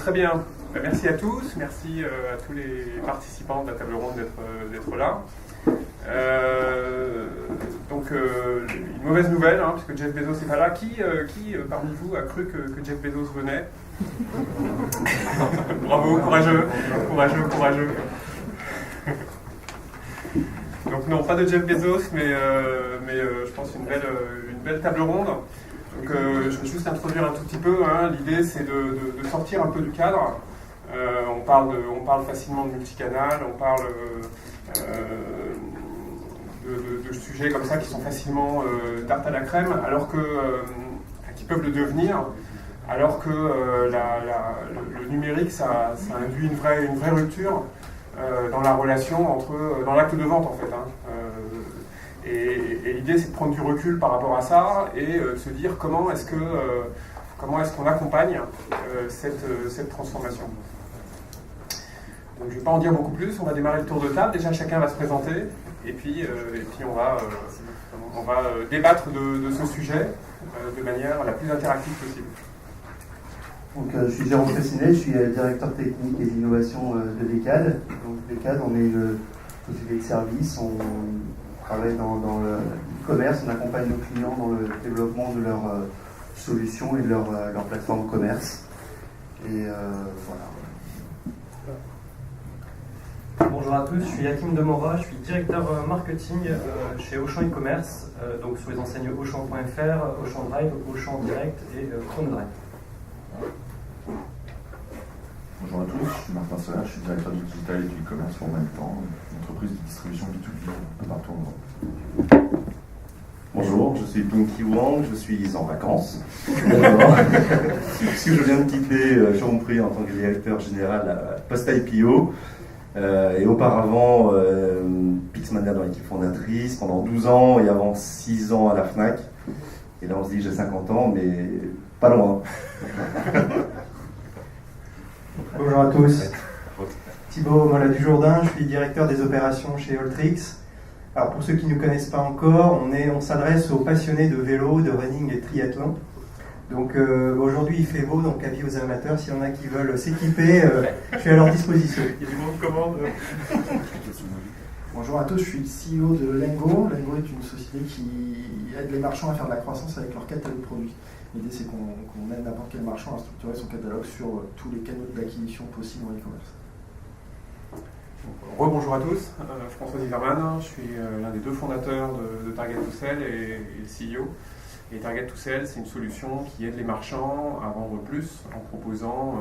Très bien. Merci à tous. Merci à tous les participants de la table ronde d'être là. Une mauvaise nouvelle, puisque Jeff Bezos n'est pas là. Qui parmi vous a cru que Jeff Bezos venait? Bravo, courageux. Donc non, pas de Jeff Bezos, mais je pense une belle table ronde. Donc je vais juste introduire un tout petit peu. L'idée, c'est de sortir un peu du cadre. On parle facilement de multicanal, on parle de sujets comme ça qui sont facilement tarte à la crème, alors que qui peuvent le devenir, alors que le numérique, ça induit une vraie rupture dans la relation dans l'acte de vente en fait. Et l'idée, c'est de prendre du recul par rapport à ça et de se dire comment est-ce qu'on accompagne cette transformation. Donc je ne vais pas en dire beaucoup plus, on va démarrer le tour de table. Déjà, chacun va se présenter et puis on va débattre de ce sujet de manière la plus interactive possible. Donc, je suis Jérôme Fressinet, je suis directeur technique et d'innovation de Decade. Donc Decade, on est une société de services, on travaille dans le e-commerce, on accompagne nos clients dans le développement de leurs solutions et de leur plateforme commerce. Et voilà. Bonjour à tous, je suis Hakim Demora, je suis directeur marketing chez Auchan e-commerce, donc sur les enseignes Auchan.fr, Auchan Drive, Auchan Direct et Chrome Drive. Bonjour à tous, je suis Martin Soler, je suis directeur du digital et du e-commerce pour Manutan, une entreprise de distribution B2B un peu partout en Europe. Bonjour, je suis Pinky Wang, je suis en vacances. Parce que je viens de quitter Chompré en tant que directeur général à Post IPO. Et auparavant, Pixmania dans l'équipe fondatrice, pendant 12 ans et avant 6 ans à la FNAC. Et là on se dit j'ai 50 ans, mais pas loin. Bonjour à tous, Thibaut Molla-Dujardin, je suis directeur des opérations chez Alltrix. Alors pour ceux qui ne nous connaissent pas encore, on s'adresse aux passionnés de vélo, de running et de triathlon. Donc aujourd'hui il fait beau, donc avis aux amateurs, s'il y en a qui veulent s'équiper, je suis à leur disposition. Il y a du monde commande. Bonjour à tous, je suis le CEO de Lengo. Lengo est une société qui aide les marchands à faire de la croissance avec leur catalogue de produits. L'idée c'est qu'on aide n'importe quel marchand à structurer son catalogue sur tous les canaux d'acquisition possibles en e-commerce. Rebonjour à tous, François Zimmermann, je suis l'un des deux fondateurs de Target to Sell et le CEO. Et Target to Sell, c'est une solution qui aide les marchands à vendre plus en proposant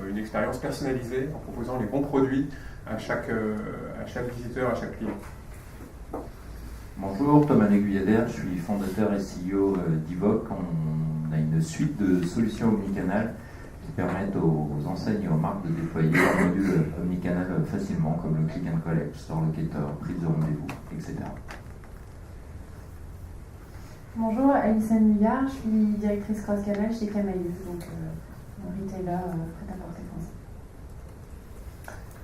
une expérience personnalisée, en proposant les bons produits à chaque visiteur, à chaque client. Bonjour, Thomas Léguyader, je suis fondateur et CEO d'Ivoc. On a une suite de solutions omnicanal qui permettent aux enseignes et aux marques de déployer un module omnicanal facilement, comme le click and collect, store locator, prise de rendez-vous, etc. Bonjour, Alison Mugard, je suis directrice cross-canal chez Camaïs, donc un retailer prêt-à-porter français.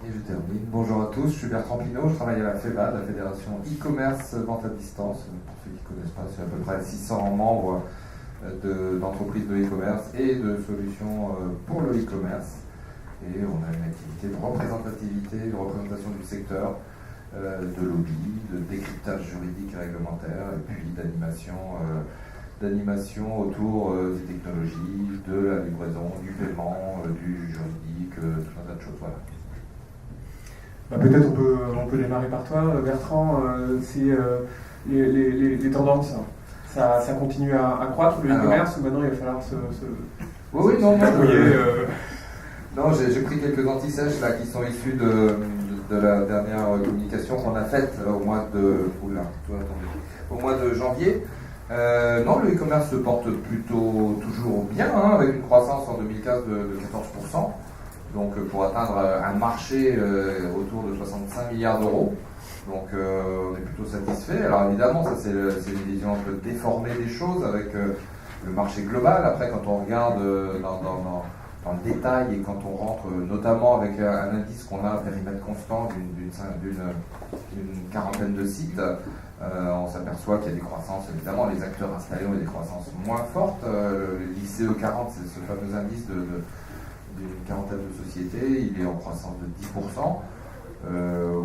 Et je termine. Bonjour à tous, je suis Bertrand Pinault, je travaille à la FEVA, la Fédération e-commerce vente à distance. Pour ceux qui ne connaissent pas, c'est à peu près 600 membres d'entreprises de e-commerce et de solutions pour le e-commerce. Et on a une activité de représentativité, de représentation du secteur, de lobby, de décryptage juridique et réglementaire, et puis d'animation autour des technologies, de la livraison, du paiement, du juridique, tout un tas de choses. Voilà. Peut-être on peut démarrer par toi, Bertrand. C'est les tendances. Ça continue à croître le e-commerce ou maintenant il va falloir se oui, non. Non, j'ai pris quelques anti-sèches là qui sont issus de la dernière communication qu'on a faite au mois de janvier. Non, le e-commerce se porte plutôt toujours bien, avec une croissance en 2015 de 14%. Donc pour atteindre un marché autour de 65 milliards d'euros. Donc on est plutôt satisfait. Alors évidemment, ça c'est une vision un peu déformée des choses avec le marché global. Après, quand on regarde dans le détail et quand on rentre notamment avec un indice qu'on a à périmètre constant d'une quarantaine de sites, on s'aperçoit qu'il y a des croissances, évidemment, les acteurs installés ont des croissances moins fortes. L'ICE 40, c'est ce fameux indice d'une quarantaine de sociétés, il est en croissance de 10%.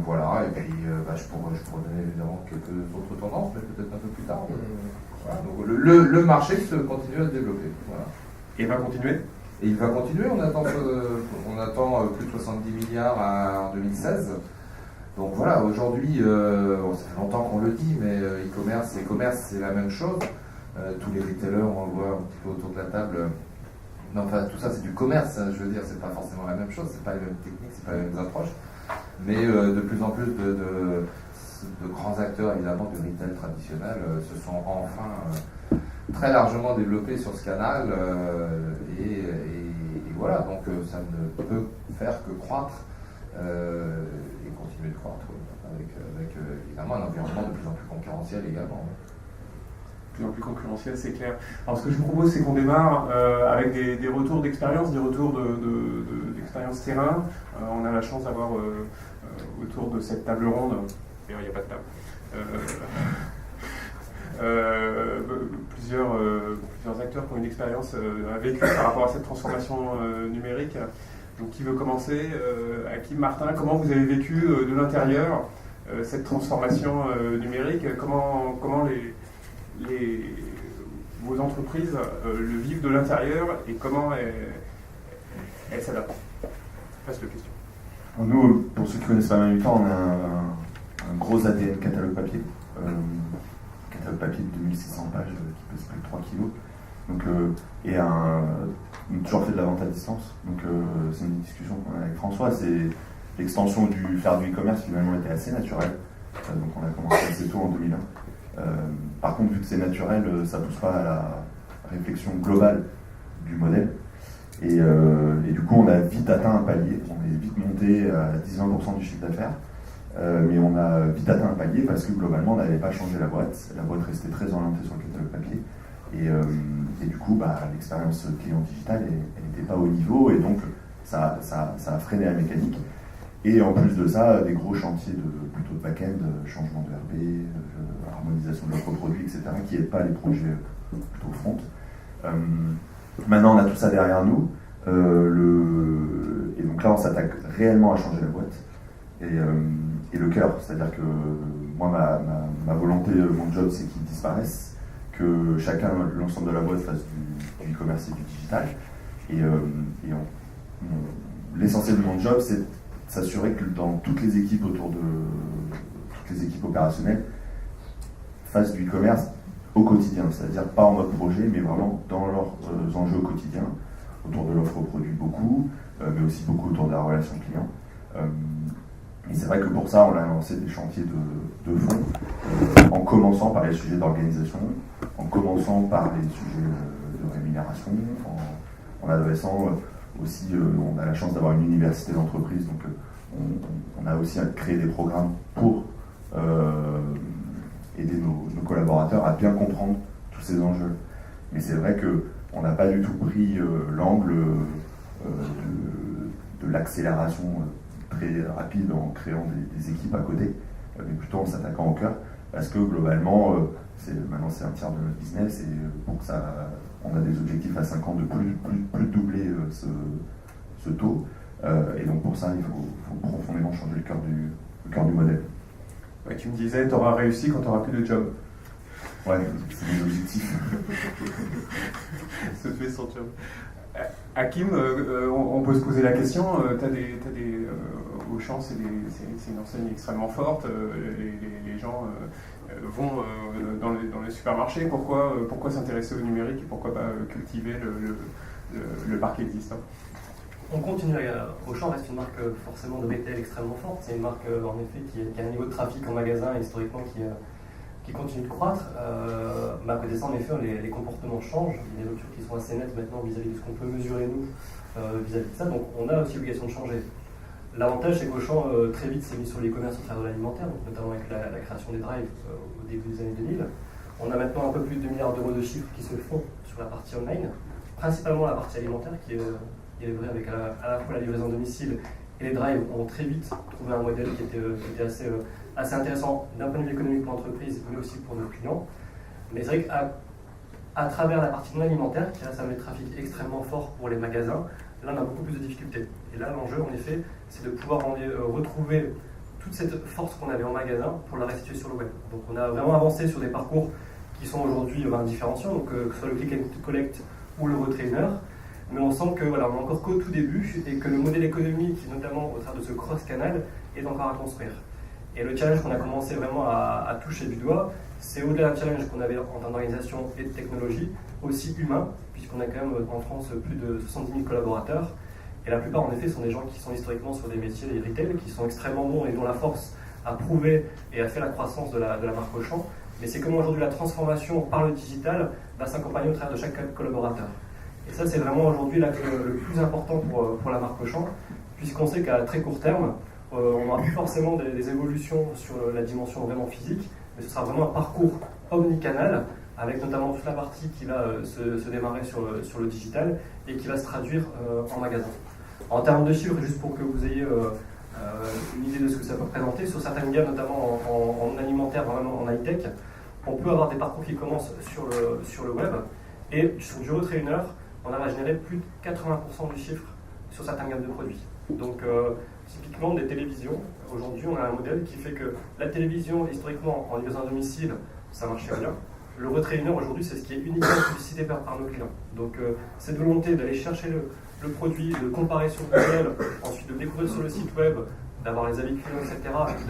Voilà, et puis je pourrais donner évidemment quelques autres tendances, mais peut-être un peu plus tard. Voilà, donc le marché continue à se développer. Voilà. Et va continuer. Et il va continuer, on attend plus de 70 milliards en 2016. Donc voilà, aujourd'hui, ça fait longtemps qu'on le dit, mais e-commerce et commerce, c'est la même chose. Tous les retailers, on le voit un petit peu autour de la table. Non, enfin, tout ça, c'est du commerce, hein, je veux dire, c'est pas forcément la même chose, c'est pas les mêmes techniques, c'est pas les mêmes approches. Mais de plus en plus de grands acteurs, évidemment, du retail traditionnel se sont enfin très largement développés sur ce canal. Et voilà, donc ça ne peut faire que croître et continuer de croître avec évidemment un environnement de plus en plus concurrentiel également. De plus en plus concurrentiel, c'est clair. Alors ce que je vous propose, c'est qu'on démarre avec des retours d'expérience, des retours d'expérience terrain. On a la chance d'avoir autour de cette table ronde, d'ailleurs il n'y a pas de table, plusieurs acteurs qui ont une expérience à vécu par rapport à cette transformation numérique. Donc qui veut commencer? Hakim, Martin, comment vous avez vécu de l'intérieur cette transformation numérique? Comment vos entreprises le vivent de l'intérieur et comment elles s'adaptent? Passe la question. Nous, pour ceux qui connaissent pas mal du temps, on a un gros ADN catalogue papier. Catalogue papier de 2600 pages qui pèse plus de 3 kg. Donc, on a toujours fait de la vente à distance. Donc c'est une discussion qu'on a avec François. C'est l'extension faire du e-commerce finalement était assez naturelle. Donc on a commencé assez tôt en 2001. Par contre, vu que c'est naturel, ça ne pousse pas à la réflexion globale du modèle. Et du coup, on a vite atteint un palier. On est vite monté à 10-20% du chiffre d'affaires. Mais on a vite atteint un palier parce que globalement, on n'avait pas changé la boîte. La boîte restait très orientée sur le catalogue papier. Et du coup, l'expérience client digitale, elle n'était pas au niveau. Et donc, ça a freiné la mécanique. Et en plus de ça, des gros chantiers plutôt de back-end, changement de RP, harmonisation de l'offre produit, etc., qui n'aident pas les projets plutôt front. Maintenant, on a tout ça derrière nous. Et donc là, on s'attaque réellement à changer la boîte. Et le cœur, c'est-à-dire que moi, ma volonté, mon job, c'est qu'ils disparaissent, que chacun, l'ensemble de la boîte, fasse du e-commerce et du digital. L'essentiel de mon job, c'est s'assurer que dans toutes les équipes toutes les équipes opérationnelles fassent du e-commerce au quotidien, c'est-à-dire pas en mode projet, mais vraiment dans leurs enjeux au quotidien, autour de l'offre produit beaucoup, mais aussi beaucoup autour de la relation client. Et c'est vrai que pour ça, on a lancé des chantiers de fond, en commençant par les sujets d'organisation, en commençant par les sujets de rémunération, en adressant aussi, on a la chance d'avoir une université d'entreprise, donc on a aussi créé des programmes pour aider nos collaborateurs à bien comprendre tous ces enjeux. Mais c'est vrai qu'on n'a pas du tout pris l'angle de l'accélération très rapide en créant des équipes à côté, mais plutôt en s'attaquant au cœur, parce que globalement, maintenant c'est un tiers de notre business, et pour que ça, on a des objectifs à 5 ans de plus doubler ce taux, et donc pour ça, il faut profondément changer le cœur du modèle. Ouais, tu me disais, tu auras réussi quand tu n'auras plus de job. Ouais, c'est des objectifs. Ça te fait son job. Hakim, on peut se poser la question, Auchan, c'est une enseigne extrêmement forte, les gens vont dans les supermarchés, pourquoi s'intéresser au numérique et pourquoi pas cultiver le parc existant? On continue, Auchan reste une marque forcément de retail extrêmement forte, c'est une marque en effet qui a un niveau de trafic en magasin historiquement qui continue de croître. Mais à côté de ça, en effet, les comportements changent, il y a des ruptures qui sont assez nettes maintenant vis-à-vis de ce qu'on peut mesurer nous vis-à-vis de ça, donc on a aussi l'obligation de changer. L'avantage, c'est qu'Auchan très vite s'est mis sur l'e-commerce au travers de l'alimentaire, notamment avec la création des drives au début des années 2000. On a maintenant un peu plus de 2 milliards d'euros de chiffres qui se font sur la partie online, principalement la partie alimentaire qui est vraie avec à la fois la livraison à domicile et les drives ont très vite trouvé un modèle qui était assez intéressant d'un point de vue économique pour l'entreprise, mais aussi pour nos clients. Mais c'est vrai qu'à travers la partie non alimentaire, qui reste un trafic extrêmement fort pour les magasins, là on a beaucoup plus de difficultés. Et là l'enjeu en effet c'est de pouvoir retrouver toute cette force qu'on avait en magasin pour la restituer sur le web. Donc on a vraiment avancé sur des parcours qui sont aujourd'hui différenciants, donc que ce soit le click and collect ou le retrait 1 heure, mais on sent que voilà, on est encore qu'au tout début et que le modèle économique, notamment au travers de ce cross-canal, est encore à construire. Et le challenge qu'on a commencé vraiment à toucher du doigt, c'est au-delà d'un challenge qu'on avait en termes d'organisation et de technologie, aussi humain, puisqu'on a quand même en France plus de 70 000 collaborateurs, et la plupart en effet sont des gens qui sont historiquement sur des métiers des retail, qui sont extrêmement bons et dont la force a prouvé et a fait la croissance de la marque Auchan, mais c'est comment aujourd'hui la transformation par le digital va s'accompagner au travers de chaque collaborateur. Et ça c'est vraiment aujourd'hui le plus important pour la marque Auchan, puisqu'on sait qu'à très court terme, on n'aura plus forcément des évolutions sur la dimension vraiment physique, mais ce sera vraiment un parcours omnicanal, avec notamment toute la partie qui va se démarrer sur le digital et qui va se traduire en magasin. En termes de chiffres, juste pour que vous ayez une idée de ce que ça peut représenter, sur certaines gammes, notamment en alimentaire, vraiment en high-tech, on peut avoir des parcours qui commencent sur le web, et sur du retrait 1 heure, on arrive à générer plus de 80% du chiffre sur certaines gammes de produits. Donc typiquement des télévisions, aujourd'hui on a un modèle qui fait que la télévision, historiquement, en livraison à domicile, ça marchait bien. Le retrait 1 heure aujourd'hui, c'est ce qui est uniquement sollicité par nos clients. Donc cette volonté d'aller chercher le produit, de comparer sur Google, ensuite de le découvrir sur le site web, d'avoir les avis clients, etc.,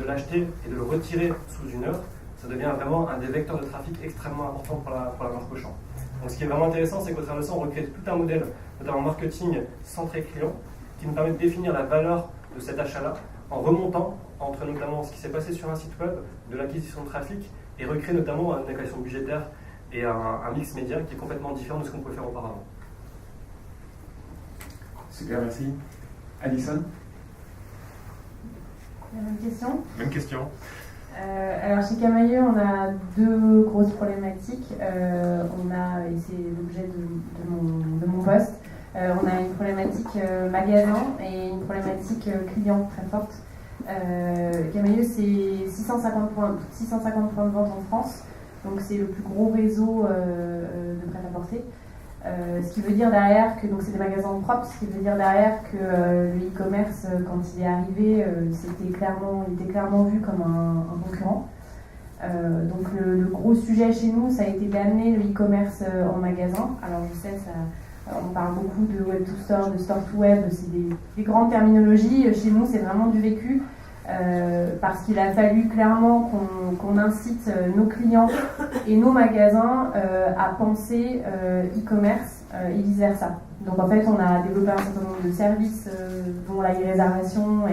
de l'acheter et de le retirer sous 1 heure, ça devient vraiment un des vecteurs de trafic extrêmement important pour la marque Auchan. Donc ce qui est vraiment intéressant, c'est qu'au travers de ça, on recrée tout un modèle, notamment marketing centré client, qui nous permet de définir la valeur de cet achat-là en remontant entre notamment ce qui s'est passé sur un site web, de l'acquisition de trafic, et recréer notamment une allocation budgétaire et un mix média qui est complètement différent de ce qu'on pouvait faire auparavant. Super, merci. Alison? La même question. Même question. Alors chez Camaïeu, on a deux grosses problématiques. Et c'est l'objet de mon poste, on a une problématique magasin et une problématique client très forte. Camaïeu, c'est 650 points de vente en France, donc c'est le plus gros réseau de prêt-à-porter. Ce qui veut dire derrière que donc c'est des magasins propres, ce qui veut dire derrière que le e-commerce, quand il est arrivé, il était clairement vu comme un concurrent. Donc le gros sujet chez nous, ça a été d'amener le e-commerce en magasin. Alors je sais, on parle beaucoup de web to store, de store to web, c'est des grandes terminologies. Chez nous, c'est vraiment du vécu. Parce qu'il a fallu clairement qu'on incite nos clients et nos magasins à penser e-commerce et vice-versa. Donc en fait, on a développé un certain nombre de services, dont la e-réservation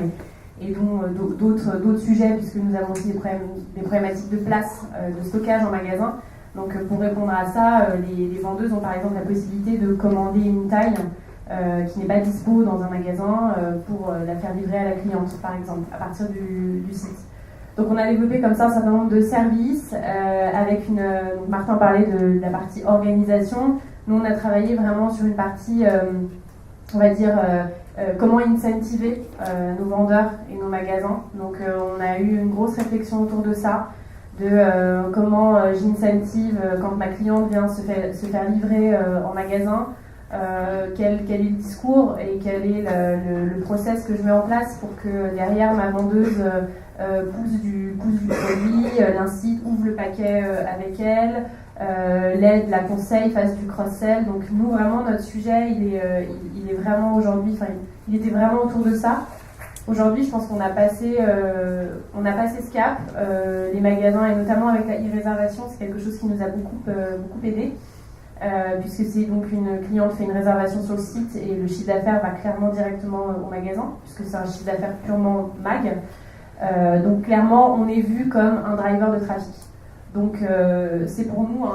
et dont d'autres sujets, puisque nous avons aussi des problématiques de place, de stockage en magasin. Donc pour répondre à ça, les vendeuses ont par exemple la possibilité de commander une taille qui n'est pas dispo dans un magasin pour la faire livrer à la cliente, par exemple, à partir du site. Donc on a développé comme ça un certain nombre de services avec Martin parlait de la partie organisation. Nous on a travaillé vraiment sur une partie, on va dire, comment incentiver nos vendeurs et nos magasins. Donc on a eu une grosse réflexion autour de ça, de comment j'incentive quand ma cliente vient se faire livrer en magasin. Quel est le discours et quel est le process que je mets en place pour que derrière ma vendeuse pousse du produit, l'incite, ouvre le paquet avec elle, l'aide, la conseille, fasse du cross-sell. Donc nous vraiment notre sujet il est vraiment aujourd'hui, il était vraiment autour de ça. Aujourd'hui je pense qu'on a passé ce cap, les magasins et notamment avec la e-réservation, c'est quelque chose qui nous a beaucoup aidé. Puisque c'est donc une cliente fait une réservation sur le site et le chiffre d'affaires va clairement directement au magasin, puisque c'est un chiffre d'affaires purement mag. Donc clairement, on est vu comme un driver de trafic. Donc c'est pour nous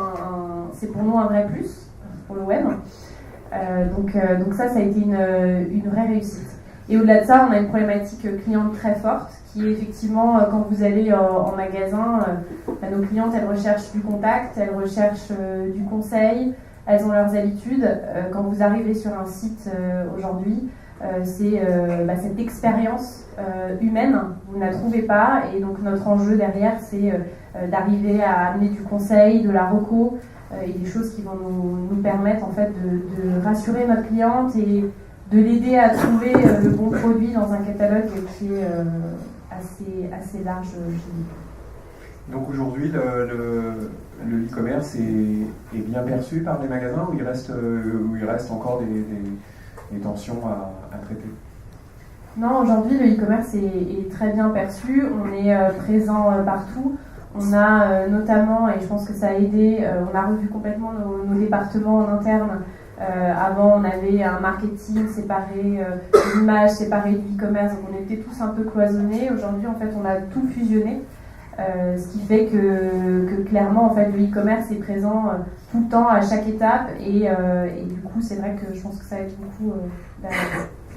un vrai plus pour le web. Donc ça a été une vraie réussite. Et au-delà de ça, on a une problématique cliente très forte qui est effectivement, quand vous allez en magasin, nos clientes, elles recherchent du contact, elles recherchent du conseil, elles ont leurs habitudes. Quand vous arrivez sur un site aujourd'hui, c'est cette expérience humaine, vous ne la trouvez pas. Et donc notre enjeu derrière, c'est d'arriver à amener du conseil, de la reco, et des choses qui vont nous permettre en fait de rassurer notre cliente et l'aider à trouver le bon produit dans un catalogue qui est assez large chez nous. Donc aujourd'hui, le e-commerce est bien perçu par les magasins ou il reste encore des tensions à traiter? Non, aujourd'hui, le e-commerce est très bien perçu. On est présent partout. On a notamment, et je pense que ça a aidé, on a revu complètement nos départements en interne. Avant, on avait un marketing séparé, une image séparée du e-commerce, donc on était tous un peu cloisonnés. Aujourd'hui, en fait, on a tout fusionné, ce qui fait que clairement, en fait, le e-commerce est présent tout le temps, à chaque étape, et du coup, c'est vrai que je pense que ça aide beaucoup.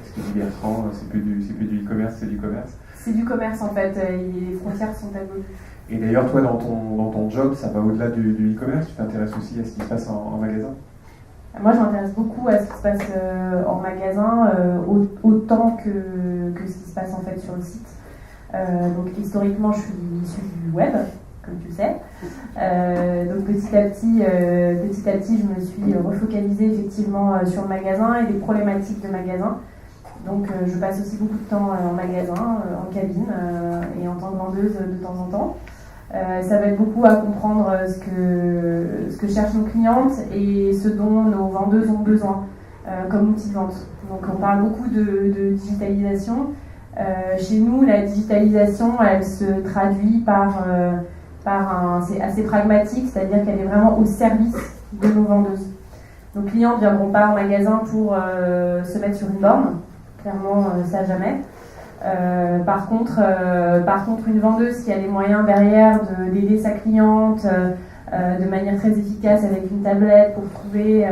Ce qui dit Bertrand, c'est plus du e-commerce, c'est du commerce. C'est du commerce, en fait, et les frontières sont abolies. Et d'ailleurs, toi, dans ton job, ça va au-delà du e-commerce, tu t'intéresses aussi à ce qui se passe en magasin? Moi, je m'intéresse beaucoup à ce qui se passe en magasin, autant que ce qui se passe en fait sur le site. Donc historiquement, je suis issue du web, comme tu le sais. Donc petit à petit, je me suis refocalisée effectivement sur le magasin et les problématiques de magasin. Donc je passe aussi beaucoup de temps en magasin, en cabine et en tant que vendeuse de temps en temps. Ça va être beaucoup à comprendre ce que cherchent nos clientes et ce dont nos vendeuses ont besoin comme outil de vente. Donc on parle beaucoup de digitalisation. Chez nous, la digitalisation, elle se traduit c'est assez pragmatique, c'est-à-dire qu'elle est vraiment au service de nos vendeuses. Nos clients ne viendront pas en magasin pour se mettre sur une borne, clairement ça jamais. Par contre, une vendeuse qui a les moyens derrière d'aider sa cliente de manière très efficace avec une tablette pour trouver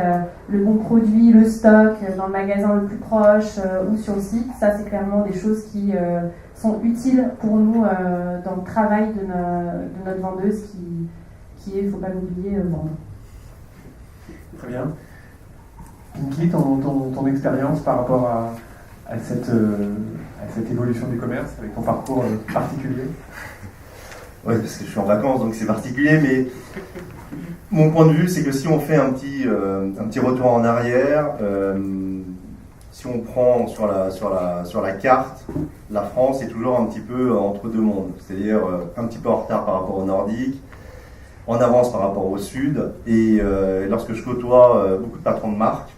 le bon produit, le stock dans le magasin le plus proche ou sur le site, ça c'est clairement des choses qui sont utiles pour nous dans le travail de notre vendeuse qui est, il ne faut pas l'oublier, vendre. Très bien. Pinky, ton expérience par rapport à cette évolution du commerce, avec ton parcours particulier? Oui, parce que je suis en vacances, donc c'est particulier, mais mon point de vue, c'est que si on fait un petit retour en arrière, si on prend sur la carte, la France est toujours un petit peu entre deux mondes, c'est-à-dire un petit peu en retard par rapport au nordique, en avance par rapport au sud, et lorsque je côtoie beaucoup de patrons de marque,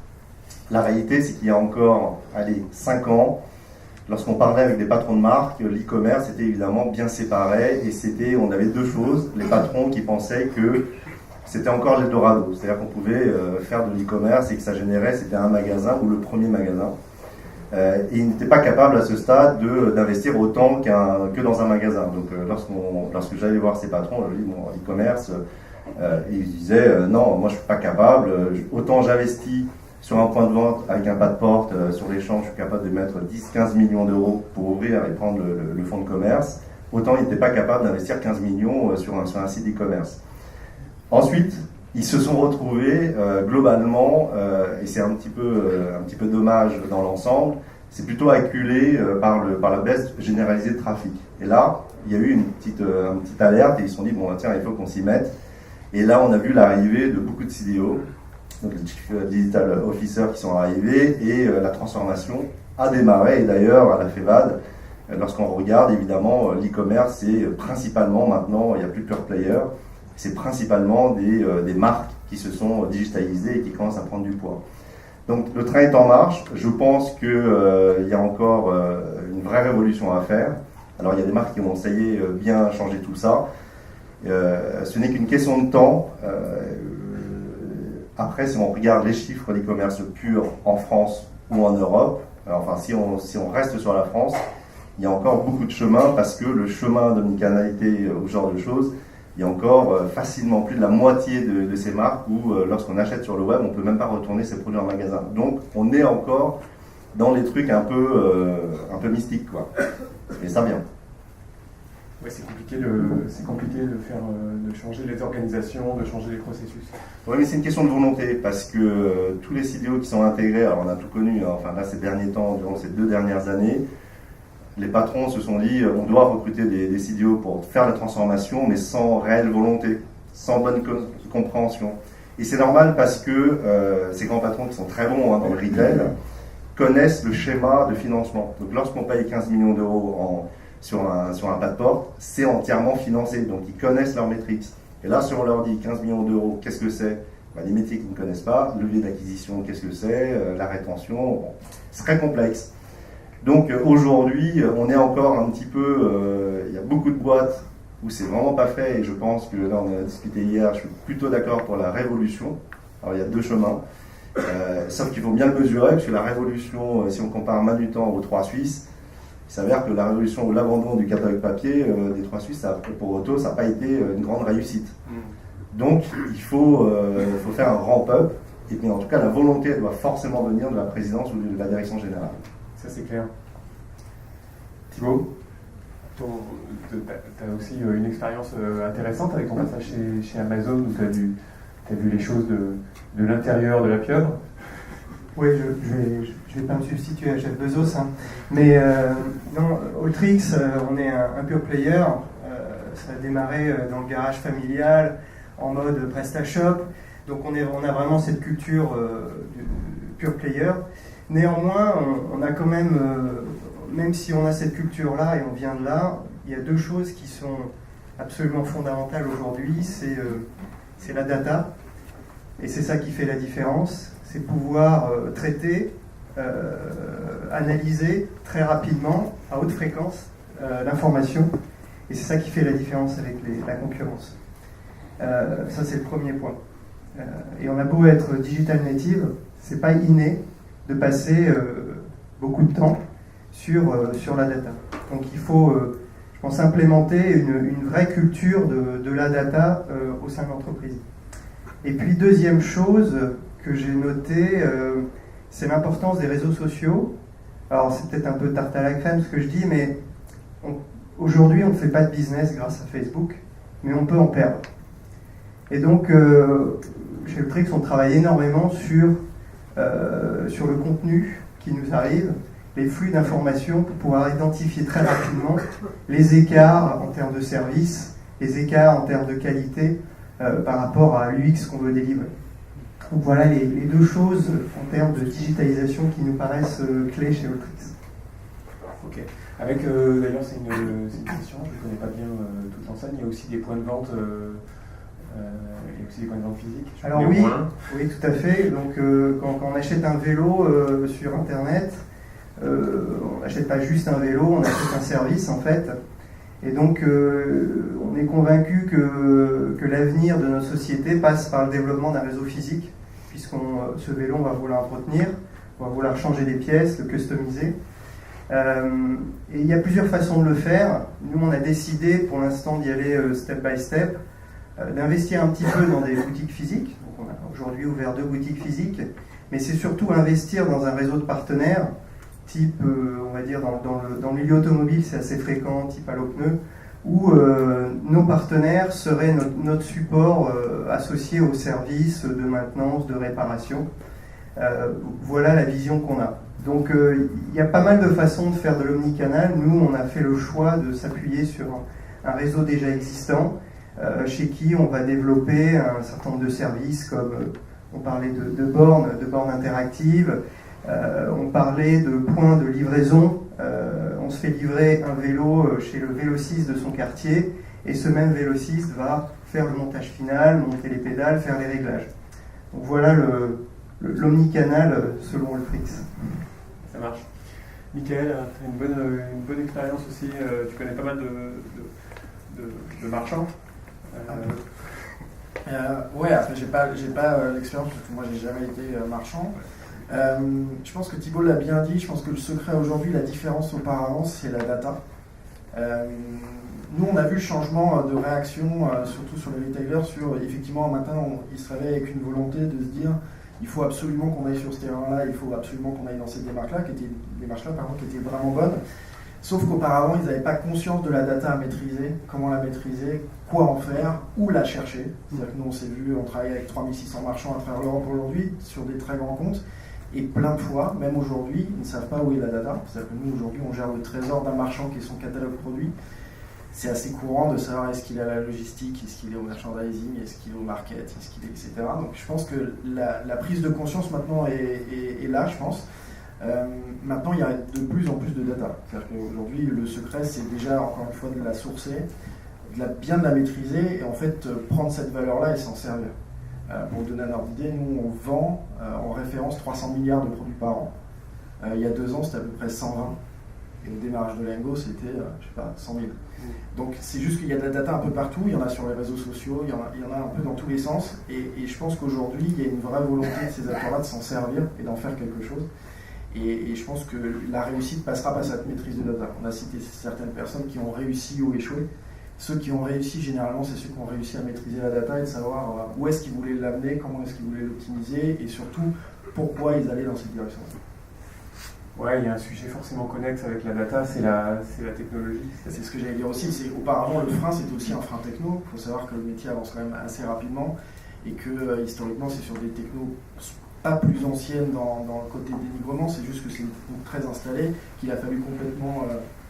la réalité, c'est qu'il y a encore 5 ans, lorsqu'on parlait avec des patrons de marque, l'e-commerce était évidemment bien séparé et on avait deux choses. Les patrons qui pensaient que c'était encore l'Eldorado, c'est-à-dire qu'on pouvait faire de l'e-commerce et que ça générait, c'était un magasin ou le premier magasin. Et ils n'étaient pas capables à ce stade d'investir autant que dans un magasin. Donc lorsque j'allais voir ces patrons, je dis bon, e-commerce, ils disaient non, moi je ne suis pas capable, autant j'investis sur un point de vente avec un pas de porte sur l'échange, je suis capable de mettre 10-15 millions d'euros pour ouvrir et prendre le fonds de commerce. Autant ils n'étaient pas capables d'investir 15 millions sur un site e-commerce. Ensuite, ils se sont retrouvés globalement, et c'est un petit peu dommage dans l'ensemble, c'est plutôt acculé par la baisse généralisée de trafic. Et là, il y a eu une petite alerte et ils se sont dit, bon tiens, il faut qu'on s'y mette. Et là, on a vu l'arrivée de beaucoup de CDO, donc les Chief Digital Officers qui sont arrivés, et la transformation a démarré. Et d'ailleurs, à la FEVAD, lorsqu'on regarde, évidemment, l'e-commerce, c'est principalement maintenant, il n'y a plus de pure player, c'est principalement des marques qui se sont digitalisées et qui commencent à prendre du poids. Donc le train est en marche. Je pense qu'il y a encore une vraie révolution à faire. Alors il y a des marques qui vont, ça y est, bien changer tout ça. Ce n'est qu'une question de temps. Après, si on regarde les chiffres d'e-commerce pur en France ou en Europe, enfin si on reste sur la France, il y a encore beaucoup de chemin parce que le chemin d'omnicanalité ou ce genre de choses, il y a encore facilement plus de la moitié de ces marques où lorsqu'on achète sur le web, on ne peut même pas retourner ses produits en magasin. Donc on est encore dans les trucs un peu mystiques, quoi. Mais ça vient. Ouais, c'est compliqué de changer les organisations, de changer les processus. Oui, mais c'est une question de volonté, parce que tous les CDO qui sont intégrés, alors on a tout connu, hein, enfin là ces derniers temps, durant ces 2 dernières années, les patrons se sont dit on doit recruter des CDO pour faire la transformation, mais sans réelle volonté, sans bonne compréhension. Et c'est normal parce que ces grands patrons qui sont très bons dans le retail, connaissent le schéma de financement. Donc lorsqu'on paye 15 millions d'euros sur un pas de porte, c'est entièrement financé, donc ils connaissent leurs métriques. Et là, si on leur dit 15 millions d'euros, qu'est-ce que c'est? Les métriques qu'ils ne connaissent pas, levier d'acquisition, qu'est-ce que c'est, la rétention, bon, c'est très complexe. Donc aujourd'hui, on est encore un petit peu, il y a beaucoup de boîtes où c'est vraiment pas fait, et je pense que là on a discuté hier, je suis plutôt d'accord pour la révolution. Alors il y a deux chemins, sauf qu'il faut bien le mesurer, parce que la révolution, si on compare main du temps aux 3 Suisses, il s'avère que la révolution ou l'abandon du catalogue papier des 3 Suisses, pour Otto, ça n'a pas été une grande réussite. Donc il faut faire un ramp-up, et puis en tout cas la volonté elle doit forcément venir de la présidence ou de la direction générale. Ça c'est clair. Thibaut, tu as aussi une expérience intéressante avec ton passage chez Amazon, où tu as vu les choses de l'intérieur de la pieuvre. Oui, je vais pas me substituer à Jeff Bezos, hein. Mais non, Alteryx, on est un pure player. Ça a démarré dans le garage familial, en mode PrestaShop. Donc on a vraiment cette culture du pure player. Néanmoins, on a quand même si on a cette culture-là et on vient de là, il y a deux choses qui sont absolument fondamentales aujourd'hui. C'est la data, et c'est ça qui fait la différence. C'est pouvoir traiter, analyser très rapidement, à haute fréquence, l'information. Et c'est ça qui fait la différence avec la concurrence. Ça, c'est le premier point. Et on a beau être digital native, c'est pas inné de passer beaucoup de temps sur la data. Donc il faut, je pense, implémenter une vraie culture de la data au sein de l'entreprise. Et puis deuxième chose que j'ai notée, c'est l'importance des réseaux sociaux. Alors c'est peut-être un peu tarte à la crème ce que je dis, mais aujourd'hui on ne fait pas de business grâce à Facebook, mais on peut en perdre. Et donc chez Alteryx on travaille énormément sur le contenu qui nous arrive, les flux d'informations, pour pouvoir identifier très rapidement les écarts en termes de service, les écarts en termes de qualité par rapport à l'UX qu'on veut délivrer. Donc voilà les deux choses en termes de digitalisation qui nous paraissent clés chez Alteryx. Ok. Avec d'ailleurs c'est une question, je ne connais pas bien toute l'enseigne, il y a aussi des points de vente. Il y a aussi des points de vente physiques. Alors oui, tout à fait. Donc quand on achète un vélo sur Internet, on n'achète pas juste un vélo, on achète un service en fait. Et donc on est convaincu que l'avenir de notre société passe par le développement d'un réseau physique, ce vélo on va vouloir l'entretenir, on va vouloir changer des pièces, le customiser. Et il y a plusieurs façons de le faire. Nous on a décidé pour l'instant d'y aller step by step, d'investir un petit peu dans des boutiques physiques. Donc on a aujourd'hui ouvert 2 boutiques physiques, mais c'est surtout investir dans un réseau de partenaires, type, on va dire, dans le milieu automobile, c'est assez fréquent, type Allopneu, où nos partenaires seraient notre support associé aux services de maintenance, de réparation. Voilà la vision qu'on a. Donc il y a pas mal de façons de faire de l'omnicanal. Nous, on a fait le choix de s'appuyer sur un réseau déjà existant, chez qui on va développer un certain nombre de services, comme on parlait de bornes interactives, on parlait de points de livraison. On se fait livrer un vélo chez le vélociste de son quartier, et ce même vélociste va faire le montage final, monter les pédales, faire les réglages. Donc voilà l'omnicanal selon Alteryx. Ça marche. Michael, tu as une bonne expérience aussi, tu connais pas mal de marchands. Ouais, après j'ai pas l'expérience parce que moi j'ai jamais été marchand. Je pense que Thibaut l'a bien dit, je pense que le secret aujourd'hui, la différence auparavant, c'est la data. Nous on a vu le changement de réaction, surtout sur les retailers, effectivement un matin ils se réveillent avec une volonté de se dire il faut absolument qu'on aille sur ce terrain-là, il faut absolument qu'on aille dans cette démarche-là, qui étaient vraiment bonnes. Sauf qu'auparavant, ils n'avaient pas conscience de la data à maîtriser, comment la maîtriser, quoi en faire, où la chercher. C'est-à-dire que nous, on s'est vu, on travaille avec 3600 marchands à travers l'Europe aujourd'hui, sur des très grands comptes, et plein de fois, même aujourd'hui, ils ne savent pas où est la data. C'est-à-dire que nous, aujourd'hui, on gère le trésor d'un marchand qui est son catalogue produit. C'est assez courant de savoir est-ce qu'il est à la logistique, est-ce qu'il est au merchandising, est-ce qu'il est au market, est-ce qu'il est, etc. Donc je pense que la prise de conscience maintenant est là, je pense. Maintenant, il y a de plus en plus de data. C'est-à-dire qu'aujourd'hui, le secret, c'est déjà, encore une fois, de la sourcer, bien de la maîtriser et en fait prendre cette valeur-là et s'en servir. Pour vous donner un ordre d'idée, nous, on vend en référence 300 milliards de produits par an. Il y a 2 ans, c'était à peu près 120. Et le démarrage de Lengo, c'était, 100 000. Donc c'est juste qu'il y a de la data un peu partout, il y en a sur les réseaux sociaux, il y en a un peu dans tous les sens. Et je pense qu'aujourd'hui, il y a une vraie volonté de ces acteurs-là de s'en servir et d'en faire quelque chose. Et je pense que la réussite passera par cette maîtrise de data. On a cité certaines personnes qui ont réussi ou échoué. Ceux qui ont réussi, généralement, c'est ceux qui ont réussi à maîtriser la data et de savoir où est-ce qu'ils voulaient l'amener, comment est-ce qu'ils voulaient l'optimiser et surtout pourquoi ils allaient dans cette direction. Ouais, il y a un sujet forcément connexe avec la data, c'est la technologie. C'est ce que j'allais dire aussi, c'est auparavant le frein c'était aussi un frein techno. Il faut savoir que le métier avance quand même assez rapidement et que historiquement c'est sur des technos pas plus anciennes dans le côté dénigrement, c'est juste que c'est une techno très installée qu'il a fallu complètement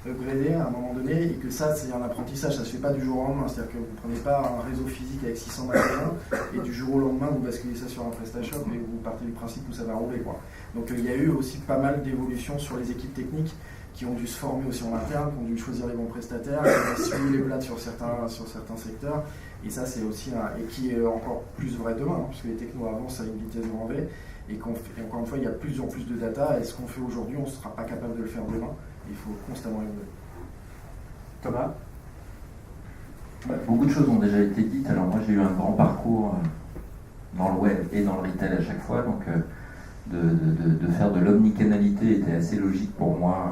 upgrader à un moment donné et que ça c'est un apprentissage, ça se fait pas du jour au lendemain, c'est-à-dire que vous ne prenez pas un réseau physique avec 600 magasins et du jour au lendemain vous basculez ça sur un PrestaShop et vous partez du principe où ça va rouler quoi. Donc il y a eu aussi pas mal d'évolutions sur les équipes techniques qui ont dû se former aussi en interne, qui ont dû choisir les bons prestataires, qui ont suivi les blattes sur certains secteurs et ça c'est aussi et qui est encore plus vrai demain puisque les technos avancent à une vitesse grand V et encore une fois il y a de plus en plus de data et ce qu'on fait aujourd'hui on ne sera pas capable de le faire demain. Il faut constamment évoluer. Thomas ? Beaucoup de choses ont déjà été dites. Alors moi j'ai eu un grand parcours dans le web et dans le retail à chaque fois, donc de faire de l'omnicanalité était assez logique pour moi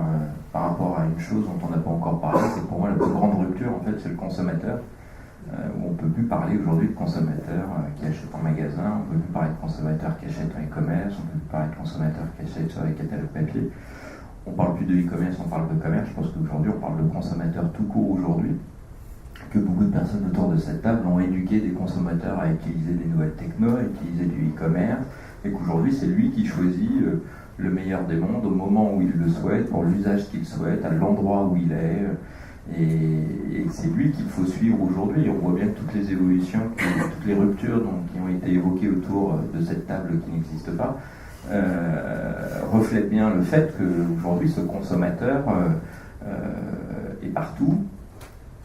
par rapport à une chose dont on n'a pas encore parlé. C'est que pour moi la plus grande rupture en fait c'est le consommateur. Où on ne peut plus parler aujourd'hui de consommateur qui achète en magasin, on ne peut plus parler de consommateur qui achète en e-commerce, on ne peut plus parler de consommateur qui achète sur les catalogues papier. On ne parle plus de e-commerce, on parle de commerce. Je pense qu'aujourd'hui, on parle de consommateurs tout court aujourd'hui. Que beaucoup de personnes autour de cette table ont éduqué des consommateurs à utiliser des nouvelles techno, à utiliser du e-commerce, et qu'aujourd'hui, c'est lui qui choisit le meilleur des mondes au moment où il le souhaite, pour l'usage qu'il souhaite, à l'endroit où il est. Et c'est lui qu'il faut suivre aujourd'hui. On voit bien que toutes les évolutions, toutes les ruptures qui ont été évoquées autour de cette table qui n'existe pas, reflète bien le fait qu'aujourd'hui ce consommateur est partout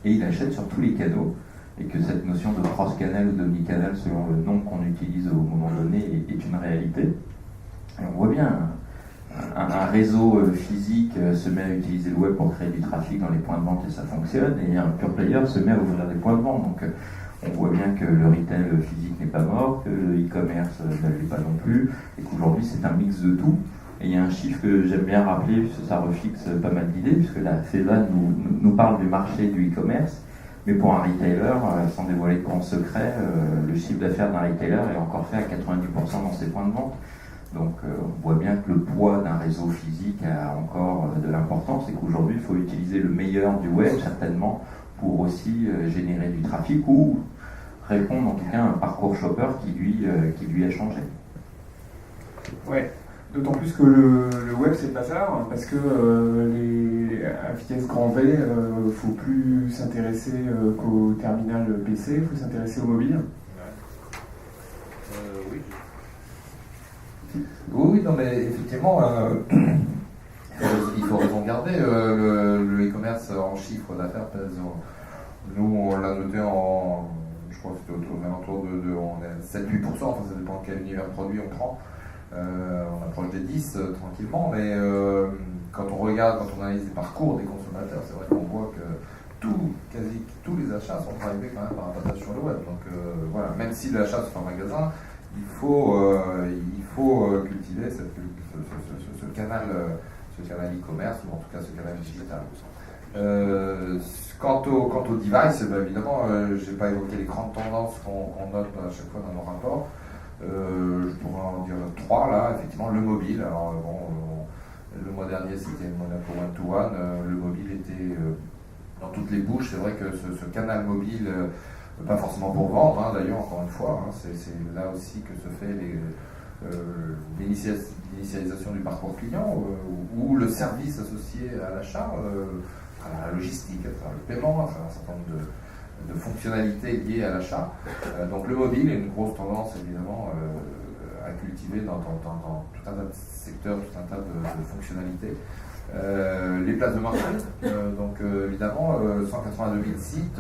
et il achète sur tous les canaux et que cette notion de cross-canal ou d'omnicanal selon le nom qu'on utilise au moment donné est une réalité. Et on voit bien un réseau physique se met à utiliser le web pour créer du trafic dans les points de vente et ça fonctionne, et un pure player se met à ouvrir des points de vente. Donc on voit bien que le retail physique n'est pas mort, que le e-commerce ne l'est pas non plus, et qu'aujourd'hui c'est un mix de tout. Et il y a un chiffre que j'aime bien rappeler, puisque ça refixe pas mal d'idées, puisque la FEVA nous parle du marché du e-commerce, mais pour un retailer, sans dévoiler de grands secrets, le chiffre d'affaires d'un retailer est encore fait à 90% dans ses points de vente. Donc on voit bien que le poids d'un réseau physique a encore de l'importance et qu'aujourd'hui il faut utiliser le meilleur du web certainement pour aussi générer du trafic ou répondre en tout cas à un parcours shopper qui lui a changé. Ouais, d'autant plus que le web c'est pas ça, parce que à vitesse grand V, faut plus s'intéresser qu'au terminal PC, il faut s'intéresser au mobile. Oui, non, mais effectivement, il faut raison garder. Le e-commerce en chiffre d'affaires pèse. Nous, on l'a noté je crois que c'était autour de on est 7-8%, enfin ça dépend de quel univers produit on prend. On approche des 10 tranquillement, mais quand on regarde, quand on analyse les parcours des consommateurs, c'est vrai qu'on voit que quasi tous les achats sont drivés quand même par un passage sur le web. Donc voilà, même si l'achat se fait en magasin, il faut cultiver ce canal e-commerce, ou en tout cas ce canal digital. Quant au device, évidemment, je n'ai pas évoqué les grandes tendances qu'on note à chaque fois dans nos rapports. Je pourrais en dire 3 là, effectivement, le mobile. Alors le mois dernier c'était Monaco One-to-One, le mobile était dans toutes les bouches. C'est vrai que ce canal mobile, pas forcément pour vendre, d'ailleurs, encore une fois, c'est là aussi que se fait l'initialisation du parcours client ou le service associé à l'achat, à la logistique, à travers le paiement, à travers un certain nombre de fonctionnalités liées à l'achat. Donc le mobile est une grosse tendance évidemment à cultiver dans tout un tas de secteurs, tout un tas de fonctionnalités. Les places de marché, donc évidemment 182 000 sites,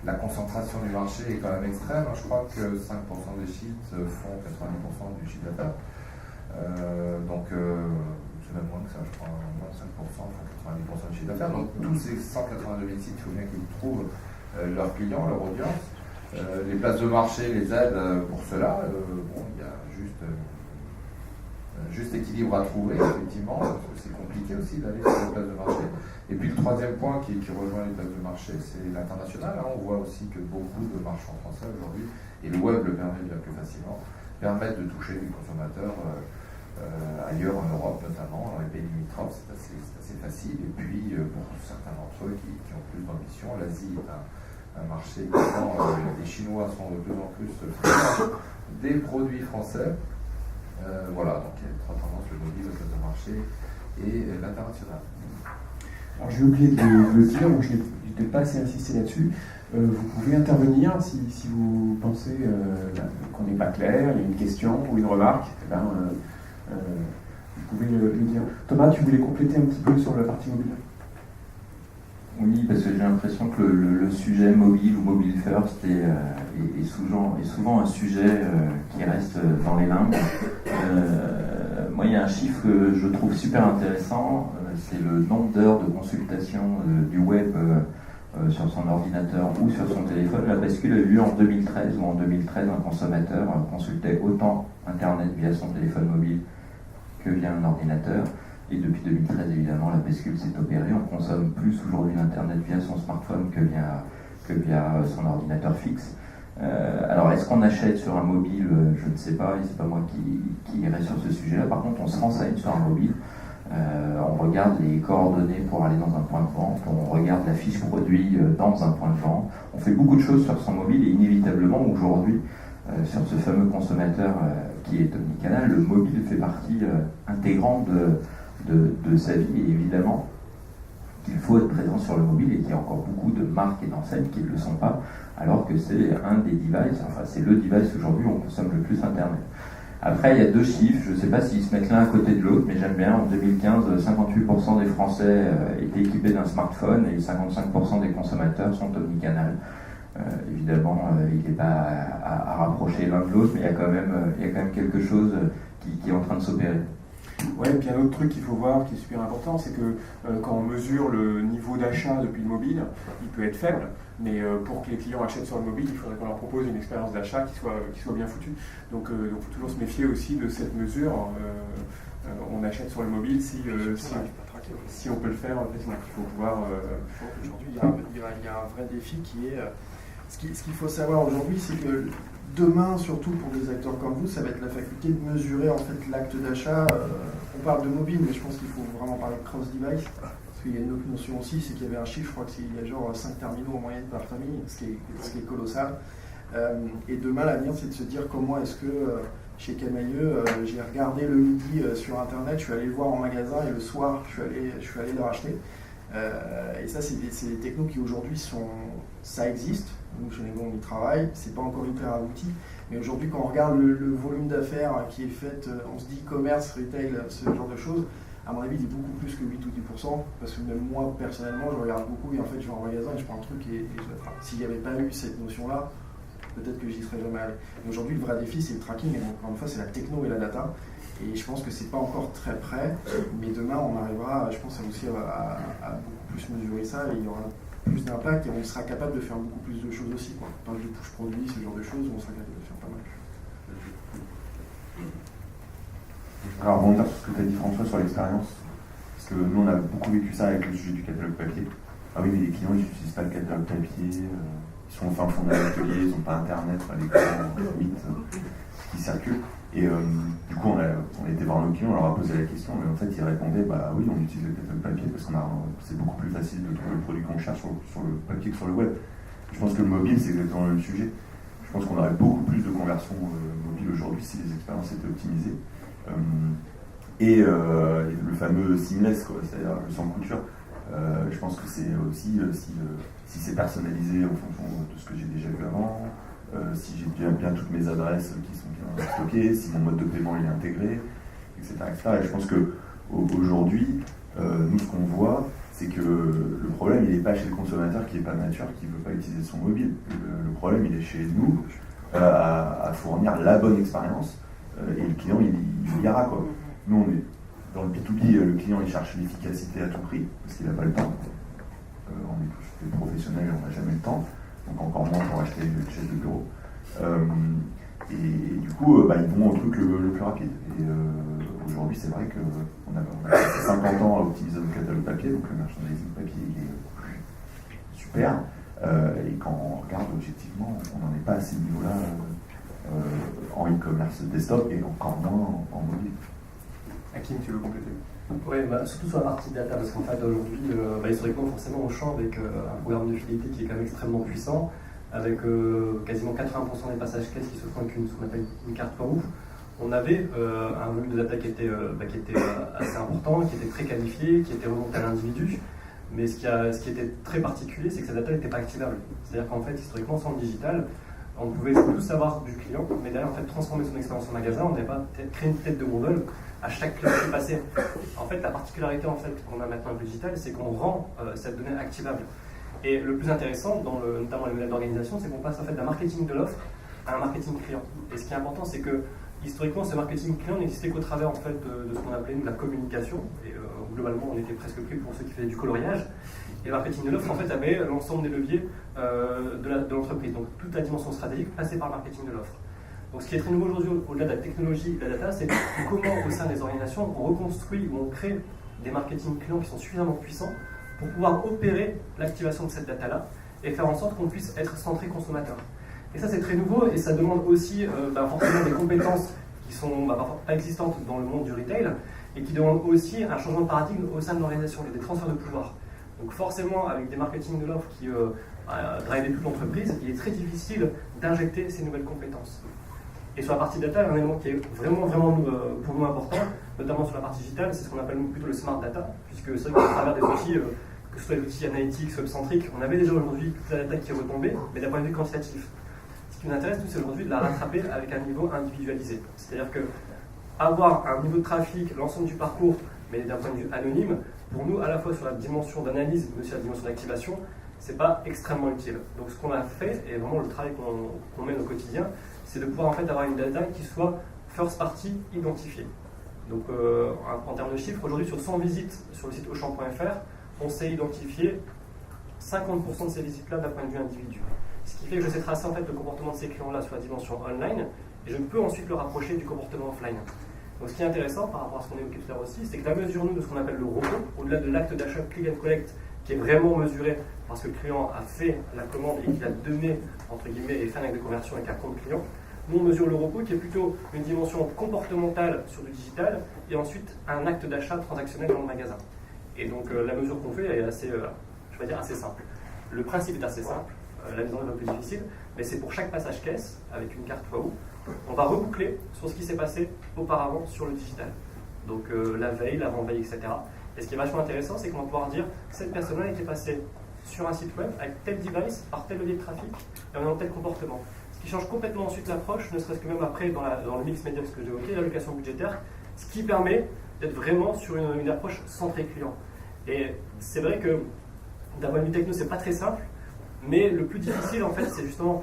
la concentration du marché est quand même extrême, je crois que 5% des sites font 90% du chiffre d'affaires, donc c'est même moins que ça, je crois, moins de 5% font 90% du chiffre d'affaires, donc tous ces 182 000 sites, il faut bien qu'ils trouvent leurs clients, leur audience. Les places de marché les aident pour cela, bon, il y a juste équilibre à trouver, effectivement, parce que c'est compliqué aussi d'aller sur les places de marché. Et puis le troisième point qui rejoint les places de marché, c'est l'international. On voit aussi que beaucoup de marchands français aujourd'hui, et le web le permet bien plus facilement, permettent de toucher les consommateurs ailleurs en Europe notamment, dans les pays limitrophes, c'est assez facile. Et puis pour certains d'entre eux qui ont plus d'ambition, l'Asie est un marché où les Chinois sont de plus en plus friands des produits français. Voilà, donc il y a trois tendances, le mobile, le place de marché et l'international. Alors j'ai oublié de le dire, donc je n'ai pas assez insisté là-dessus. Vous pouvez intervenir si vous pensez qu'on n'est pas clair, il y a une question ou une remarque, vous pouvez le dire. Thomas, tu voulais compléter un petit peu sur la partie mobile? Oui, parce que j'ai l'impression que le sujet mobile ou mobile first est souvent un sujet qui reste dans les limbes. Moi, il y a un chiffre que je trouve super intéressant, c'est le nombre d'heures de consultation du web sur son ordinateur ou sur son téléphone. La bascule a eu lieu en 2013, où en 2013, un consommateur consultait autant Internet via son téléphone mobile que via un ordinateur. Et depuis 2013, évidemment, la bascule s'est opérée. On consomme plus aujourd'hui l'Internet via son smartphone que via son ordinateur fixe. Alors, est-ce qu'on achète sur un mobile? Je ne sais pas, et c'est pas moi qui irai sur ce sujet-là. Par contre, on se renseigne sur un mobile. On regarde les coordonnées pour aller dans un point de vente. On regarde la fiche produit dans un point de vente. On fait beaucoup de choses sur son mobile et inévitablement, aujourd'hui, sur ce fameux consommateur qui est omnicanal, le mobile fait partie intégrante de sa vie, et évidemment qu'il faut être présent sur le mobile et qu'il y a encore beaucoup de marques et d'enseignes qui ne le sont pas, alors que c'est un des devices, enfin c'est le device aujourd'hui où on consomme le plus Internet. Après, il y a deux chiffres, je ne sais pas s'ils se mettent l'un à côté de l'autre, mais j'aime bien, en 2015, 58% des Français étaient équipés d'un smartphone et 55% des consommateurs sont omnicanal. Évidemment, il n'est pas à rapprocher l'un de l'autre, mais il y a quand même quelque chose qui est en train de s'opérer. Ouais, et puis un autre truc qu'il faut voir qui est super important, c'est que quand on mesure le niveau d'achat depuis le mobile, il peut être faible, mais pour que les clients achètent sur le mobile, il faudrait qu'on leur propose une expérience d'achat qui soit bien foutue. Donc il faut toujours se méfier aussi de cette mesure. On achète sur le mobile si on peut le faire, il faut pouvoir... Aujourd'hui, il y a un vrai défi qui est... Ce qu'il faut savoir aujourd'hui, c'est que demain, surtout pour des acteurs comme vous, ça va être la faculté de mesurer en fait l'acte d'achat. On parle de mobile, mais je pense qu'il faut vraiment parler de cross-device. Parce qu'il y a une autre notion aussi, c'est qu'il y avait un chiffre, je crois qu'il y a genre 5 terminaux en moyenne par famille, ce qui est colossal. Et demain, l'avenir, c'est de se dire comment est-ce que chez Camailleux, j'ai regardé le midi sur Internet, je suis allé le voir en magasin et le soir, je suis allé le racheter. Et ça, c'est des technos qui aujourd'hui ça existe. Nous, chez Lego, on y travaille. C'est pas encore hyper abouti. Mais aujourd'hui, quand on regarde le volume d'affaires qui est fait, on se dit e-commerce, retail, ce genre de choses, à mon avis, il est beaucoup plus que 8 ou 10%. Parce que même moi, personnellement, je regarde beaucoup et en fait, je vais en magasin et je prends un truc s'il n'y avait pas eu cette notion-là, peut-être que j'y serais jamais allé. Mais aujourd'hui, le vrai défi, c'est le tracking. Et encore une fois, c'est la techno et la data. Et je pense que c'est pas encore très près. Mais demain, on arrivera, je pense, aussi à beaucoup plus mesurer ça. Et il y aura plus d'impact et on sera capable de faire beaucoup plus de choses aussi. On parle de push produit, ce genre de choses, on sera capable de faire pas mal. Alors, rebondir sur ce que tu as dit, François, sur l'expérience, parce que nous, on a beaucoup vécu ça avec le sujet du catalogue papier. Ah oui, mais les clients, ils n'utilisent pas le catalogue papier, ils sont au fin fond de l'atelier, ils n'ont pas Internet, les clients limite qui circulent. Et du coup, on était voir nos clients, on leur a posé la question, mais en fait, ils répondaient, bah oui, on utilise le catalogue papier parce que c'est beaucoup plus facile de trouver le produit qu'on cherche sur le papier que sur le web. Je pense que le mobile, c'est exactement le même sujet. Je pense qu'on aurait beaucoup plus de conversions mobiles aujourd'hui si les expériences étaient optimisées. Et le fameux seamless, c'est-à-dire le sans couture. Je pense que c'est aussi, si c'est personnalisé en fonction de ce que j'ai déjà vu avant, si j'ai bien toutes mes adresses qui sont bien stockées, si mon mode de paiement il est intégré, etc. Et je pense qu'aujourd'hui, nous ce qu'on voit, c'est que le problème il n'est pas chez le consommateur qui n'est pas nature, qui ne veut pas utiliser son mobile. Le problème il est chez nous à fournir la bonne expérience et le client il ira quoi. Nous on est dans le B2B, le client il cherche l'efficacité à tout prix parce qu'il n'a pas le temps. On est tous des professionnels et on n'a jamais le temps, donc encore moins pour acheter une chaise de bureau. Et du coup, ils vont au truc le plus rapide. Et aujourd'hui, c'est vrai qu'on a passé 50 ans à optimiser notre catalogue papier, donc le merchandising papier il est super. Et quand on regarde objectivement, on n'en est pas à ces niveaux-là en e-commerce desktop et encore moins en mobile. Hakim, tu veux compléter? Oui, surtout sur la partie data, parce qu'en fait aujourd'hui, historiquement, forcément, Auchan, avec un programme de fidélité qui est quand même extrêmement puissant, avec quasiment 80% des passages caisse qui se font avec ce qu'on appelle une carte par ouf, on avait un volume de data qui était assez important, qui était très qualifié, qui était remonté à l'individu. Mais ce qui était très particulier, c'est que cette data n'était pas activable. C'est-à-dire qu'en fait, historiquement, sans le digital, on pouvait tout savoir du client, mais derrière, en fait, transformer son expérience en magasin, on n'avait pas créé une tête de gondole à chaque client qui passait. En fait, la particularité qu'on a maintenant avec le digital, c'est qu'on rend cette donnée activable. Et le plus intéressant, notamment les modèles d'organisation, c'est qu'on passe en fait d'un marketing de l'offre à un marketing client. Et ce qui est important, c'est que historiquement, ce marketing client n'existait qu'au travers en fait, de ce qu'on appelait nous, la communication. Et globalement, on était presque pris pour ceux qui faisaient du coloriage. Et le marketing de l'offre, en fait, avait l'ensemble des leviers de l'entreprise. Donc, toute la dimension stratégique passait par le marketing de l'offre. Donc, ce qui est très nouveau aujourd'hui, au-delà de la technologie et de la data, c'est comment, au sein des organisations, on reconstruit ou on crée des marketing clients qui sont suffisamment puissants pour pouvoir opérer l'activation de cette data-là et faire en sorte qu'on puisse être centré consommateur. Et ça, c'est très nouveau et ça demande aussi forcément des compétences qui sont pas existantes dans le monde du retail et qui demandent aussi un changement de paradigme au sein de l'organisation et des transferts de pouvoir. Donc forcément, avec des marketing de l'offre qui drivent toute l'entreprise, il est très difficile d'injecter ces nouvelles compétences. Et sur la partie data, un élément qui est vraiment pour nous important, notamment sur la partie digitale, c'est ce qu'on appelle plutôt le smart data, puisque c'est vrai qu'à travers des outils, que ce soit les outils analytics, web-centriques, on avait déjà aujourd'hui toute la data qui est retombée, mais d'un point de vue quantitatif. Ce qui nous intéresse, c'est aujourd'hui de la rattraper avec un niveau individualisé. C'est-à-dire que avoir un niveau de trafic, l'ensemble du parcours, mais d'un point de vue anonyme, pour nous, à la fois sur la dimension d'analyse, mais aussi la dimension d'activation, c'est pas extrêmement utile. Donc ce qu'on a fait, et vraiment le travail qu'on mène au quotidien, c'est de pouvoir en fait avoir une data qui soit first party identifiée. Donc en termes de chiffres, aujourd'hui sur 100 visites sur le site Auchan.fr, on sait identifier 50% de ces visites-là d'un point de vue individu. Ce qui fait que je sais tracer en fait le comportement de ces clients-là sur la dimension online, et je peux ensuite le rapprocher du comportement offline. Donc ce qui est intéressant par rapport à ce qu'on évoquait tout à l'heure aussi, c'est que la mesure nous de ce qu'on appelle le robot, au-delà de l'acte d'achat click and collect, qui est vraiment mesuré parce que le client a fait la commande et qu'il a donné, entre guillemets, et fait un acte de conversion avec un compte client, nous on mesure le robot qui est plutôt une dimension comportementale sur du digital et ensuite un acte d'achat transactionnel dans le magasin. Et donc la mesure qu'on fait est assez, assez simple. Le principe est assez simple, la mise en œuvre est un peu difficile, mais c'est pour chaque passage caisse, avec une carte FAO, on va reboucler sur ce qui s'est passé auparavant sur le digital. Donc la veille, l'avant-veille, etc. Et ce qui est vachement intéressant, c'est qu'on va pouvoir dire cette personne-là était passée sur un site web avec tel device, par tel levier de trafic, et en ayant tel comportement. Ce qui change complètement ensuite l'approche, ne serait-ce que même après dans le mix média, ce que j'ai évoqué, l'allocation budgétaire, ce qui permet d'être vraiment sur une approche centrée client. Et c'est vrai que d'un point de vue techno, c'est pas très simple, mais le plus difficile en fait, c'est justement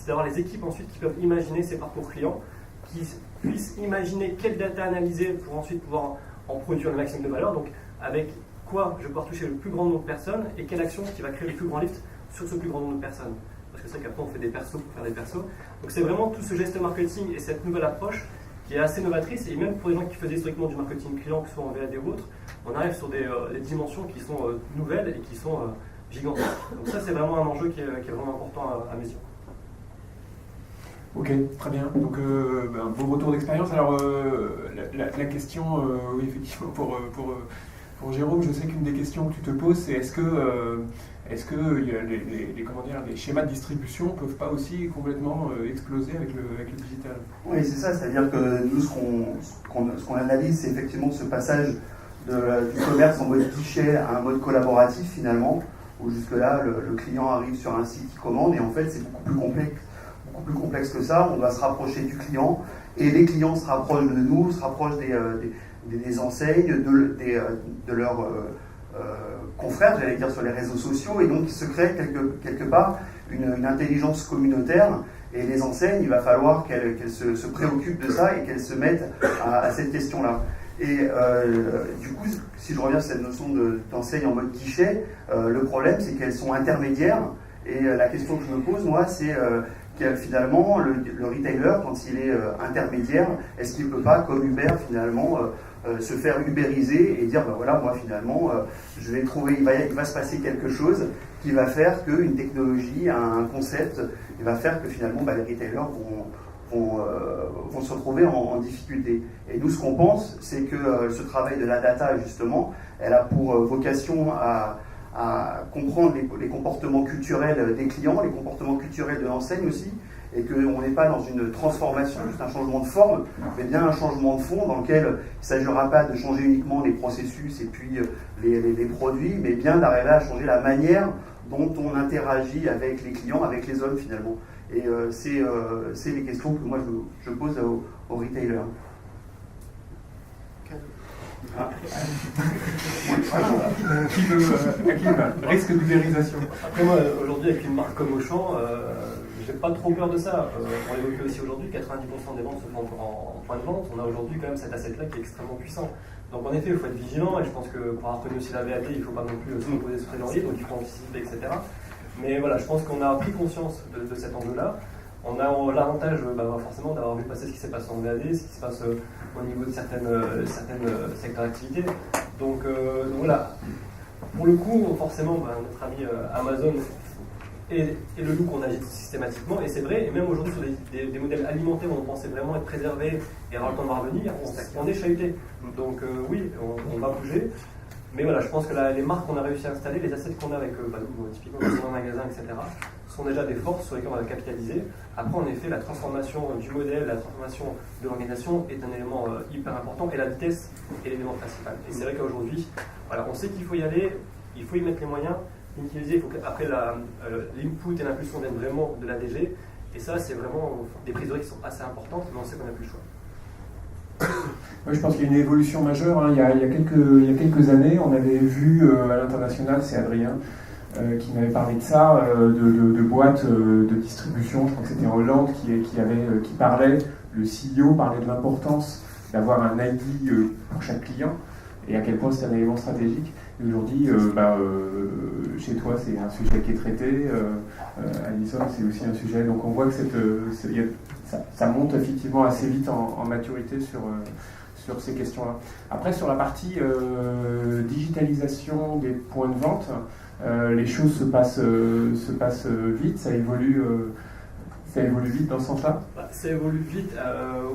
d'avoir les équipes ensuite qui peuvent imaginer ces parcours clients, qui puissent imaginer quelle data analyser pour ensuite pouvoir en produire le maximum de valeur. Donc avec quoi je vais pouvoir toucher le plus grand nombre de personnes et quelle action qui va créer le plus grand lift sur ce plus grand nombre de personnes. Parce que c'est vrai qu'après on fait des persos pour faire des persos. Donc c'est vraiment tout ce geste marketing et cette nouvelle approche qui est assez novatrice, et même pour les gens qui faisaient historiquement du marketing client, que ce soit en VAD ou autre, on arrive sur des dimensions qui sont nouvelles et qui sont gigantesques. Donc ça c'est vraiment un enjeu qui est vraiment important à mes yeux. Ok, très bien. Donc, un beau retour d'expérience. Alors, la question, oui, effectivement, pour Jérôme, je sais qu'une des questions que tu te poses, c'est est-ce que les schémas de distribution ne peuvent pas aussi complètement exploser avec le digital? Oui, c'est ça. C'est-à-dire que nous, ce qu'on analyse, c'est effectivement ce passage du commerce en mode guichet à un mode collaboratif, finalement, où jusque-là, le client arrive sur un site, il commande, et en fait, c'est beaucoup plus beaucoup plus complexe que ça. On doit se rapprocher du client et les clients se rapprochent de nous, se rapprochent des enseignes, de leurs confrères, j'allais dire, sur les réseaux sociaux, et donc il se crée quelque part une intelligence communautaire. Et les enseignes, il va falloir qu'elles se préoccupent de ça et qu'elles se mettent à cette question-là. Et du coup, si je reviens sur cette notion d'enseigne en mode guichet, le problème c'est qu'elles sont intermédiaires. Et la question que je me pose, moi, c'est finalement le retailer, quand il est intermédiaire, est-ce qu'il ne peut pas, comme Uber, finalement, se faire ubériser et dire, ben voilà, moi finalement, je vais trouver, il va se passer quelque chose qui va faire qu'une technologie, un concept, il va faire que finalement, les retailers vont se retrouver en difficulté. Et nous, ce qu'on pense, c'est que ce travail de la data, justement, elle a pour vocation à comprendre les comportements culturels des clients, les comportements culturels de l'enseigne aussi, et qu'on n'est pas dans une transformation, juste un changement de forme, mais bien un changement de fond dans lequel il ne s'agira pas de changer uniquement les processus et puis les produits, mais bien d'arriver à changer la manière dont on interagit avec les clients, avec les hommes finalement. Et c'est les questions que moi je pose aux retailers. Risque d'ubérisation. Après moi, aujourd'hui, avec une marque comme Auchan, j'ai pas trop peur de ça. On l'évoquait aussi aujourd'hui, 90% des ventes se font en point de vente. On a aujourd'hui quand même cet asset-là qui est extrêmement puissant. Donc en effet, il faut être vigilant, et je pense que pour avoir connu aussi la VAT, il ne faut pas non plus se reposer sur les lauriers, donc il faut anticiper, etc. Mais voilà, je pense qu'on a pris conscience de cet enjeu-là. On a l'avantage forcément d'avoir vu passer ce qui s'est passé en VAD, ce qui se passe au niveau de certaines secteurs d'activité. Donc voilà, pour le coup, forcément, notre ami Amazon est le loup qu'on agite systématiquement, et c'est vrai, et même aujourd'hui sur des modèles alimentaires où on pensait vraiment être préservé et avoir le temps de revenir, on est chahuté. Donc oui, on va bouger. Mais voilà, je pense que les marques qu'on a réussi à installer, les assets qu'on a avec typiquement dans un magasin, etc., sont déjà des forces sur lesquelles on va capitaliser. Après, en effet, la transformation du modèle, la transformation de l'organisation est un élément hyper important, et la vitesse est l'élément principal. Et c'est vrai qu'aujourd'hui, voilà, on sait qu'il faut y aller, il faut y mettre les moyens. Il faut qu'après l'input et l'impulsion viennent vraiment de la DG, et ça, c'est vraiment des prises de risques qui sont assez importantes, mais on sait qu'on n'a plus le choix. Moi, je pense qu'il y a une évolution majeure. Il y a quelques années, on avait vu à l'international, c'est Adrien qui m'avait parlé de ça, de boîtes de distribution, je crois que c'était en Hollande, qui parlait, le CEO parlait de l'importance d'avoir un ID pour chaque client, et à quel point c'est un élément stratégique. Et aujourd'hui, chez toi, c'est un sujet qui est traité, Alison, c'est aussi un sujet, donc on voit que ça monte effectivement assez vite en maturité sur ces questions-là. Après, sur la partie digitalisation des points de vente, les choses se passent vite, ça évolue vite dans ce sens-là. Ça évolue vite,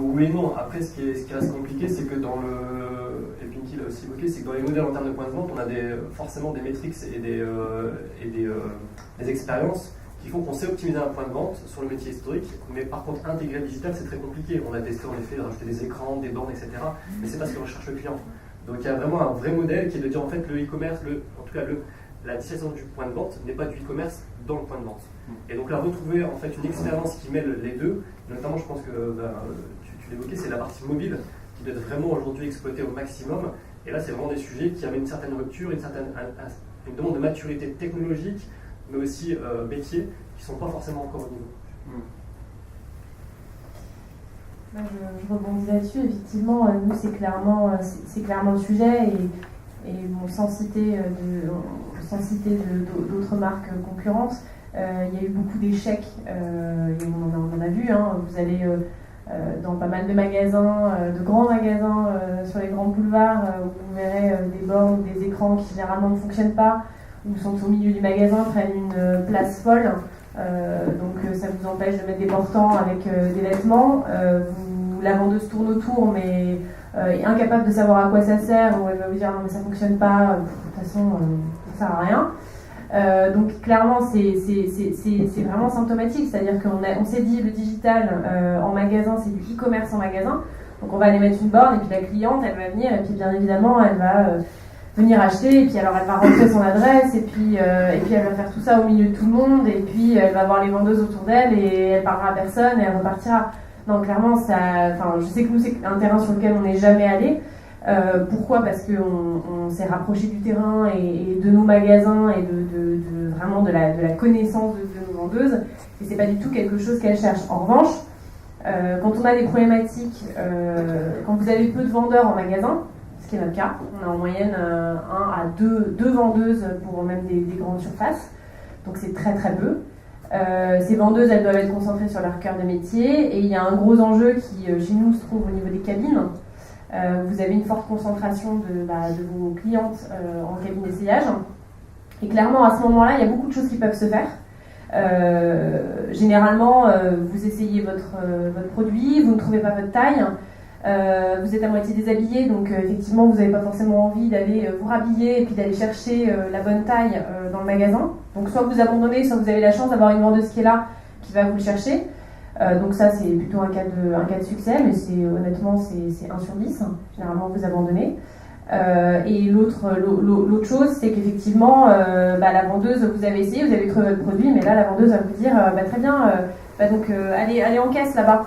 oui et non. Après, ce qui reste compliqué, c'est que et Pinky l'a aussi évoqué, c'est que dans les modèles en termes de points de vente, on a forcément des métriques et des expériences qui font qu'on sait optimiser un point de vente sur le métier historique, mais par contre intégrer le digital, c'est très compliqué. On a testé en effet de rajouter des écrans, des bornes, etc. Mais c'est pas ce que recherche le client. Donc il y a vraiment un vrai modèle qui est de dire en fait le e-commerce, en tout cas la digitalisation du point de vente n'est pas du e-commerce dans le point de vente. Et donc là, retrouver en fait une expérience qui mêle les deux, notamment je pense que tu l'évoquais, c'est la partie mobile qui doit être vraiment aujourd'hui exploitée au maximum. Et là, c'est vraiment des sujets qui amènent une certaine rupture, une demande de maturité technologique, mais aussi métier, qui ne sont pas forcément encore au niveau. Je rebondis là-dessus. Effectivement, nous, c'est clairement le sujet, et sans citer d'autres marques concurrentes, il y a eu beaucoup d'échecs, et on en a vu. Vous allez dans pas mal de magasins, de grands magasins sur les grands boulevards, où vous verrez des bornes, des écrans qui généralement ne fonctionnent pas, ou sont au milieu du magasin, prennent une place folle. Donc ça vous empêche de mettre des portants avec des vêtements. La vendeuse tourne autour, mais est incapable de savoir à quoi ça sert, ou elle va vous dire non mais ça fonctionne pas, de toute façon ça sert à rien. Donc clairement c'est vraiment symptomatique, c'est-à-dire qu'on s'est dit le digital en magasin, c'est du e-commerce en magasin, donc on va aller mettre une borne et puis la cliente elle va venir et puis bien évidemment elle va venir acheter, et puis alors elle va rentrer son adresse, et puis elle va faire tout ça au milieu de tout le monde, et puis elle va voir les vendeuses autour d'elle, et elle parlera à personne, et elle repartira. Non, clairement, je sais que nous, c'est un terrain sur lequel on n'est jamais allé. Pourquoi ? Parce qu'on s'est rapproché du terrain et de nos magasins et vraiment de la connaissance de nos vendeuses, et c'est pas du tout quelque chose qu'elles cherchent. En revanche, quand on a des problématiques, quand vous avez peu de vendeurs en magasin, ce qui est notre cas, on a en moyenne 1 à 2 vendeuses pour même des grandes surfaces, donc c'est très très peu. Ces vendeuses, elles doivent être concentrées sur leur cœur de métier, et il y a un gros enjeu qui chez nous se trouve au niveau des cabines. Vous avez une forte concentration de vos clientes en cabine d'essayage, et clairement à ce moment-là, il y a beaucoup de choses qui peuvent se faire. Généralement, vous essayez votre produit, vous ne trouvez pas votre taille, vous êtes à moitié déshabillé, donc effectivement vous n'avez pas forcément envie d'aller vous rhabiller et puis d'aller chercher la bonne taille dans le magasin. Donc soit vous abandonnez, soit vous avez la chance d'avoir une vendeuse qui est là, qui va vous le chercher. Donc ça c'est plutôt un cas de succès, mais honnêtement c'est 1 sur 10, généralement vous abandonnez. Et l'autre chose, c'est qu'effectivement, la vendeuse, vous avez essayé, vous avez trouvé votre produit, mais là, la vendeuse va vous dire, très bien, donc allez en caisse là-bas.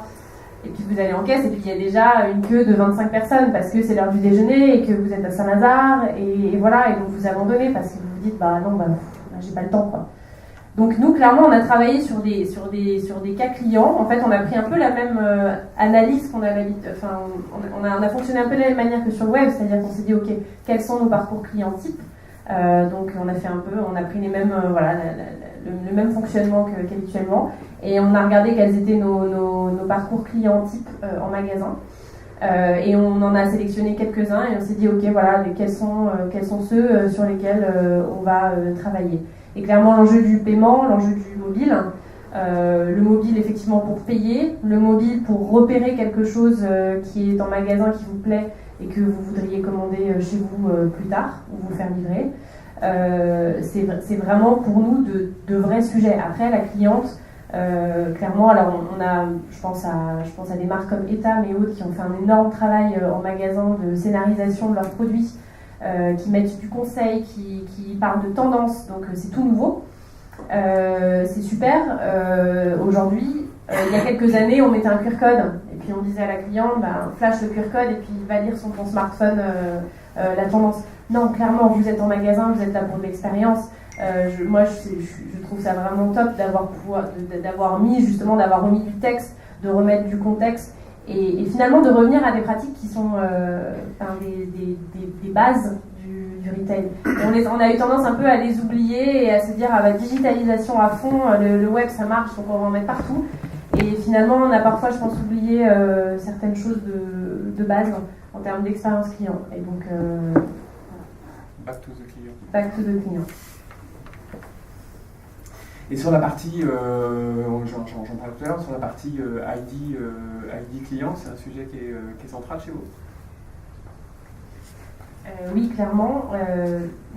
Et puis vous allez en caisse, et puis il y a déjà une queue de 25 personnes, parce que c'est l'heure du déjeuner, et que vous êtes à Saint-Lazare, et voilà, et donc vous abandonnez, parce que vous vous dites, non, j'ai pas le temps, quoi. Donc nous, clairement, on a travaillé sur des cas clients. En fait, on a pris un peu la même analyse qu'on a l'habitude. Enfin, on a fonctionné un peu de la même manière que sur le web, c'est-à-dire qu'on s'est dit, ok, quels sont nos parcours clients types. Donc on a pris les mêmes, le même fonctionnement qu'habituellement, et on a regardé quels étaient nos parcours clients types en magasin. Et on en a sélectionné quelques-uns, et on s'est dit, ok, voilà, quels sont ceux sur lesquels on va travailler. Et clairement, l'enjeu du paiement, l'enjeu du mobile, le mobile effectivement pour payer, le mobile pour repérer quelque chose qui est en magasin, qui vous plaît et que vous voudriez commander chez vous plus tard ou vous faire livrer. C'est vraiment pour nous de vrais sujets. Après, la cliente, clairement, alors je pense à des marques comme Etam et autres qui ont fait un énorme travail en magasin de scénarisation de leurs produits. Qui mettent du conseil, qui parlent de tendance, donc c'est tout nouveau. C'est super. Aujourd'hui, il y a quelques années, on mettait un QR code et puis on disait à la cliente, flash le QR code et puis va lire sur ton smartphone la tendance. Non, clairement, vous êtes en magasin, vous êtes là pour de l'expérience. Moi, je trouve ça vraiment top d'avoir remis du texte, de remettre du contexte. Et finalement de revenir à des pratiques qui sont des bases du retail. On a eu tendance un peu à les oublier et à se dire digitalisation à fond, le web ça marche, donc on va en mettre partout. Et finalement on a parfois, je pense, oublié certaines choses de base en termes d'expérience client. Et donc back to the client. Back to the client. Et sur la partie, j'en parlais tout à l'heure, sur la partie ID client, c'est un sujet qui est central chez vous ? Oui, clairement.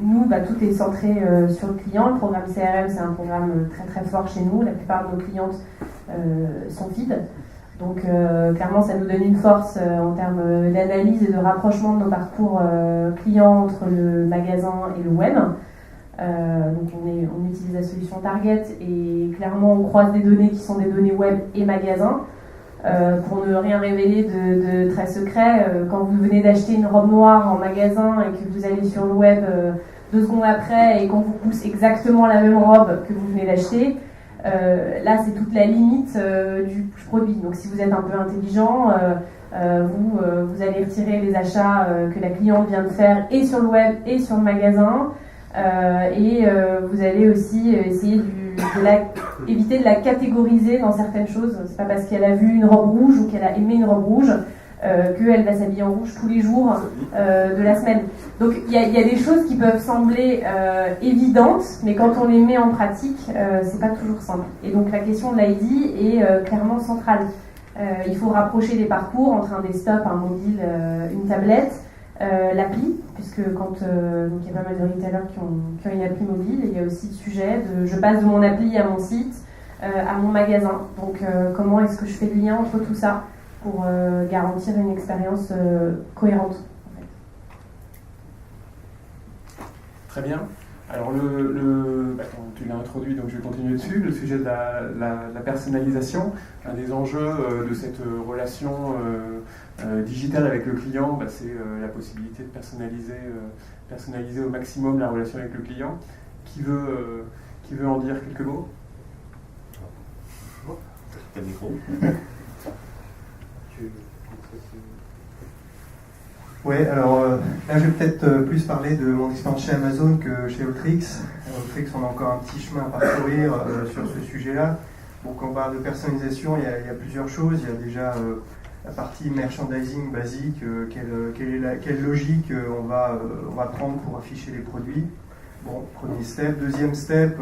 Nous, tout est centré sur le client. Le programme CRM, c'est un programme très très fort chez nous. La plupart de nos clientes sont feed. Donc clairement, ça nous donne une force en termes d'analyse et de rapprochement de nos parcours clients entre le magasin et le web. Donc on utilise la solution Target et clairement on croise des données qui sont des données web et magasin. Pour ne rien révéler de très secret, quand vous venez d'acheter une robe noire en magasin et que vous allez sur le web 2 secondes après et qu'on vous pousse exactement la même robe que vous venez d'acheter, là c'est toute la limite du produit. Donc si vous êtes un peu intelligent, vous allez retirer les achats que la cliente vient de faire et sur le web et sur le magasin. Vous allez aussi essayer éviter de la catégoriser dans certaines choses. C'est pas parce qu'elle a vu une robe rouge ou qu'elle a aimé une robe rouge qu'elle va s'habiller en rouge tous les jours de la semaine. Donc il y a des choses qui peuvent sembler évidentes, mais quand on les met en pratique, c'est pas toujours simple. Et donc la question de l'ID est clairement centrale. Il faut rapprocher les parcours entre un desktop, un mobile, une tablette. L'appli, puisque donc il y a pas mal de retailers qui ont une appli mobile, et il y a aussi le sujet de je passe de mon appli à mon site, à mon magasin. Donc comment est-ce que je fais le lien entre tout ça pour garantir une expérience cohérente en fait. Très bien. Alors, tu l'as introduit, donc je vais continuer dessus. Le sujet de la personnalisation, un des enjeux de cette relation digitale avec le client, c'est la possibilité de personnaliser au maximum la relation avec le client. Qui veut en dire quelques mots? T'as le micro. Ouais, alors là je vais peut-être plus parler de mon expérience chez Amazon que chez Alteryx. Alteryx, on a encore un petit chemin à parcourir sur ce sujet-là. Bon, quand on parle de personnalisation, il y a plusieurs choses. Il y a déjà la partie merchandising basique, quelle logique on va prendre pour afficher les produits. Bon, premier step. Deuxième step,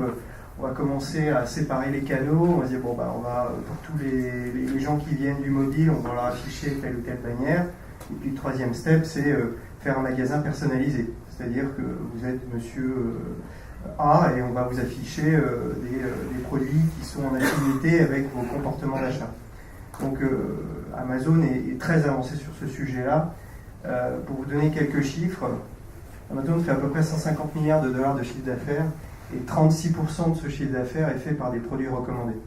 on va commencer à séparer les canaux. On va dire, on va, pour tous les gens qui viennent du mobile, on va leur afficher telle ou telle bannière. Et puis le troisième step, c'est faire un magasin personnalisé. C'est-à-dire que vous êtes monsieur A et on va vous afficher des produits qui sont en affinité avec vos comportements d'achat. Donc Amazon est très avancé sur ce sujet-là. Pour vous donner quelques chiffres, Amazon fait à peu près 150 milliards de dollars de chiffre d'affaires et 36% de ce chiffre d'affaires est fait par des produits recommandés.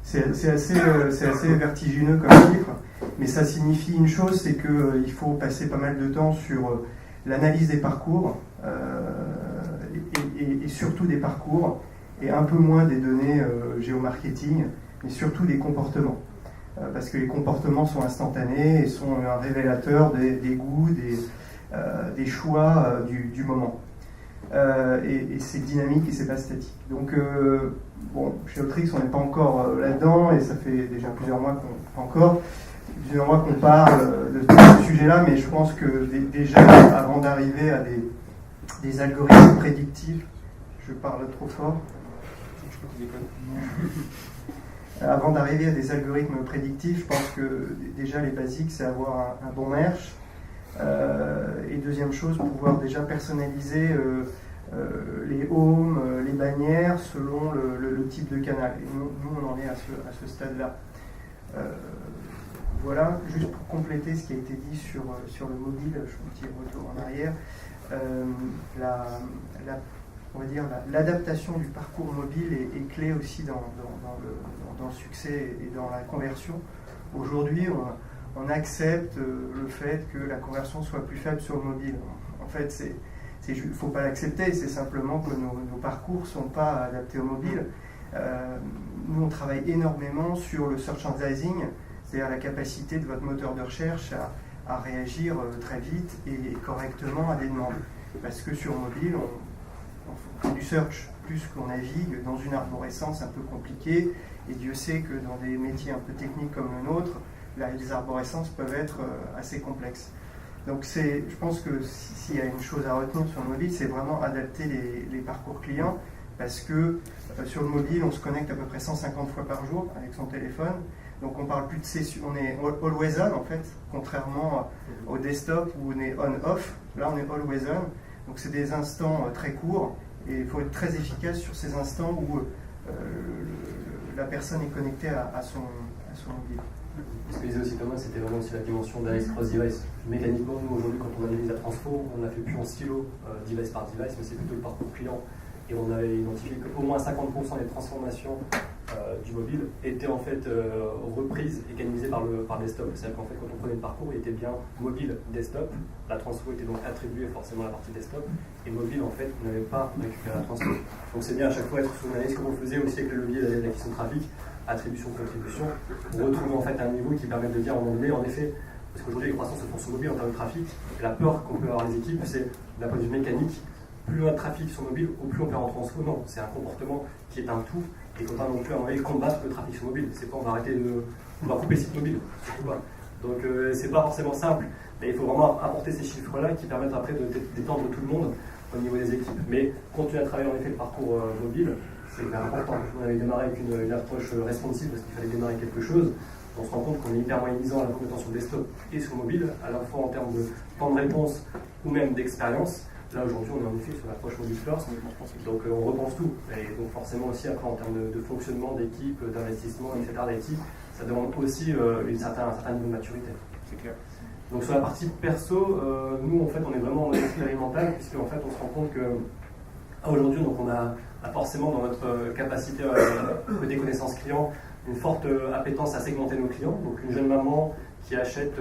C'est assez vertigineux comme chiffre, mais ça signifie une chose, c'est qu'il faut passer pas mal de temps sur l'analyse des parcours, et surtout des parcours, et un peu moins des données géomarketing, mais surtout des comportements. Parce que les comportements sont instantanés et sont un révélateur des goûts, des choix du moment. Et c'est dynamique et c'est pas statique. Donc, chez Alteryx, on n'est pas encore là-dedans et ça fait déjà plusieurs mois qu'on parle de ce sujet-là, mais je pense que déjà, avant d'arriver à des algorithmes prédictifs, je parle trop fort. Avant d'arriver à des algorithmes prédictifs, je pense que déjà les basiques, c'est avoir un bon merch. Et deuxième chose, pouvoir déjà personnaliser les homes, les bannières selon le type de canal. Et nous on en est à ce stade-là. Voilà, juste pour compléter ce qui a été dit sur le mobile, je fais un petit retour en arrière. On va dire l'adaptation du parcours mobile est clé aussi dans le succès et dans la conversion. Aujourd'hui, on accepte le fait que la conversion soit plus faible sur le mobile. En fait, il ne faut pas l'accepter, c'est simplement que nos parcours ne sont pas adaptés au mobile. Nous, on travaille énormément sur le search engine, c'est-à-dire la capacité de votre moteur de recherche à réagir très vite et correctement à des demandes. Parce que sur mobile, on fait du search plus qu'on navigue dans une arborescence un peu compliquée, et Dieu sait que dans des métiers un peu techniques comme le nôtre, les arborescences peuvent être assez complexes. Donc je pense que s'il y a une chose à retenir sur le mobile, c'est vraiment adapter les parcours clients, parce que sur le mobile, on se connecte à peu près 150 fois par jour avec son téléphone. Donc on parle plus de session, on est always on en fait, contrairement au desktop où on est on-off. Là on est always on. Donc c'est des instants très courts et il faut être très efficace sur ces instants où la personne est connectée à son mobile. Ce que disait aussi Thomas, c'était vraiment aussi la dimension device cross-device. Mécaniquement, nous aujourd'hui, quand on analyse la transfo, on l'a fait plus en silo, device par device, mais c'est plutôt le parcours client. Et on avait identifié qu'au moins 50% des transformations du mobile étaient en fait reprises et canalisées par le desktop. C'est-à-dire qu'en fait, quand on prenait le parcours, il était bien mobile, desktop. La transfo était donc attribuée forcément à la partie desktop. Et mobile, en fait, on n'avait pas récupéré la transfo. Donc c'est bien à chaque fois être sous l'analyse, comme on faisait aussi avec le levier de l'acquisition de trafic, attribution, contribution, pour retrouver en fait un niveau qui permet de dire en anglais, en effet, parce qu'aujourd'hui les croissances se font sur mobile en termes de trafic, et la peur qu'on peut avoir les équipes, c'est d'un point de vue mécanique, plus on a de trafic sur mobile, au plus on perd en transfo. Non, c'est un comportement qui est un tout, et il ne faut pas non plus envoyer combattre le trafic sur mobile. C'est pas on va arrêter on va couper le site mobile, surtout pas. Donc c'est pas forcément simple, mais il faut vraiment apporter ces chiffres-là qui permettent après de détendre tout le monde au niveau des équipes. Mais continuer à travailler en effet le parcours mobile, c'est important. On avait démarré avec une approche responsive parce qu'il fallait démarrer quelque chose. On se rend compte qu'on est hyper moyennisant à la compétence sur desktop et sur mobile, à la fois en termes de temps de réponse ou même d'expérience. Là aujourd'hui on est en effet sur l'approche mobile first, donc on repense tout. Et donc forcément aussi après en termes de fonctionnement d'équipe, d'investissement, etc. d'IT, ça demande aussi un certain niveau de maturité. C'est clair. Donc sur la partie perso, nous en fait on est vraiment en mode expérimental, puisque en fait on se rend compte que aujourd'hui donc on a forcément dans notre capacité côté connaissance client une forte appétence à segmenter nos clients. Donc une jeune maman qui achète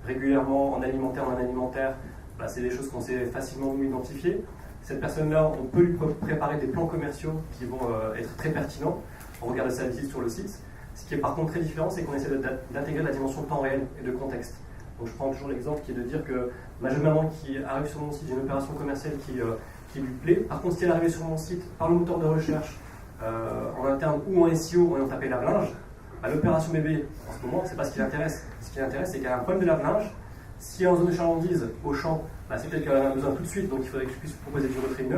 régulièrement en alimentaire ou en alimentaire, bah, c'est des choses qu'on sait facilement nous identifier. Cette personne-là, on peut lui préparer des plans commerciaux qui vont être très pertinents. On regarde sa visite sur le site. Ce qui est par contre très différent, c'est qu'on essaie d'intégrer la dimension de temps réel et de contexte. Donc je prends toujours l'exemple qui est de dire que ma jeune maman qui arrive sur mon site, j'ai une opération commerciale qui lui plaît. Par contre, si elle est arrivée sur mon site par le moteur de recherche, en interne ou en SEO, en ayant tapé lave-linge, bah, l'opération bébé, en ce moment, c'est pas ce qui l'intéresse. Ce qui l'intéresse, c'est qu'elle a un problème de lave-linge. Si en zone de chalandise, au champ, bah, c'est peut-être qu'elle en a besoin tout de suite, donc il faudrait que je puisse proposer du retrainer.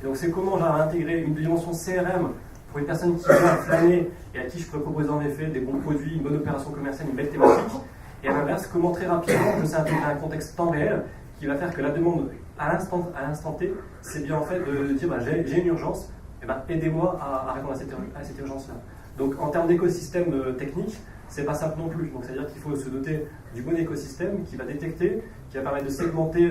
Et donc c'est comment j'arrive à intégrer une dimension CRM pour une personne qui vient flâner et à qui je peux proposer en effet des bons produits, une bonne opération commerciale, une belle thématique. Et à l'inverse, comment très rapidement je sais intégrer un contexte temps réel qui va faire que la demande à l'instant T, c'est bien en fait de dire bah, j'ai une urgence, et bah, aidez-moi à répondre à cette urgence-là. Donc en termes d'écosystème technique, c'est pas simple non plus. Donc c'est-à-dire qu'il faut se doter du bon écosystème qui va détecter, qui va permettre de segmenter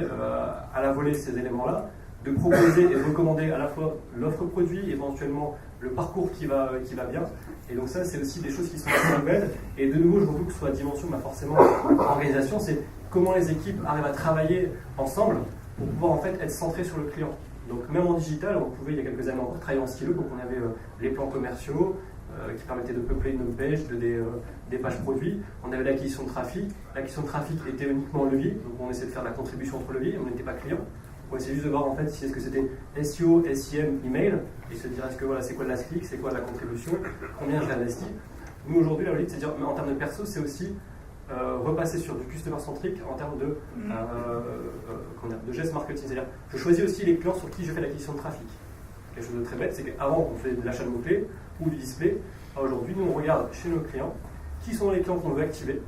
à la volée ces éléments-là, de proposer et de recommander à la fois l'offre produit, éventuellement le parcours qui va bien. Et donc ça, c'est aussi des choses qui sont assez nouvelles. Et de nouveau, je retrouve que sur la dimension, bah forcément, organisation, c'est comment les équipes arrivent à travailler ensemble pour pouvoir en fait être centrées sur le client. Donc même en digital, on pouvait il y a quelques années encore travailler en silo, donc on avait les plans commerciaux qui permettaient de peupler une page, des pages produits. On avait l'acquisition de trafic. L'acquisition de trafic était uniquement levier, donc on essayait de faire de la contribution entre leviers, on n'était pas client. On essayait juste de voir en fait si est-ce que c'était SEO, SIM, email, et se dire est-ce que voilà, c'est quoi de la clic, c'est quoi de la contribution, combien je réinvestis. Nous aujourd'hui, la logique, c'est de dire en termes de perso, c'est aussi repasser sur du customer centric en termes de gestes marketing. C'est-à-dire, je choisis aussi les clients sur qui je fais l'acquisition de trafic. Quelque chose de très bête, c'est qu'avant, on fait de l'achat de mots-clés ou du display. Aujourd'hui, nous, on regarde chez nos clients qui sont les clients qu'on veut activer,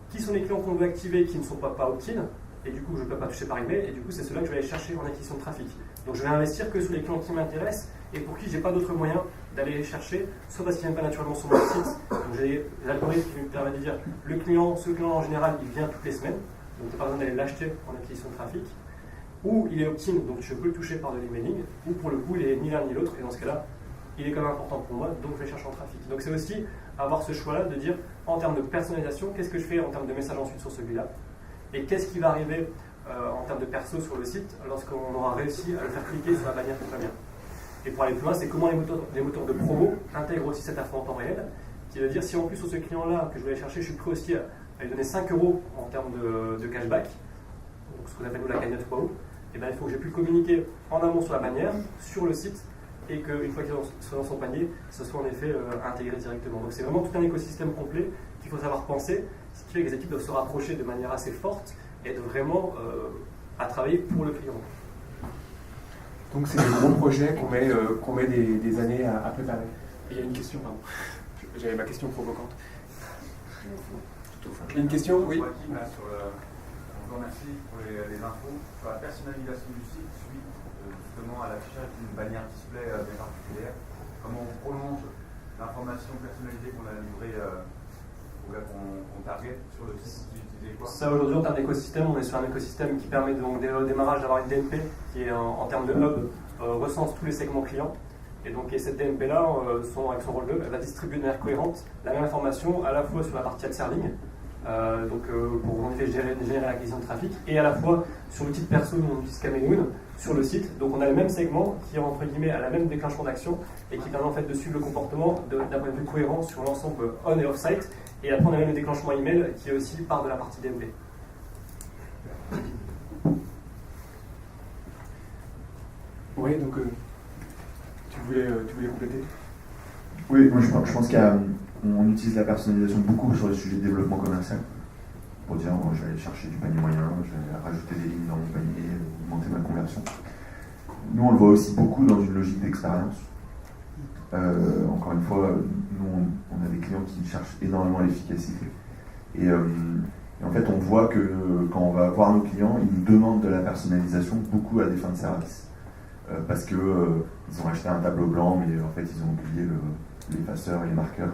qui sont les clients qu'on veut activer qui ne sont pas opt-in, et du coup, je ne peux pas toucher par email, et du coup, c'est ceux-là que je vais aller chercher en acquisition de trafic. Donc, je vais investir que sur les clients qui m'intéressent et pour qui je n'ai pas d'autre moyen d'aller les chercher, soit parce qu'ils ne viennent pas naturellement sur mon site. Donc, j'ai l'algorithme qui me permet de dire ce client en général, il vient toutes les semaines, donc tu n'as pas besoin d'aller l'acheter en acquisition de trafic. Ou il est opt-in, donc je peux le toucher par de l'emailing, ou pour le coup, il est ni l'un ni l'autre, et dans ce cas-là, il est quand même important pour moi, donc je vais chercher en trafic. Donc c'est aussi avoir ce choix-là de dire, en termes de personnalisation, qu'est-ce que je fais en termes de message ensuite sur celui-là, et qu'est-ce qui va arriver en termes de perso sur le site lorsqu'on aura réussi à le faire cliquer sur la bannière qui va bien. Et pour aller plus loin, c'est comment les moteurs de promo intègrent aussi cette info en temps réel, qui veut dire si en plus sur ce client-là que je vais aller chercher, je suis prêt aussi à lui donner 5 € en termes de cashback, donc ce qu'on appelle nous la cagnotte WOW, et bien il faut que j'ai pu communiquer en amont sur la bannière, sur le site, et qu'une fois qu'il soit dans son panier, ce soit en effet intégré directement. Donc c'est vraiment tout un écosystème complet qu'il faut savoir penser, ce qui fait que les équipes doivent se rapprocher de manière assez forte et de vraiment à travailler pour le client. Donc c'est des gros projets qu'on met des années à préparer. Et il y a une question, pardon. J'avais ma question provocante. Il y a une question, oui. Je vous remercie pour les infos sur la personnalisation du site suite justement à l'affichage d'une bannière display bien particulière. Comment on prolonge l'information personnalisée qu'on a livrée aux gars qu'on target sur le site. Ça aujourd'hui en termes d'écosystème, on est sur un écosystème qui permet donc dès le démarrage d'avoir une DMP qui est en termes de hub recense tous les segments clients. Et donc cette DMP-là, avec son rôle de hub, elle va distribuer de manière cohérente la même information à la fois sur la partie ad-serving, pour en effet générer l'acquisition de trafic, et à la fois sur l'outil de perso, l'outil Caméloon, sur le site. Donc on a le même segment qui entre guillemets a la même déclenchement d'action et qui permet en fait de suivre le comportement d'un point de vue cohérent sur l'ensemble on et off-site. Et après on a même le déclenchement email qui est aussi part de la partie DMP. Oui, donc tu voulais compléter? Oui, moi je pense qu'on utilise la personnalisation beaucoup sur les sujets de développement commercial. Pour dire, oh, je vais aller chercher du panier moyen, je vais rajouter des lignes dans mon panier, augmenter ma conversion. Nous, on le voit aussi beaucoup dans une logique d'expérience. Encore une fois, nous, on a des clients qui cherchent énormément l'efficacité. Et en fait, on voit que quand on va voir nos clients, ils nous demandent de la personnalisation beaucoup à des fins de service. Parce qu'ils ont acheté un tableau blanc, mais en fait, ils ont oublié l'effaceur et les marqueurs.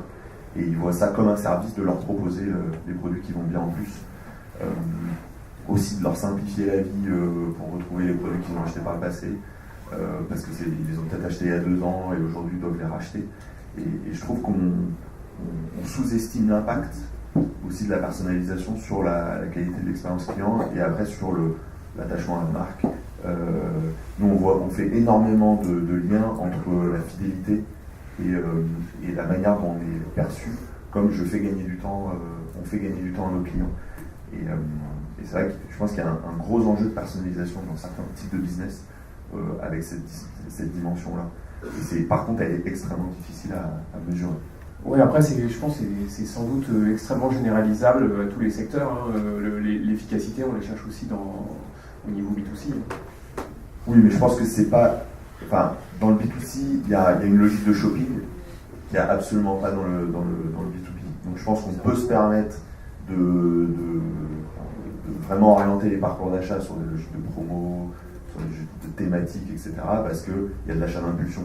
Et ils voient ça comme un service de leur proposer des produits qui vont bien en plus. aussi de leur simplifier la vie pour retrouver les produits qu'ils ont achetés par le passé, parce que ils les ont peut-être achetés il y a 2 ans et aujourd'hui ils doivent les racheter. Et je trouve qu'on sous-estime l'impact aussi de la personnalisation sur la qualité de l'expérience client et après sur l'attachement à la marque. Nous on fait énormément de liens entre la fidélité et la manière dont on est perçu, comme on fait gagner du temps à nos clients. Et c'est vrai que je pense qu'il y a un gros enjeu de personnalisation dans certains types de business avec cette dimension-là. Et par contre, elle est extrêmement difficile à mesurer. Oui, après, je pense que c'est sans doute extrêmement généralisable à tous les secteurs. Hein. L'efficacité, on les cherche aussi au niveau B2C. Oui, mais je pense que c'est pas... Enfin, dans le B2C, il y a une logique de shopping qu'il n'y a absolument pas dans le B2B. Donc je pense qu'on peut se permettre de vraiment orienter les parcours d'achat sur des logiques de promo, sur des logiques de thématiques, etc. parce qu'il y a de l'achat d'impulsion.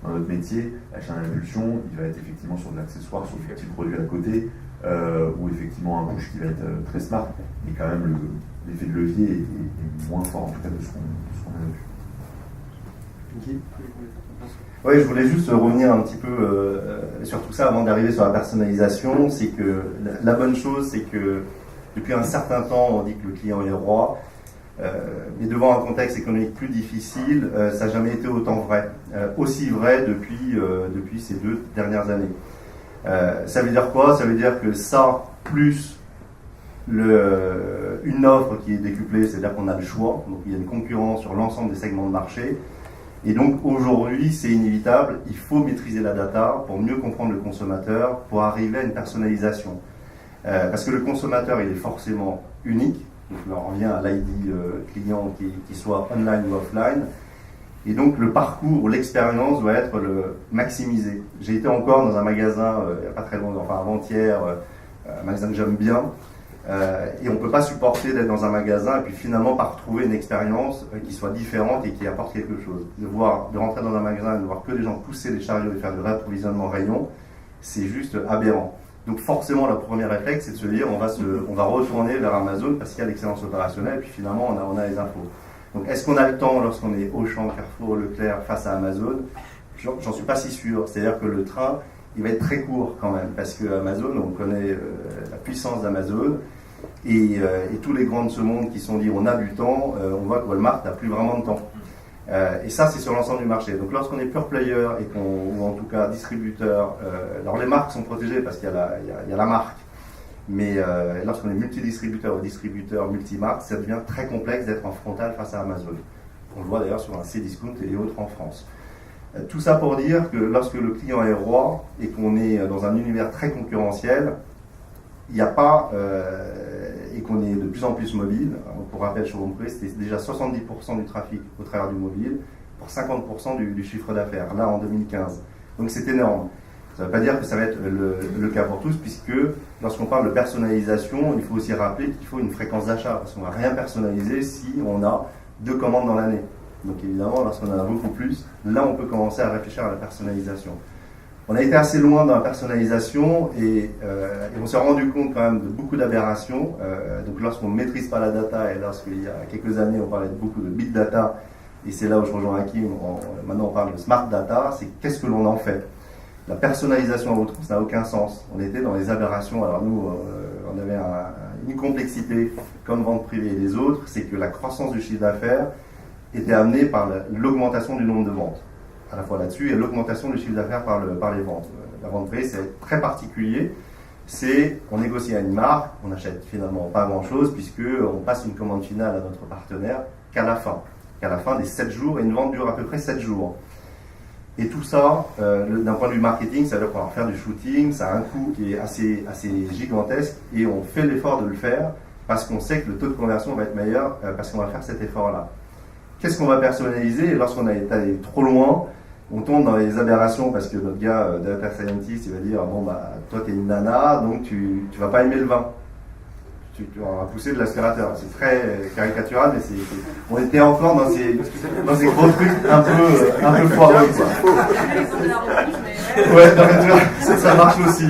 Dans notre métier, l'achat d'impulsion, il va être effectivement sur de l'accessoire, sur des petits produits à côté, ou effectivement un push qui va être très smart, mais quand même l'effet de levier est moins fort en tout cas de ce qu'on a vu. Oui, je voulais juste revenir un petit peu sur tout ça avant d'arriver sur la personnalisation. C'est que la bonne chose, c'est que depuis un certain temps, on dit que le client est roi. Mais devant un contexte économique plus difficile, ça n'a jamais été autant vrai. Aussi vrai depuis ces 2 dernières années. Ça veut dire quoi? Ça veut dire que ça, plus une offre qui est décuplée, c'est-à-dire qu'on a le choix, donc il y a une concurrence sur l'ensemble des segments de marché. Et donc aujourd'hui, c'est inévitable, il faut maîtriser la data pour mieux comprendre le consommateur, pour arriver à une personnalisation. Parce que le consommateur, il est forcément unique. Donc on revient à l'ID client qui soit online ou offline. Et donc le parcours, l'expérience doit être maximisé. J'ai été encore dans un magasin, il n'y a pas très longtemps, enfin avant-hier, un magasin que j'aime bien. Et on ne peut pas supporter d'être dans un magasin et puis finalement pas retrouver une expérience qui soit différente et qui apporte quelque chose. De rentrer dans un magasin et de voir que des gens pousser les chariots et faire du réapprovisionnement rayon, c'est juste aberrant. Donc forcément, le premier réflexe, c'est de se dire on va retourner vers Amazon parce qu'il y a l'excellence opérationnelle et puis finalement on a les infos. Donc est-ce qu'on a le temps lorsqu'on est Auchan, Carrefour, Leclerc face à Amazon? J'en suis pas si sûr. C'est-à-dire que le train, il va être très court quand même parce que Amazon, on connaît la puissance d'Amazon et tous les grands de ce monde qui sont dit on a du temps, on voit que Walmart n'a plus vraiment de temps. Et ça, c'est sur l'ensemble du marché. Donc lorsqu'on est pure player ou en tout cas distributeur, alors les marques sont protégées parce qu'il y a la marque, mais lorsqu'on est multidistributeur ou distributeur multimarque, ça devient très complexe d'être en frontal face à Amazon. On le voit d'ailleurs sur un Cdiscount et autres en France. Tout ça pour dire que lorsque le client est roi et qu'on est dans un univers très concurrentiel, il n'y a pas, et qu'on est de plus en plus mobile, pour rappel, Showroom Prix, c'était déjà 70% du trafic au travers du mobile, pour 50% du chiffre d'affaires, là en 2015. Donc c'est énorme. Ça ne veut pas dire que ça va être le cas pour tous, puisque lorsqu'on parle de personnalisation, il faut aussi rappeler qu'il faut une fréquence d'achat, parce qu'on ne va rien personnaliser si on a 2 commandes dans l'année. Donc évidemment, lorsqu'on en a beaucoup plus, là on peut commencer à réfléchir à la personnalisation. On a été assez loin dans la personnalisation et on s'est rendu compte quand même de beaucoup d'aberrations. Donc lorsqu'on ne maîtrise pas la data et lorsqu'il y a quelques années on parlait beaucoup de big data, et c'est là où je rejoins Hakim, maintenant on parle de smart data, c'est qu'est-ce que l'on en fait. La personnalisation à votre ça n'a aucun sens. On était dans les aberrations. Alors nous, on avait une complexité comme vente privée et les autres, c'est que la croissance du chiffre d'affaires était amenée par l'augmentation du nombre de ventes. À la fois là-dessus et l'augmentation du chiffre d'affaires par les ventes. La vente privée, c'est très particulier. On négocie à une marque, on n'achète finalement pas grand-chose puisqu'on passe une commande finale à notre partenaire qu'à la fin des 7 jours, et une vente dure à peu près 7 jours. Et tout ça, d'un point de vue marketing, ça veut dire qu'on va faire du shooting, ça a un coût qui est assez gigantesque et on fait l'effort de le faire parce qu'on sait que le taux de conversion va être meilleur parce qu'on va faire cet effort-là. Qu'est-ce qu'on va personnaliser? Et lorsqu'on a été allé trop loin, on tombe dans les aberrations parce que notre gars, data scientist, il va dire bon bah toi t'es une nana, donc tu vas pas aimer le vin. Tu vas pousser de l'aspirateur. C'est très caricatural, mais on était encore dans ces gros trucs un peu foireux. Ouais, ça marche aussi.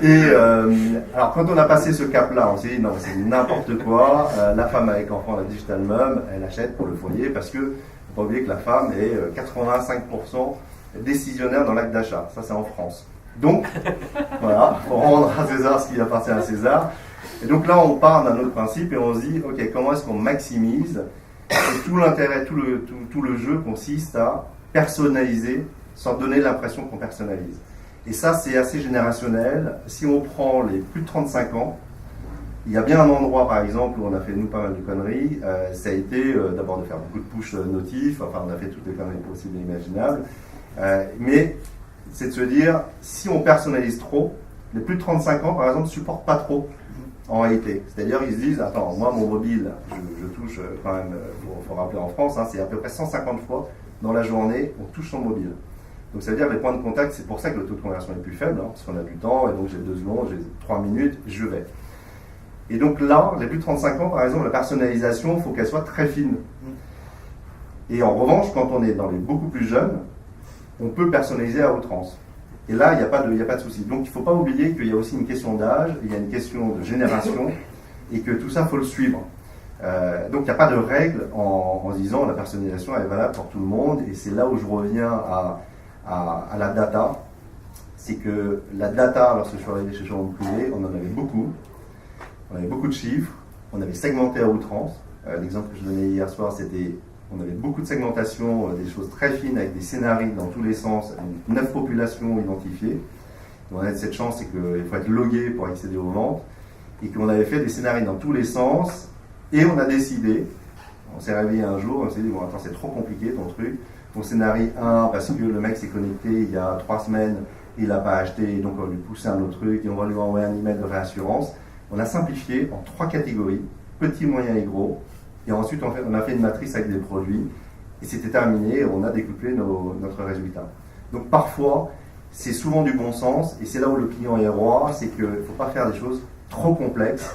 Et alors quand on a passé ce cap-là, on s'est dit non, c'est n'importe quoi. La femme avec enfant, la digital mom, elle achète pour le foyer parce que faut pas oublier que la femme est 85% décisionnaire dans l'acte d'achat. Ça, c'est en France. Donc, voilà, faut rendre à César ce qui appartient à César. Et donc là, on part d'un autre principe et on se dit, ok, comment est-ce qu'on maximise? Et tout l'intérêt, tout le jeu consiste à personnaliser sans donner l'impression qu'on personnalise. Et ça, c'est assez générationnel. Si on prend les plus de 35 ans, il y a bien un endroit, par exemple, où on a fait, nous, pas mal de conneries. Ça a été d'abord de faire beaucoup de push notifs. Enfin, on a fait toutes les conneries possibles et imaginables. Mais c'est de se dire, si on personnalise trop, les plus de 35 ans, par exemple, ne supportent pas trop, en réalité. C'est-à-dire, ils se disent, attends, moi, mon mobile, je touche quand même, il faut rappeler en France, hein, c'est à peu près 150 fois dans la journée, on touche son mobile. Donc ça veut dire les points de contact, c'est pour ça que le taux de conversion est plus faible, hein, parce qu'on a du temps, et donc j'ai 2 secondes, j'ai 3 minutes, je vais. Et donc là, les plus de 35 ans, par exemple, la personnalisation, il faut qu'elle soit très fine. Et en revanche, quand on est dans les beaucoup plus jeunes, on peut personnaliser à outrance. Et là, il n'y a pas de souci. Donc il ne faut pas oublier qu'il y a aussi une question d'âge, il y a une question de génération, et que tout ça, il faut le suivre. Donc il n'y a pas de règle en disant la personnalisation elle est valable pour tout le monde, et c'est là où je reviens à la data. C'est que la data, lorsque je suis arrivé chez Showroom Privé, on en avait beaucoup. On avait beaucoup de chiffres, on avait segmenté à outrance. L'exemple que je donnais hier soir, c'était on avait beaucoup de segmentation, des choses très fines avec des scénarios dans tous les sens, 9 populations identifiées. On a cette chance, c'est qu'il faut être logué pour accéder aux ventes, et qu'on avait fait des scénarios dans tous les sens, et on a décidé, on s'est réveillé un jour, on s'est dit, bon attends, c'est trop compliqué ton truc, ton scénario 1, parce que le mec s'est connecté il y a 3 semaines, il n'a pas acheté, donc on va lui pousser un autre truc, et on va lui envoyer un email de réassurance. On a simplifié en 3 catégories, petit, moyen et gros, et ensuite on a fait une matrice avec des produits, et c'était terminé, et on a découplé notre résultat. Donc parfois, c'est souvent du bon sens, et c'est là où le client est roi, c'est qu'il ne faut pas faire des choses trop complexes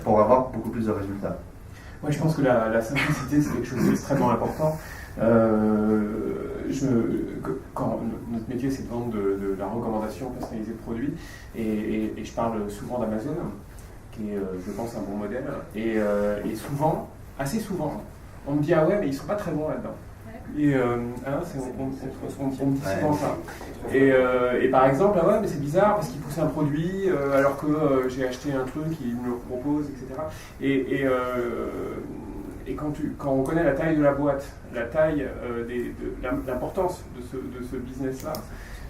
pour avoir beaucoup plus de résultats. Moi, je pense que la simplicité, c'est quelque chose d'extrêmement important. Quand notre métier, c'est de vendre de la recommandation personnalisée de produits, et je parle souvent d'Amazon, qui est, je pense, un bon modèle, et souvent, assez souvent, on me dit « Ah ouais, mais ils ne sont pas très bons là-dedans ». Et on me dit souvent ça. Et par exemple, ah ouais, mais c'est bizarre parce qu'ils poussent un produit alors que j'ai acheté un truc, ils me le proposent, etc. Et quand on connaît la taille de la boîte, la taille, l'importance de ce business-là,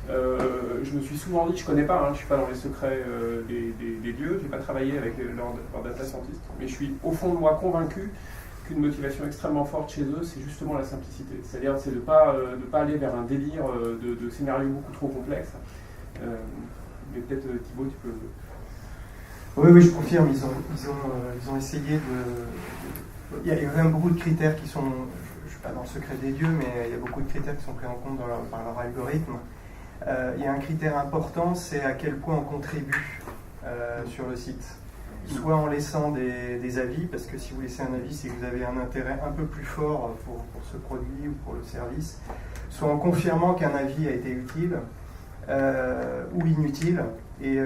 je me suis souvent dit, je ne connais pas, je ne suis pas dans les secrets des dieux, je n'ai pas travaillé avec leur data scientist, mais je suis au fond de moi convaincu qu'une motivation extrêmement forte chez eux, c'est justement la simplicité. C'est-à-dire c'est de pas aller vers un délire de scénarios beaucoup trop complexes. Mais peut-être Thibaut, tu peux... Oui, je confirme, ils ont essayé de... Il y a quand même beaucoup de critères qui sont... Je ne suis pas dans le secret des dieux, mais il y a beaucoup de critères qui sont pris en compte par leur algorithme. Il y a un critère important, c'est à quel point on contribue sur le site. Soit en laissant des avis, parce que si vous laissez un avis, c'est que vous avez un intérêt un peu plus fort pour ce produit ou pour le service, soit en confirmant qu'un avis a été utile ou inutile, et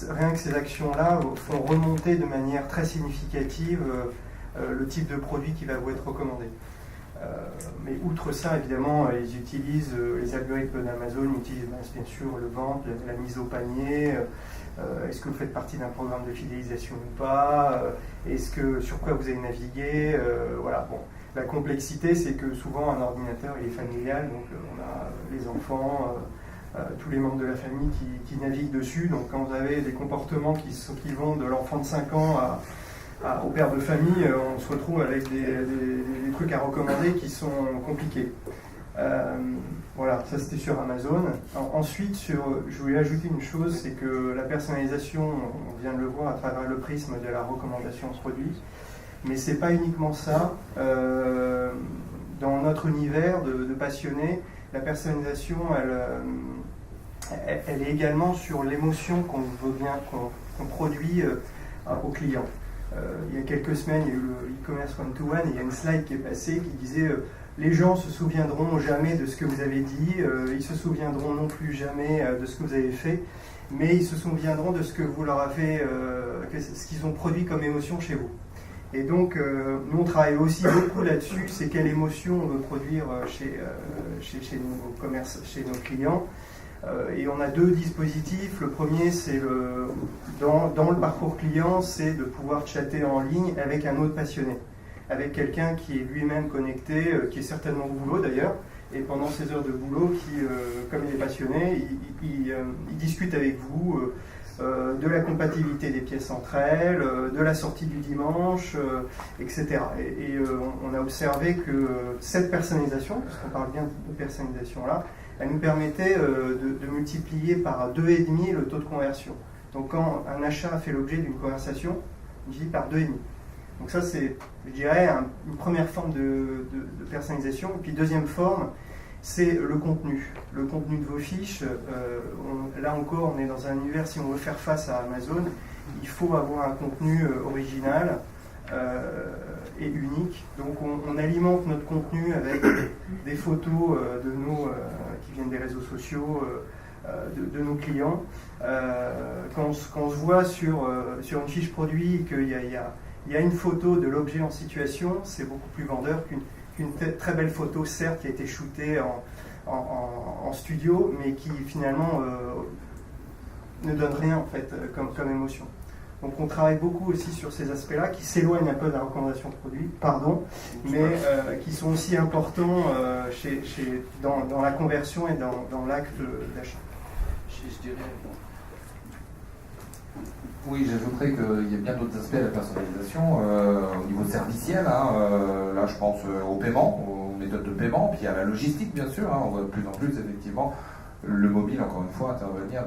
rien que ces actions-là font remonter de manière très significative le type de produit qui va vous être recommandé. Mais outre ça, évidemment, ils utilisent, les algorithmes d'Amazon utilisent bien sûr le vente, la mise au panier. Est-ce que vous faites partie d'un programme de fidélisation ou pas? Sur quoi vous avez navigué? Voilà. Bon. La complexité, c'est que souvent un ordinateur il est familial, donc on a les enfants, tous les membres de la famille qui naviguent dessus. Donc quand vous avez des comportements qui vont de l'enfant de 5 ans au père de famille, on se retrouve avec des trucs à recommander qui sont compliqués. Voilà, ça c'était sur Amazon. Ensuite, je voulais ajouter une chose, c'est que la personnalisation, on vient de le voir à travers le prisme de la recommandation de produit, mais c'est pas uniquement ça. Dans notre univers de passionnés, la personnalisation, elle est également sur l'émotion qu'on produit aux clients. Il y a quelques semaines, il y a eu le e-commerce one-to-one, et il y a une slide qui est passée qui disait les gens se souviendront jamais de ce que vous avez dit, ils se souviendront non plus jamais de ce que vous avez fait, mais ils se souviendront de ce que vous leur avez, ce qu'ils ont produit comme émotion chez vous. Et donc, nous on travaille aussi beaucoup là-dessus, c'est quelle émotion on veut produire chez nos clients. Et on a deux dispositifs. Le premier, c'est dans le parcours client, c'est de pouvoir chatter en ligne avec un autre passionné, avec quelqu'un qui est lui-même connecté, qui est certainement au boulot d'ailleurs, et pendant ses heures de boulot, comme il est passionné, il discute avec vous de la compatibilité des pièces entre elles, de la sortie du dimanche, etc. Et on a observé que cette personnalisation, puisqu'on parle bien de personnalisation là, elle nous permettait de multiplier par 2,5 le taux de conversion. Donc quand un achat fait l'objet d'une conversation, on divise par 2,5. Donc ça c'est, je dirais, une première forme de personnalisation. Et puis deuxième forme, c'est le contenu. Le contenu de vos fiches, là encore, on est dans un univers, si on veut faire face à Amazon, il faut avoir un contenu original et unique. Donc on alimente notre contenu avec des photos qui viennent des réseaux sociaux, de nos clients. Quand on se voit sur une fiche produit qu'il y a une photo de l'objet en situation, c'est beaucoup plus vendeur qu'une très belle photo, certes, qui a été shootée en studio, mais qui finalement ne donne rien en fait comme émotion. Donc on travaille beaucoup aussi sur ces aspects-là, qui s'éloignent un peu de la recommandation de produit, mais qui sont aussi importants dans la conversion et dans l'acte d'achat. Je dirais... Oui, j'ajouterais qu'il y a bien d'autres aspects à la personnalisation au niveau serviciel. Là, je pense au paiement, aux méthodes de paiement, puis à la logistique, bien sûr. On voit de plus en plus, effectivement, le mobile, encore une fois, intervenir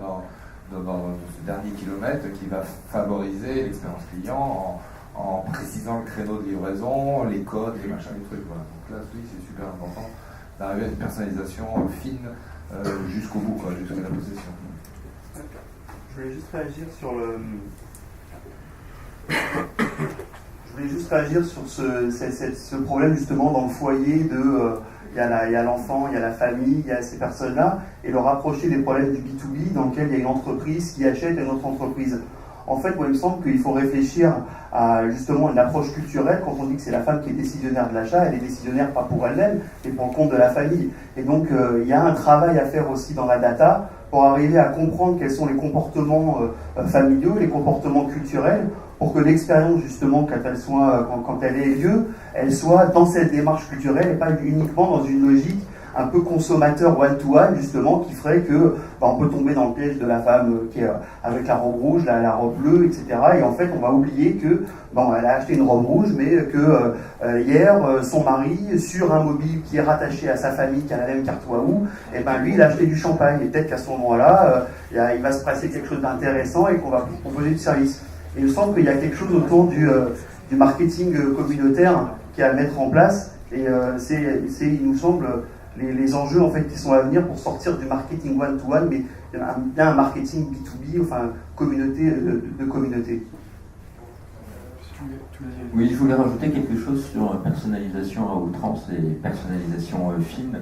dans ce dernier kilomètre qui va favoriser l'expérience client en précisant le créneau de livraison, les codes, les machins, les trucs. Voilà. Donc là, oui, c'est super important d'arriver à une personnalisation fine jusqu'au bout, jusqu'à la possession. Je voulais juste réagir sur ce problème justement dans le foyer de il y a l'enfant, il y a la famille, il y a ces personnes-là, et le rapprocher des problèmes du B2B dans lequel il y a une entreprise qui achète à une autre entreprise. En fait, moi, il me semble qu'il faut réfléchir à justement une approche culturelle. Quand on dit que c'est la femme qui est décisionnaire de l'achat, elle est décisionnaire pas pour elle-même, mais pour le compte de la famille. Et donc, il y a un travail à faire aussi dans la data pour arriver à comprendre quels sont les comportements familiaux, les comportements culturels, pour que l'expérience, justement, quand elle ait lieu, elle soit dans cette démarche culturelle et pas uniquement dans une logique un peu consommateur one-to-one, justement, qui ferait que on peut tomber dans le piège de la femme qui est avec la robe rouge, la robe bleue, etc. Et en fait, on va oublier que elle a acheté une robe rouge, mais que hier, son mari, sur un mobile qui est rattaché à sa famille, qui a la même carte Wahoo, lui, il a acheté du champagne. Et peut-être qu'à ce moment-là, il va se passer quelque chose d'intéressant et qu'on va proposer du service. Et il me semble qu'il y a quelque chose autour du marketing communautaire qui est à mettre en place. Et il nous semble, les enjeux en fait qui sont à venir pour sortir du marketing one-to-one, mais bien un marketing B2B, enfin communauté de communauté. Oui, je voulais rajouter quelque chose sur personnalisation à outrance et personnalisation fine.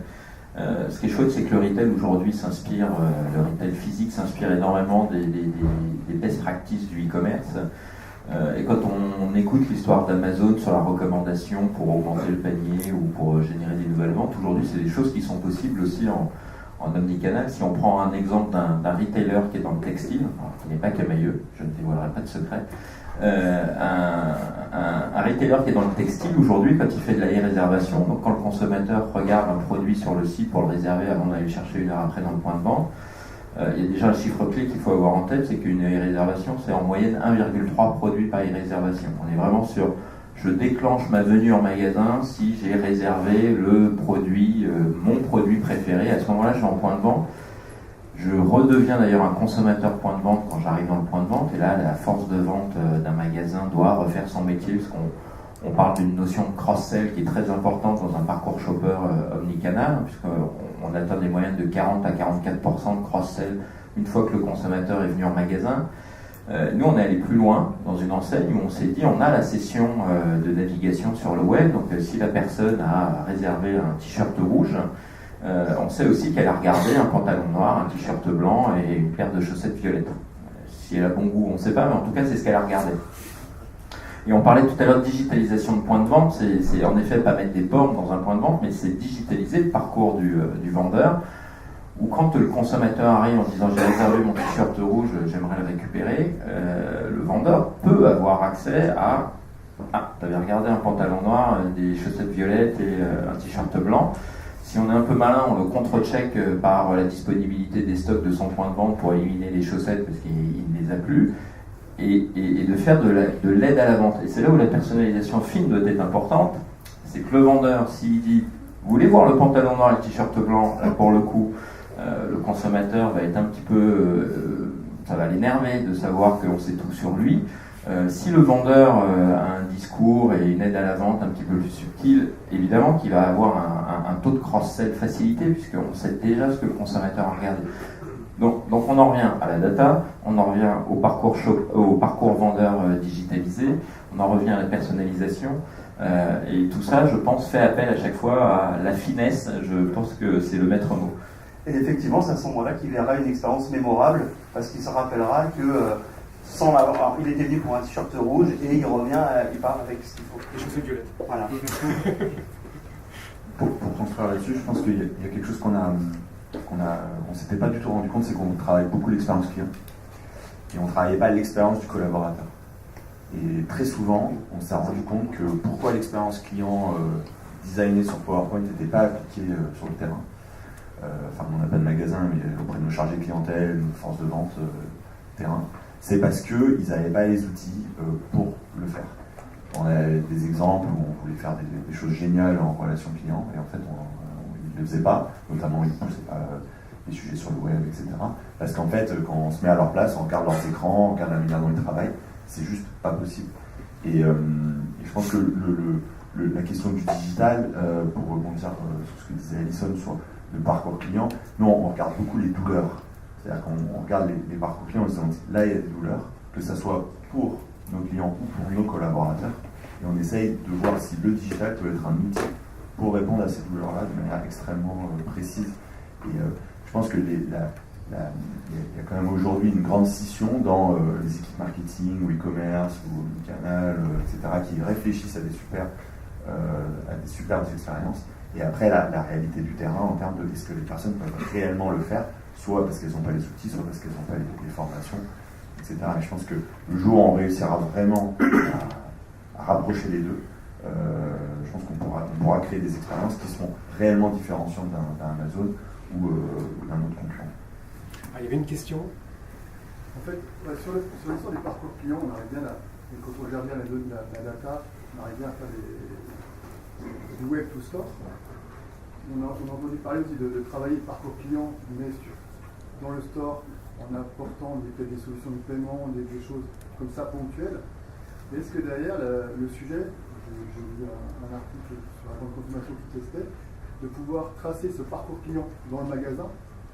Ce qui est chouette, c'est que le retail aujourd'hui s'inspire, le retail physique s'inspire énormément des best practices du e-commerce. Et quand on écoute l'histoire d'Amazon sur la recommandation pour augmenter le panier ou pour générer des nouvelles ventes, aujourd'hui c'est des choses qui sont possibles aussi en omnicanal. Si on prend un exemple d'un retailer qui est dans le textile, alors, qui n'est pas Camailleux, je ne dévoilerai pas de secret, un retailer qui est dans le textile aujourd'hui, quand il fait de la e-réservation, donc quand le consommateur regarde un produit sur le site pour le réserver avant d'aller le chercher une heure après dans le point de vente, il y a déjà un chiffre clé qu'il faut avoir en tête, c'est qu'une e-réservation, c'est en moyenne 1,3 produits par e-réservation. On est vraiment sur, je déclenche ma venue en magasin si j'ai réservé le produit, mon produit préféré. À ce moment-là, je suis en point de vente. Je redeviens d'ailleurs un consommateur point de vente quand j'arrive dans le point de vente. Et là, la force de vente d'un magasin doit refaire son métier, parce qu'on parle d'une notion de cross-sell qui est très importante dans un parcours shopper omnicanal, puisqu'on atteint des moyennes de 40 à 44% de cross-sell une fois que le consommateur est venu en magasin. Nous, on est allé plus loin dans une enseigne où on s'est dit on a la session de navigation sur le web, donc si la personne a réservé un t-shirt rouge, on sait aussi qu'elle a regardé un pantalon noir, un t-shirt blanc et une paire de chaussettes violettes. Si elle a bon goût, on ne sait pas, mais en tout cas, c'est ce qu'elle a regardé. Et on parlait tout à l'heure de digitalisation de point de vente, c'est en effet pas mettre des bornes dans un point de vente, mais c'est digitaliser le parcours du vendeur, où quand le consommateur arrive en disant j'ai réservé mon t-shirt rouge, j'aimerais le récupérer, le vendeur peut avoir accès à tu avais regardé un pantalon noir, des chaussettes violettes et un t-shirt blanc. Si on est un peu malin, on le contre-check par la disponibilité des stocks de son point de vente pour éliminer les chaussettes parce qu'il ne les a plus, et de faire de l'aide à la vente. Et c'est là où la personnalisation fine doit être importante. C'est que le vendeur, s'il dit vous voulez voir le pantalon noir et le t-shirt blanc, là, pour le coup, le consommateur va être un petit peu, ça va l'énerver de savoir qu'on sait tout sur lui. Si le vendeur a un discours et une aide à la vente un petit peu plus subtile, évidemment qu'il va avoir un taux de cross-sell facilité puisqu'on sait déjà ce que le consommateur a regardé. Donc on en revient à la data, on en revient au parcours vendeur digitalisé, on en revient à la personnalisation. Et tout ça, je pense, fait appel à chaque fois à la finesse. Je pense que c'est le maître mot. Et effectivement, c'est à ce moment-là qu'il verra une expérience mémorable, parce qu'il se rappellera que sans l'avoir, il était venu pour un t-shirt rouge et il revient, il part avec ce qu'il faut. Les chaussettes violettes. Voilà. Pour construire là-dessus, je pense qu'il y a quelque chose qu'on s'était pas du tout rendu compte, c'est qu'on travaille beaucoup l'expérience client et on travaillait pas l'expérience du collaborateur. Et très souvent, on s'est rendu compte que pourquoi l'expérience client designée sur PowerPoint n'était pas appliquée sur le terrain. Enfin, on n'a pas de magasin, mais auprès de nos chargés clientèle, nos forces de vente terrain, c'est parce qu'ils n'avaient pas les outils pour le faire. On a des exemples où on voulait faire des choses géniales en relation client, et en fait, ils ne le faisaient pas, notamment ils ne poussaient pas les sujets sur le web, etc. Parce qu'en fait, quand on se met à leur place, on regarde leurs écrans, on regarde la manière dont ils travaillent, c'est juste pas possible. Et je pense que la question du digital, pour rebondir sur ce que disait Alison sur le parcours client, nous on regarde beaucoup les douleurs. C'est-à-dire qu'on regarde les parcours clients en disant là il y a des douleurs, que ce soit pour nos clients ou pour nos collaborateurs, et on essaye de voir si le digital peut être un outil pour répondre à ces douleurs-là de manière extrêmement précise. Et je pense que il y a quand même aujourd'hui une grande scission dans les équipes marketing ou e-commerce ou canal, etc., qui réfléchissent à des superbes expériences. Et après, la réalité du terrain en termes de est-ce que les personnes peuvent réellement le faire, soit parce qu'elles n'ont pas les outils, soit parce qu'elles n'ont pas les formations, etc. Et je pense que le jour où on réussira vraiment à rapprocher les deux, je pense qu'on pourra créer des expériences qui seront réellement différenciantes d'un Amazon ou d'un autre concurrent. Ah, il y avait une question. En fait, sur l'histoire du parcours client, on arrive bien quand on gère bien la data, on arrive bien à faire du web to store. On a entendu parler aussi de travailler le parcours client, mais dans le store, en apportant peut-être des solutions de paiement, des choses comme ça ponctuelles. Et est-ce que derrière le sujet, j'ai vu un article sur la grande consommation qui testait, de pouvoir tracer ce parcours client dans le magasin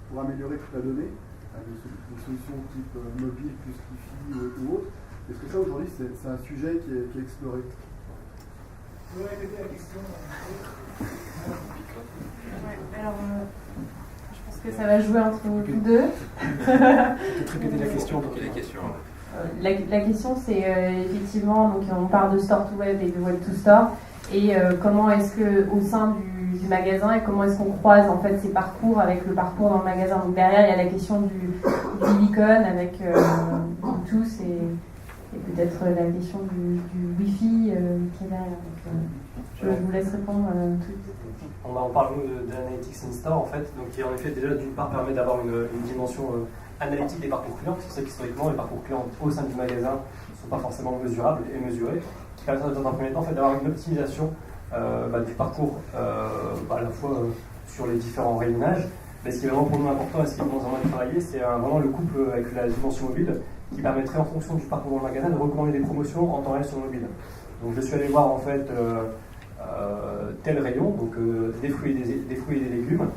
pour améliorer toute la donnée, des solutions type mobile plus Wi-Fi ou autre. Est-ce que ça aujourd'hui c'est un sujet qui est exploré? Vous pouvez répéter la question? Alors, je pense que ça va jouer entre vous deux. Peut-être répéter la question. La question, c'est effectivement, donc on parle de store to web et de web to store, et comment est-ce que au sein du magasin, et comment est-ce qu'on croise en fait ces parcours avec le parcours dans le magasin. Donc derrière, il y a la question du beacon avec Bluetooth et peut-être la question du Wi-Fi qui est derrière. Donc, je vous laisse répondre tout de suite. On parle d'Analytics in Store en fait, donc qui en effet déjà d'une part permet d'avoir une dimension analytique des parcours clients, parce que c'est qu'historiquement les parcours clients au sein du magasin ne sont pas forcément mesurables et mesurés, qui permet dans un premier temps en fait, d'avoir une optimisation du parcours à la fois sur les différents rayonnages, mais ce qui est vraiment pour nous important et ce qui commence vraiment à travailler, c'est vraiment le couple avec la dimension mobile qui permettrait en fonction du parcours dans le magasin de recommander des promotions en temps réel sur le mobile. Donc je suis allé voir en fait tel rayon, donc des fruits et des légumes.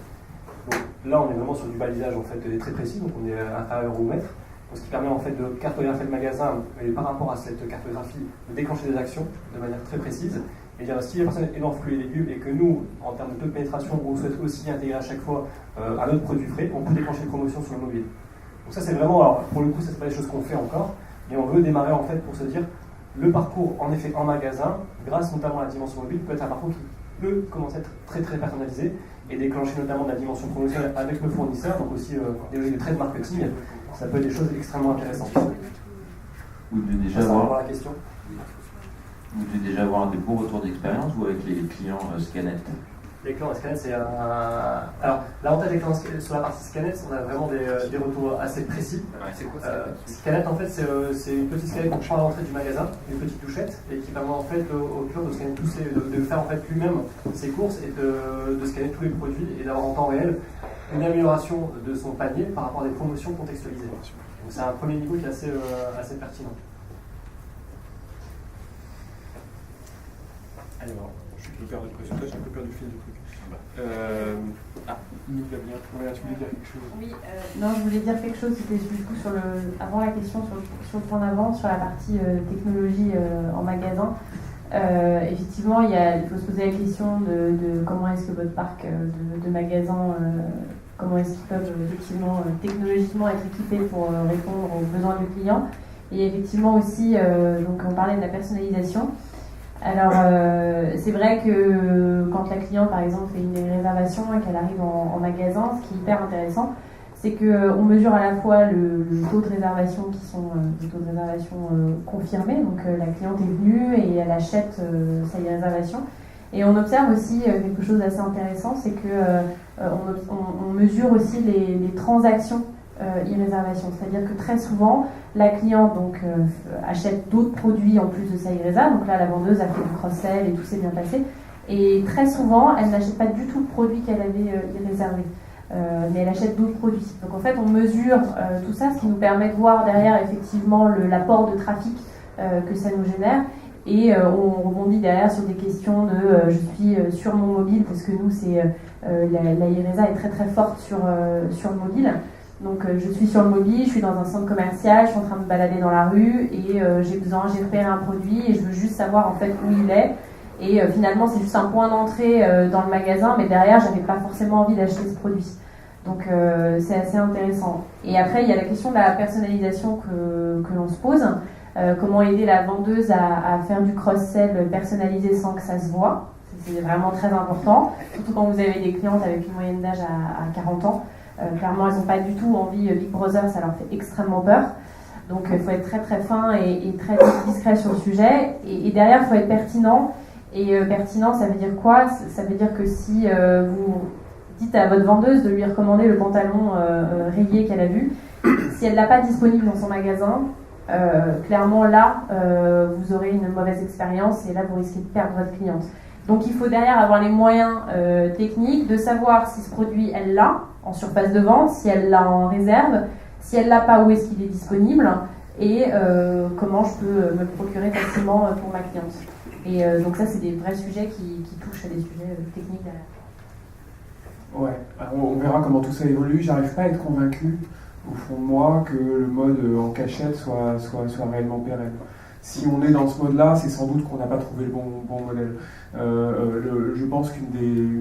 Donc là on est vraiment sur du balisage en fait très précis, donc on est inférieur au mètre. ce qui permet en fait de cartographier le magasin et par rapport à cette cartographie de déclencher des actions de manière très précise. Et dire si la personne est dans fruits et légumes et que nous, en termes de pénétration, on souhaite aussi intégrer à chaque fois un autre produit frais, on peut déclencher une promotion sur le mobile. Donc ça c'est vraiment, alors pour le coup, ça c'est pas des choses qu'on fait encore, mais on veut démarrer en fait pour se dire le parcours en effet en magasin, grâce notamment à la dimension mobile, peut être un parcours qui peut commencer à être très très personnalisé et déclencher notamment de la dimension promotionnelle avec le fournisseur, donc aussi des logiques de trade marketing, ça peut être des choses extrêmement intéressantes. Vous devez déjà avoir la question. Vous devez déjà avoir des beaux retours d'expérience ou avec les clients Scanet? Les clients Scanet, c'est un. Alors, l'avantage des clients sur la partie Scanet, on a vraiment des retours assez précis. C'est quoi Scanet, en fait, c'est une petite scanette qu'on prend à l'entrée du magasin, une petite touchette, et qui permet en fait au client de scanner de faire en fait lui-même ses courses et de scanner tous les produits et d'avoir en temps réel une amélioration de son panier par rapport à des promotions contextualisées. Donc, c'est un premier niveau qui est assez pertinent. Alors, je suis un peu perdu de présentation, j'ai un peu perdu le fil du truc. Nick va bien. Ouais, tu voulais dire quelque chose? Oui, non, je voulais dire quelque chose, c'était du coup avant la question, sur le point d'avant, sur la partie technologie en magasin. Effectivement, il faut se poser la question de comment est-ce que votre parc de magasins, comment est-ce qu'ils peuvent effectivement technologiquement être équipés pour répondre aux besoins du client. Et effectivement aussi, donc on parlait de la personnalisation. Alors, c'est vrai que quand la cliente, par exemple, fait une réservation et qu'elle arrive en magasin, ce qui est hyper intéressant, c'est qu'on mesure à la fois le taux de réservation qui sont des taux de réservation confirmés. Donc, la cliente est venue et elle achète sa réservation. Et on observe aussi quelque chose d'assez intéressant, c'est qu'on mesure aussi les transactions e-réservation. C'est-à-dire que très souvent, la cliente achète d'autres produits en plus de sa e-résa. Donc là, la vendeuse a fait du cross-sell et tout s'est bien passé. Et très souvent, elle n'achète pas du tout le produit qu'elle avait e-réservé. Mais elle achète d'autres produits. Donc en fait, on mesure tout ça, ce qui nous permet de voir derrière effectivement l'apport de trafic que ça nous génère. Et on rebondit derrière sur des questions de je suis sur mon mobile, parce que nous, la e-résa est très très forte sur le mobile. Donc je suis sur le mobile, je suis dans un centre commercial, je suis en train de me balader dans la rue et j'ai repéré un produit et je veux juste savoir en fait où il est. Et finalement c'est juste un point d'entrée dans le magasin, mais derrière j'avais pas forcément envie d'acheter ce produit. Donc c'est assez intéressant. Et après il y a la question de la personnalisation que l'on se pose. Comment aider la vendeuse à faire du cross-sell personnalisé sans que ça se voit. C'est vraiment très important, surtout quand vous avez des clientes avec une moyenne d'âge à 40 ans. Clairement, elles n'ont pas du tout envie Big Brother, ça leur fait extrêmement peur. Donc, il faut être très très fin et très discret sur le sujet. Et derrière, il faut être pertinent. Et pertinent, ça veut dire quoi? Ça veut dire que si vous dites à votre vendeuse de lui recommander le pantalon rayé qu'elle a vu, si elle ne l'a pas disponible dans son magasin, clairement là, vous aurez une mauvaise expérience et là, vous risquez de perdre votre cliente. Donc, il faut derrière avoir les moyens techniques de savoir si ce produit, elle l'a en surface de vente, si elle l'a en réserve, si elle l'a pas, où est-ce qu'il est disponible et comment je peux me le procurer facilement pour ma cliente. Et donc ça, c'est des vrais sujets qui touchent à des sujets techniques derrière. Ouais, on verra comment tout ça évolue. J'arrive pas à être convaincu, au fond de moi, que le mode en cachette soit réellement pérenne. Si on est dans ce mode-là, c'est sans doute qu'on n'a pas trouvé le bon modèle. Je pense qu'une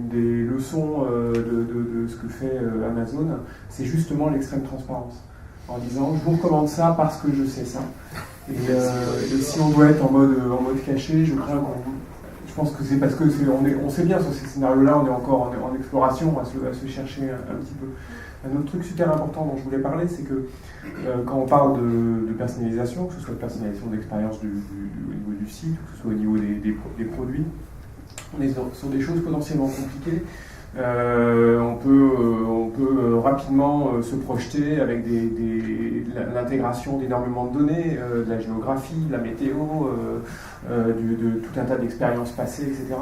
des leçons de ce que fait Amazon, c'est justement l'extrême transparence. En disant, je vous recommande ça parce que je sais ça. Et si on doit être en mode caché, je pense que c'est parce que on sait bien sur ces scénarios-là, on est encore en exploration, à se chercher un petit peu. Un autre truc super important dont je voulais parler, c'est que quand on parle de personnalisation, que ce soit de personnalisation d'expérience au niveau du site, que ce soit au niveau des produits, on est sur des choses potentiellement compliquées. On peut rapidement se projeter avec l'intégration d'énormément de données, de la géographie, de la météo, de tout un tas d'expériences passées, etc.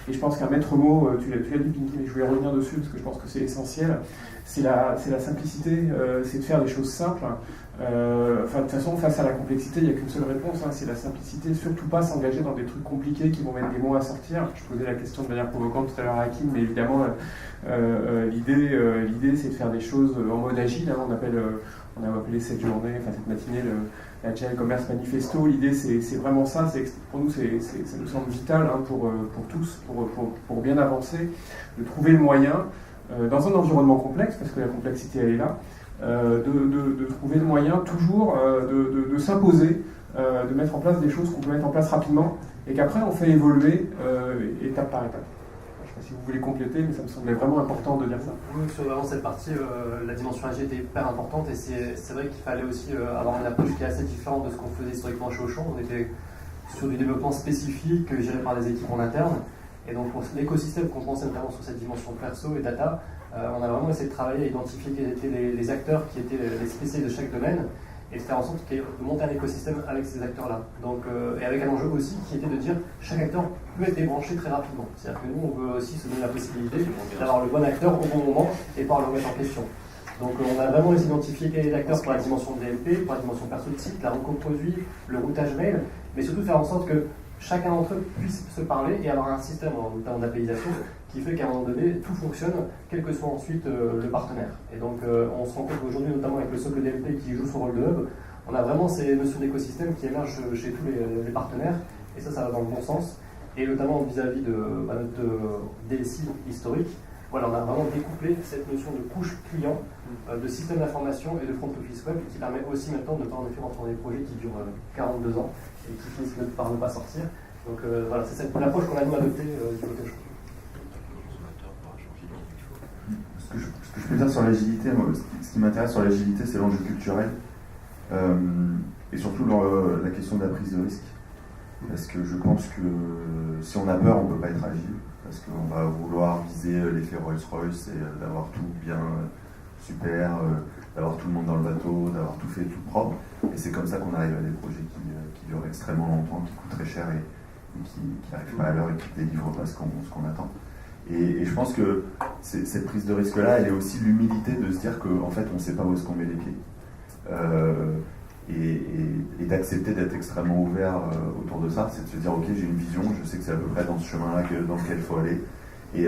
Et je pense qu'un maître mot, tu l'as dit Pinky, mais je voulais revenir dessus parce que je pense que c'est essentiel, c'est la simplicité, c'est de faire des choses simples. De toute façon, face à la complexité, il n'y a qu'une seule réponse, c'est la simplicité. Surtout pas s'engager dans des trucs compliqués qui vont mettre des mois à sortir. Je posais la question de manière provocante tout à l'heure à Hakim, mais évidemment, l'idée, c'est de faire des choses en mode agile. On appelle on a appelé cette journée, enfin cette matinée, l'Agile Commerce Manifesto. L'idée, c'est vraiment ça. Pour nous, ça nous semble vital pour tous, pour bien avancer, de trouver le moyen, dans un environnement complexe, parce que la complexité, elle est là, de trouver le moyen toujours de s'imposer, de mettre en place des choses qu'on peut mettre en place rapidement, et qu'après, on fait évoluer étape par étape. Je ne sais pas si vous voulez compléter, mais ça me semblait vraiment important de dire ça. Oui, sur vraiment cette partie, la dimension agile était hyper importante, et c'est vrai qu'il fallait aussi avoir une approche qui est assez différente de ce qu'on faisait historiquement chez Auchan. On était sur du développement spécifique géré par les équipes en interne, et donc l'écosystème qu'on pensait notamment sur cette dimension perso et data, on a vraiment essayé de travailler à identifier quels étaient les acteurs qui étaient les spécialistes de chaque domaine, et de faire en sorte de monter un écosystème avec ces acteurs-là. Donc, et avec un enjeu aussi qui était de dire chaque acteur peut être débranché très rapidement. C'est-à-dire que nous, on veut aussi se donner la possibilité d'avoir le bon acteur au bon moment et pas le remettre en question. Donc on a vraiment identifié quel est l'acteur pour la dimension DLP, pour la dimension perso de site, la rencontre produit, le routage mail, mais surtout faire en sorte que chacun d'entre eux puisse se parler et avoir un système en d'appelisation qui fait qu'à un moment donné, tout fonctionne, quel que soit ensuite le partenaire. Et donc on se rend compte qu'aujourd'hui, notamment avec le socle DLP qui joue son rôle de hub, on a vraiment ces notions d'écosystème qui émergent chez tous les partenaires, et ça va dans le bon sens. Et notamment vis-à-vis de notre DSI historique, voilà, on a vraiment découplé cette notion de couche client, de système d'information et de front office web, qui permet aussi maintenant de ne pas en effet rentrer dans des projets qui durent 42 ans et qui finissent par ne pas sortir. Donc voilà, c'est cette approche qu'on a nous adoptée du côté de Ce que je peux dire sur l'agilité, ce qui m'intéresse sur l'agilité, c'est l'enjeu culturel et surtout la question de la prise de risque. Parce que je pense que si on a peur, on ne peut pas être agile. Parce qu'on va vouloir viser l'effet Rolls-Royce et d'avoir tout bien super, d'avoir tout le monde dans le bateau, d'avoir tout fait tout propre. Et c'est comme ça qu'on arrive à des projets qui durent extrêmement longtemps, qui coûtent très cher et qui n'arrivent pas à l'heure et qui ne délivrent pas ce qu'on attend. Et je pense que cette prise de risque-là, elle est aussi l'humilité de se dire qu'en fait, on ne sait pas où est-ce qu'on met les pieds. Et d'accepter d'être extrêmement ouvert autour de ça, c'est de se dire ok, j'ai une vision, je sais que c'est à peu près dans ce chemin-là dans lequel il faut aller, et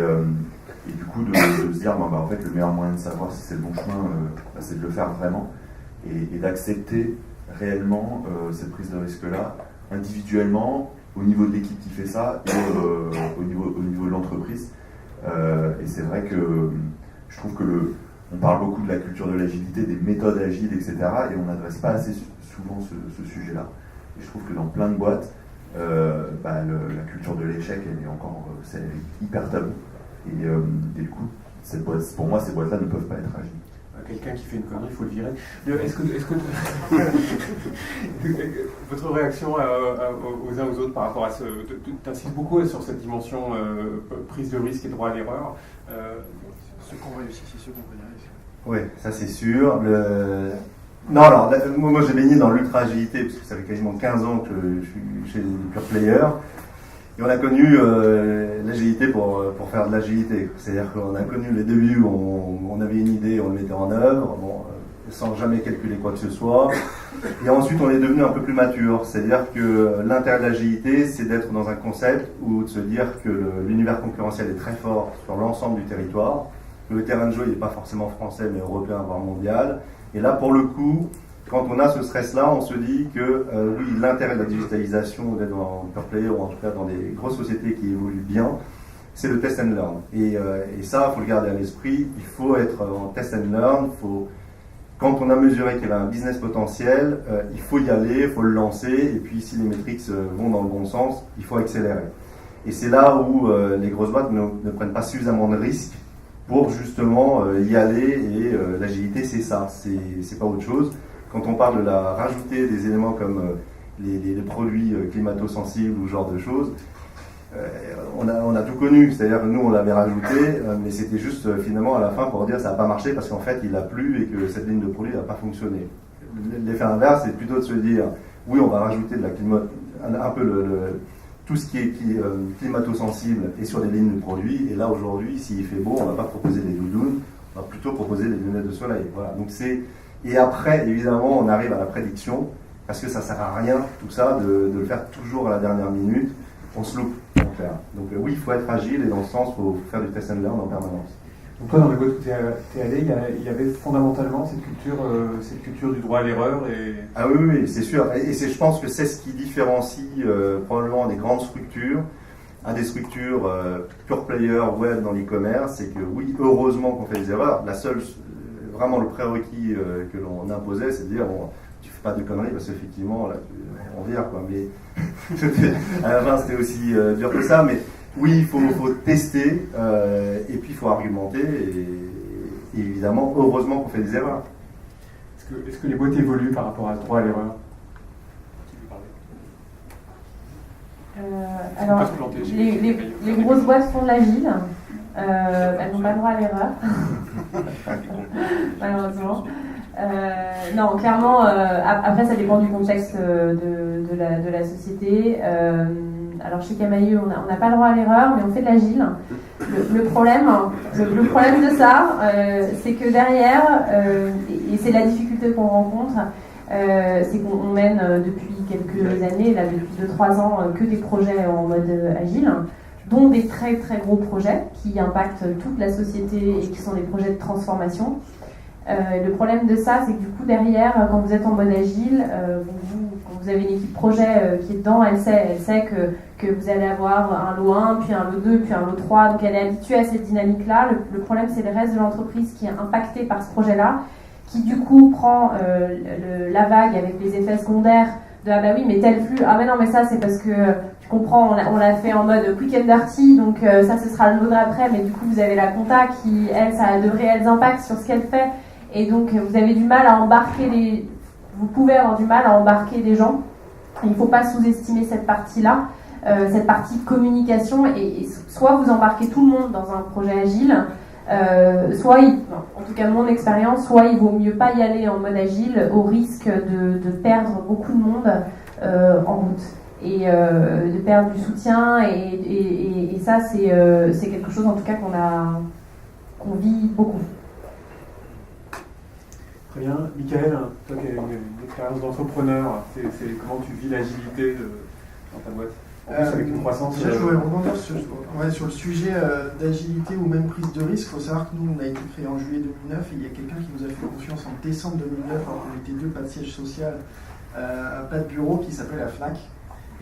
du coup de se dire en fait le meilleur moyen de savoir si c'est le bon chemin, c'est de le faire vraiment, et d'accepter réellement cette prise de risque-là individuellement au niveau de l'équipe qui fait ça et au niveau de l'entreprise. Et c'est vrai que je trouve que on parle beaucoup de la culture de l'agilité, des méthodes agiles, etc. Et on n'adresse pas assez souvent ce sujet-là. Et je trouve que dans plein de boîtes, la culture de l'échec, elle est encore c'est hyper tabou. Et du coup, pour moi, ces boîtes-là ne peuvent pas être agiles. Quelqu'un qui fait une connerie, il faut le virer. Est-ce que votre réaction aux uns aux autres par rapport à ce... Tu insistes beaucoup sur cette dimension prise de risque et droit à l'erreur. Ceux qui ont réussi, c'est ceux qui ont pris des risques. Oui, ça c'est sûr. Non, alors, moi j'ai baigné dans l'ultra-agilité, parce que ça fait quasiment 15 ans que je suis chez les pure players. Et on a connu l'agilité pour faire de l'agilité. C'est-à-dire qu'on a connu les débuts où on avait une idée, on le mettait en œuvre, sans jamais calculer quoi que ce soit. Et ensuite, on est devenu un peu plus mature. C'est-à-dire que l'intérêt de l'agilité, c'est d'être dans un concept où de se dire que l'univers concurrentiel est très fort sur l'ensemble du territoire. Le terrain de jeu n'est pas forcément français, mais européen, voire mondial. Et là, pour le coup, quand on a ce stress-là, on se dit que oui, l'intérêt de la digitalisation, d'être dans Pure Player, ou en tout cas dans des grosses sociétés qui évoluent bien, c'est le test and learn. Et ça, il faut le garder à l'esprit. Il faut être en test and learn. Quand on a mesuré qu'il y avait un business potentiel, il faut y aller, il faut le lancer. Et puis, si les métriques vont dans le bon sens, il faut accélérer. Et c'est là où les grosses boîtes ne prennent pas suffisamment de risques pour justement y aller, et l'agilité c'est ça, c'est pas autre chose. Quand on parle de rajouter des éléments comme les produits climato-sensibles ou ce genre de choses, on a tout connu, c'est-à-dire que nous on l'avait rajouté, mais c'était juste finalement à la fin pour dire ça n'a pas marché parce qu'en fait il a plu et que cette ligne de produit n'a pas fonctionné. L'effet inverse c'est plutôt de se dire oui on va rajouter de la un peu tout ce qui est climato-sensible est sur les lignes de produits, et là aujourd'hui, s'il fait beau, on ne va pas proposer des doudounes, on va plutôt proposer des lunettes de soleil. Voilà. Donc et après, évidemment, on arrive à la prédiction, parce que ça ne sert à rien, tout ça, de le faire toujours à la dernière minute, on se loupe. Donc oui, il faut être agile, et dans ce sens, il faut faire du test and learn en permanence. Donc toi, dans les boîtes où tu es allé, il y avait fondamentalement cette culture du droit à l'erreur et... Ah oui, c'est sûr. Et je pense que c'est ce qui différencie probablement des grandes structures à des structures pure player web dans l'e-commerce. C'est que oui, heureusement qu'on fait des erreurs. Vraiment le prérequis que l'on imposait, c'est de dire, bon, tu fais pas de conneries parce qu'effectivement, là, on vire quoi. Mais à la fin, c'était aussi dur que ça. Mais oui, il faut tester et puis il faut argumenter. Et évidemment, heureusement qu'on fait des erreurs. Est-ce que les boîtes évoluent par rapport à ce droit à l'erreur? Alors, les grosses boîtes font de l'agile. Elles n'ont pas le droit à l'erreur, malheureusement. Non, clairement, après ça dépend du contexte de la société. Alors chez Camaïeu, on n'a pas le droit à l'erreur, mais on fait de l'agile. Le problème de ça, c'est que derrière, et c'est la difficulté qu'on rencontre, c'est qu'on mène depuis quelques années, là depuis 2-3 ans, que des projets en mode agile, dont des très très gros projets qui impactent toute la société et qui sont des projets de transformation. Le problème de ça, c'est que du coup derrière, quand vous êtes en mode agile, quand vous avez une équipe projet qui est dedans, elle sait que vous allez avoir un lot 1, puis un lot 2, puis un lot 3, donc elle est habituée à cette dynamique-là. Le problème, c'est le reste de l'entreprise qui est impacté par ce projet-là, qui du coup prend la vague avec les effets secondaires de « ah bah oui, mais tel flux, ah mais non, mais ça c'est parce que tu comprends, on l'a fait en mode quick and dirty, donc ça ce sera le lot d'après, mais du coup vous avez la compta qui, elle, ça a de réels impacts sur ce qu'elle fait, et donc vous avez du mal à embarquer vous pouvez avoir du mal à embarquer des gens. Il ne faut pas sous-estimer cette partie-là, cette partie communication, et soit vous embarquez tout le monde dans un projet agile, soit, en tout cas mon expérience, soit il vaut mieux pas y aller en mode agile au risque de perdre beaucoup de monde en route et de perdre du soutien, et ça c'est quelque chose en tout cas qu'on vit beaucoup. Très bien. Michael, toi qui as une expérience d'entrepreneur, comment tu vis l'agilité dans ta boîte? En plus, avec une croissance. Déjà, je voudrais rebondir sur le sujet d'agilité ou même prise de risque. Il faut savoir que nous, on a été créé en juillet 2009 et il y a quelqu'un qui nous a fait confiance en décembre 2009, alors qu'on était deux, pas de siège social, pas de bureau, qui s'appelait la FNAC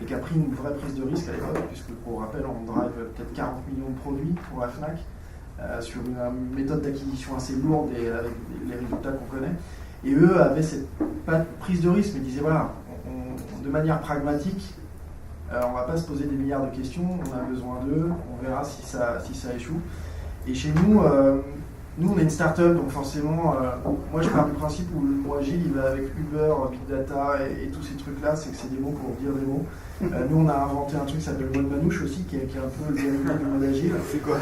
et qui a pris une vraie prise de risque à l'époque, puisque pour rappel, on drive peut-être 40 millions de produits pour la FNAC sur une méthode d'acquisition assez lourde et avec les résultats qu'on connaît. Et eux avaient pas de prise de risque, mais disaient voilà, de manière pragmatique, on ne va pas se poser des milliards de questions, on a besoin d'eux, on verra si ça échoue. Et chez nous, on est une start-up, donc forcément, moi je pars du principe où le mot agile il va avec Uber, Big Data et tous ces trucs-là, c'est que c'est des mots pour dire des mots. Nous on a inventé un truc qui s'appelle mode manouche aussi, qui est un peu le dérivé du mode agile. C'est quoi?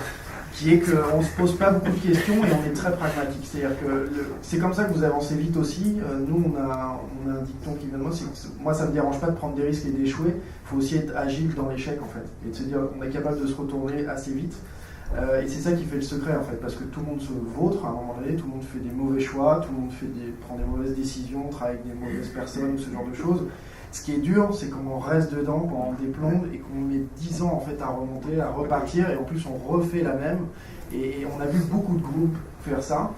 Qui est qu'on ne se pose pas beaucoup de questions et on est très pragmatique. C'est-à-dire que c'est comme ça que vous avancez vite aussi. Nous, on a un dicton qui vient de moi, ça ne me dérange pas de prendre des risques et d'échouer. Il faut aussi être agile dans l'échec, en fait. Et de se dire qu'on est capable de se retourner assez vite. Et c'est ça qui fait le secret, en fait. Parce que tout le monde se vautre à un moment donné, tout le monde fait des mauvais choix, tout le monde prend des mauvaises décisions, travaille avec des mauvaises personnes, ce genre de choses. Ce qui est dur, c'est qu'on reste dedans, qu'on déplombe et qu'on met 10 ans en fait à remonter, à repartir, et en plus on refait la même. Et on a vu beaucoup de groupes faire ça.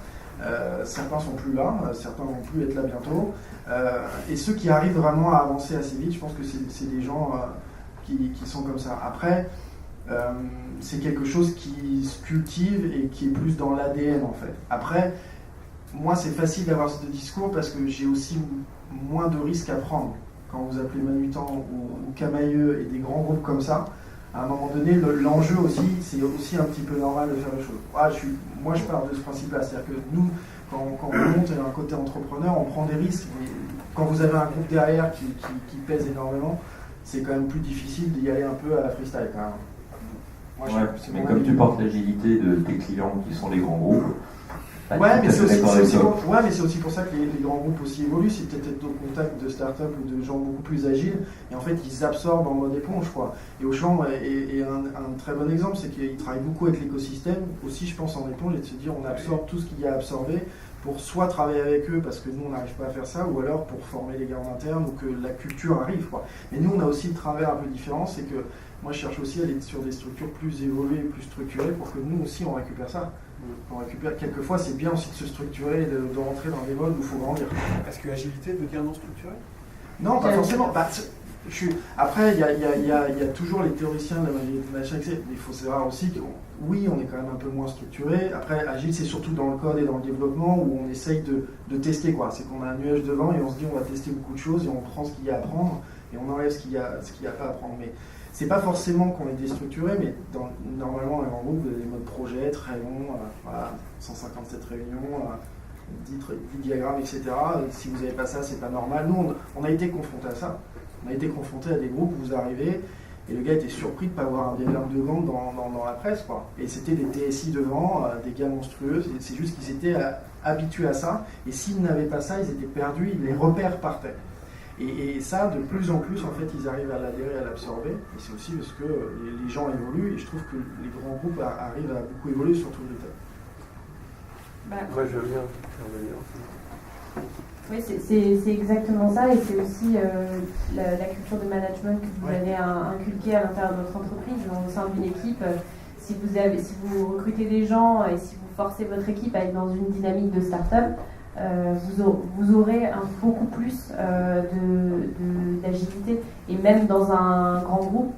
Certains sont plus là, certains vont plus être là bientôt. Et ceux qui arrivent vraiment à avancer assez vite, je pense que c'est des gens qui sont comme ça. Après, c'est quelque chose qui se cultive et qui est plus dans l'ADN en fait. Après, moi c'est facile d'avoir ce discours parce que j'ai aussi moins de risques à prendre. Quand vous appelez Manutan ou Camaïeu et des grands groupes comme ça, à un moment donné, l'enjeu aussi, c'est aussi un petit peu normal de faire les choses. Moi, je pars de ce principe-là. C'est-à-dire que nous, quand on monte un côté entrepreneur, on prend des risques. Mais quand vous avez un groupe derrière qui pèse énormément, c'est quand même plus difficile d'y aller un peu à la freestyle quand même. Moi, mais comme tu portes l'agilité de tes clients qui sont les grands groupes, mais c'est aussi pour ça que les grands groupes aussi évoluent. C'est peut-être être au contact de start-up ou de gens beaucoup plus agiles. Et en fait, ils absorbent en mode éponge, quoi. Et Auchan est un très bon exemple, c'est qu'ils travaillent beaucoup avec l'écosystème. Aussi, je pense, en éponge, et de se dire on absorbe tout ce qu'il y a à absorber pour soit travailler avec eux parce que nous, on n'arrive pas à faire ça, ou alors pour former les gars en interne ou que la culture arrive, quoi. Mais nous, on a aussi le travers un peu différent, c'est que moi, je cherche aussi à aller sur des structures plus évoluées, plus structurées pour que nous aussi, on récupère ça. qu'on récupère. Quelquefois, c'est bien aussi de se structurer et de rentrer dans des modes où il faut grandir. Est-ce que agilité veut dire non structuré? Non, pas forcément. Après, il y a toujours les théoriciens de la machin, etc. Il faut savoir aussi que oui, on est quand même un peu moins structuré. Après, agile, c'est surtout dans le code et dans le développement où on essaye de tester, quoi. C'est qu'on a un nuage devant et on se dit on va tester beaucoup de choses et on prend ce qu'il y a à prendre et on enlève ce qu'il y a pas à prendre. Mais c'est pas forcément qu'on est déstructuré, mais normalement, en groupe, les modes projet très longs, voilà, 157 réunions, 10 diagrammes, etc. Si vous n'avez pas ça, c'est pas normal. Nous, on a été confrontés à ça. On a été confrontés à des groupes où vous arrivez et le gars était surpris de ne pas avoir un diagramme de Gantt dans la presse, quoi. Et c'était des TSI devant, des gars monstrueux. C'est juste qu'ils étaient habitués à ça. Et s'ils n'avaient pas ça, ils étaient perdus, les repères partaient. Et ça, de plus en plus, en fait, ils arrivent à l'adhérer, à l'absorber. Et c'est aussi parce que les gens évoluent. Et je trouve que les grands groupes arrivent à beaucoup évoluer sur tout le détail. Ouais, je veux bien intervenir. Oui, c'est exactement ça, et c'est aussi la culture de management que vous avez inculquée à l'intérieur de votre entreprise, au sein d'une équipe. Si vous recrutez des gens et si vous forcez votre équipe à être dans une dynamique de start-up, vous aurez beaucoup plus d'agilité. Et même dans un grand groupe,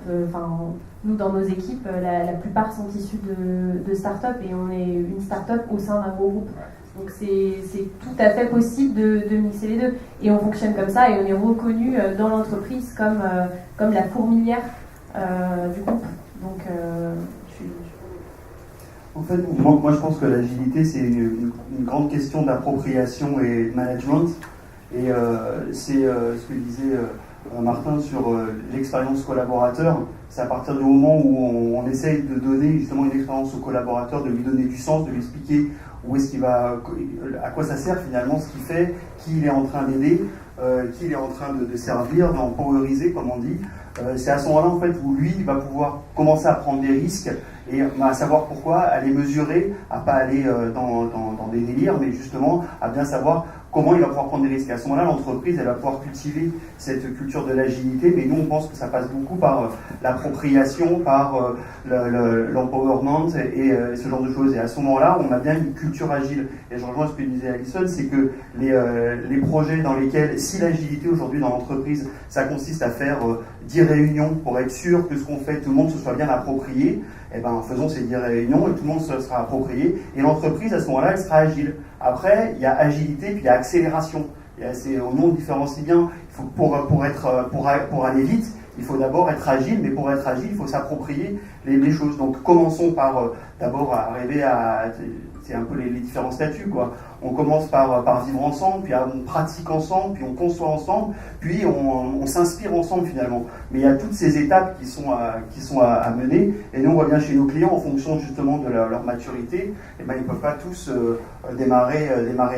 nous dans nos équipes, la plupart sont issus de start-up et on est une start-up au sein d'un gros groupe. Donc c'est tout à fait possible de mixer les deux. Et on fonctionne comme ça et on est reconnu dans l'entreprise comme la fourmilière du groupe. Donc En fait, moi je pense que l'agilité c'est une grande question d'appropriation et de management. Et c'est ce que disait Martin sur l'expérience collaborateur. C'est à partir du moment où on essaye de donner justement une expérience au collaborateur, de lui donner du sens, de lui expliquer où est-ce qu'il va, à quoi ça sert finalement, ce qu'il fait, qui il est en train d'aider, qui il est en train de servir, d'empoweriser comme on dit. C'est à ce moment-là en fait où lui il va pouvoir commencer à prendre des risques et à savoir pourquoi, à les mesurer, à pas aller dans des délires, mais justement à bien savoir comment il va pouvoir prendre des risques. Et à ce moment-là, l'entreprise, elle va pouvoir cultiver cette culture de l'agilité, mais nous, on pense que ça passe beaucoup par l'appropriation, par l'empowerment et ce genre de choses. Et à ce moment-là, on a bien une culture agile. Et je rejoins ce que disait Alison, c'est que les projets dans lesquels, si l'agilité aujourd'hui dans l'entreprise, ça consiste à faire 10 réunions pour être sûr que ce qu'on fait, tout le monde se soit bien approprié, eh ben, faisons ces 10 réunions et tout le monde se sera approprié. Et l'entreprise, à ce moment-là, elle sera agile. Après, il y a agilité, puis il y a accélération. Au nom différencie bien. Il faut, pour aller vite, il faut d'abord être agile, mais pour être agile, il faut s'approprier les choses. Donc commençons par d'abord arriver à... C'est un peu les différents statuts, quoi. On commence par vivre ensemble, puis on pratique ensemble, puis on conçoit ensemble, puis on s'inspire ensemble finalement. Mais il y a toutes ces étapes qui sont à mener, et nous on voit bien chez nos clients, en fonction justement de leur maturité, et ben, ils ne peuvent pas tous démarrer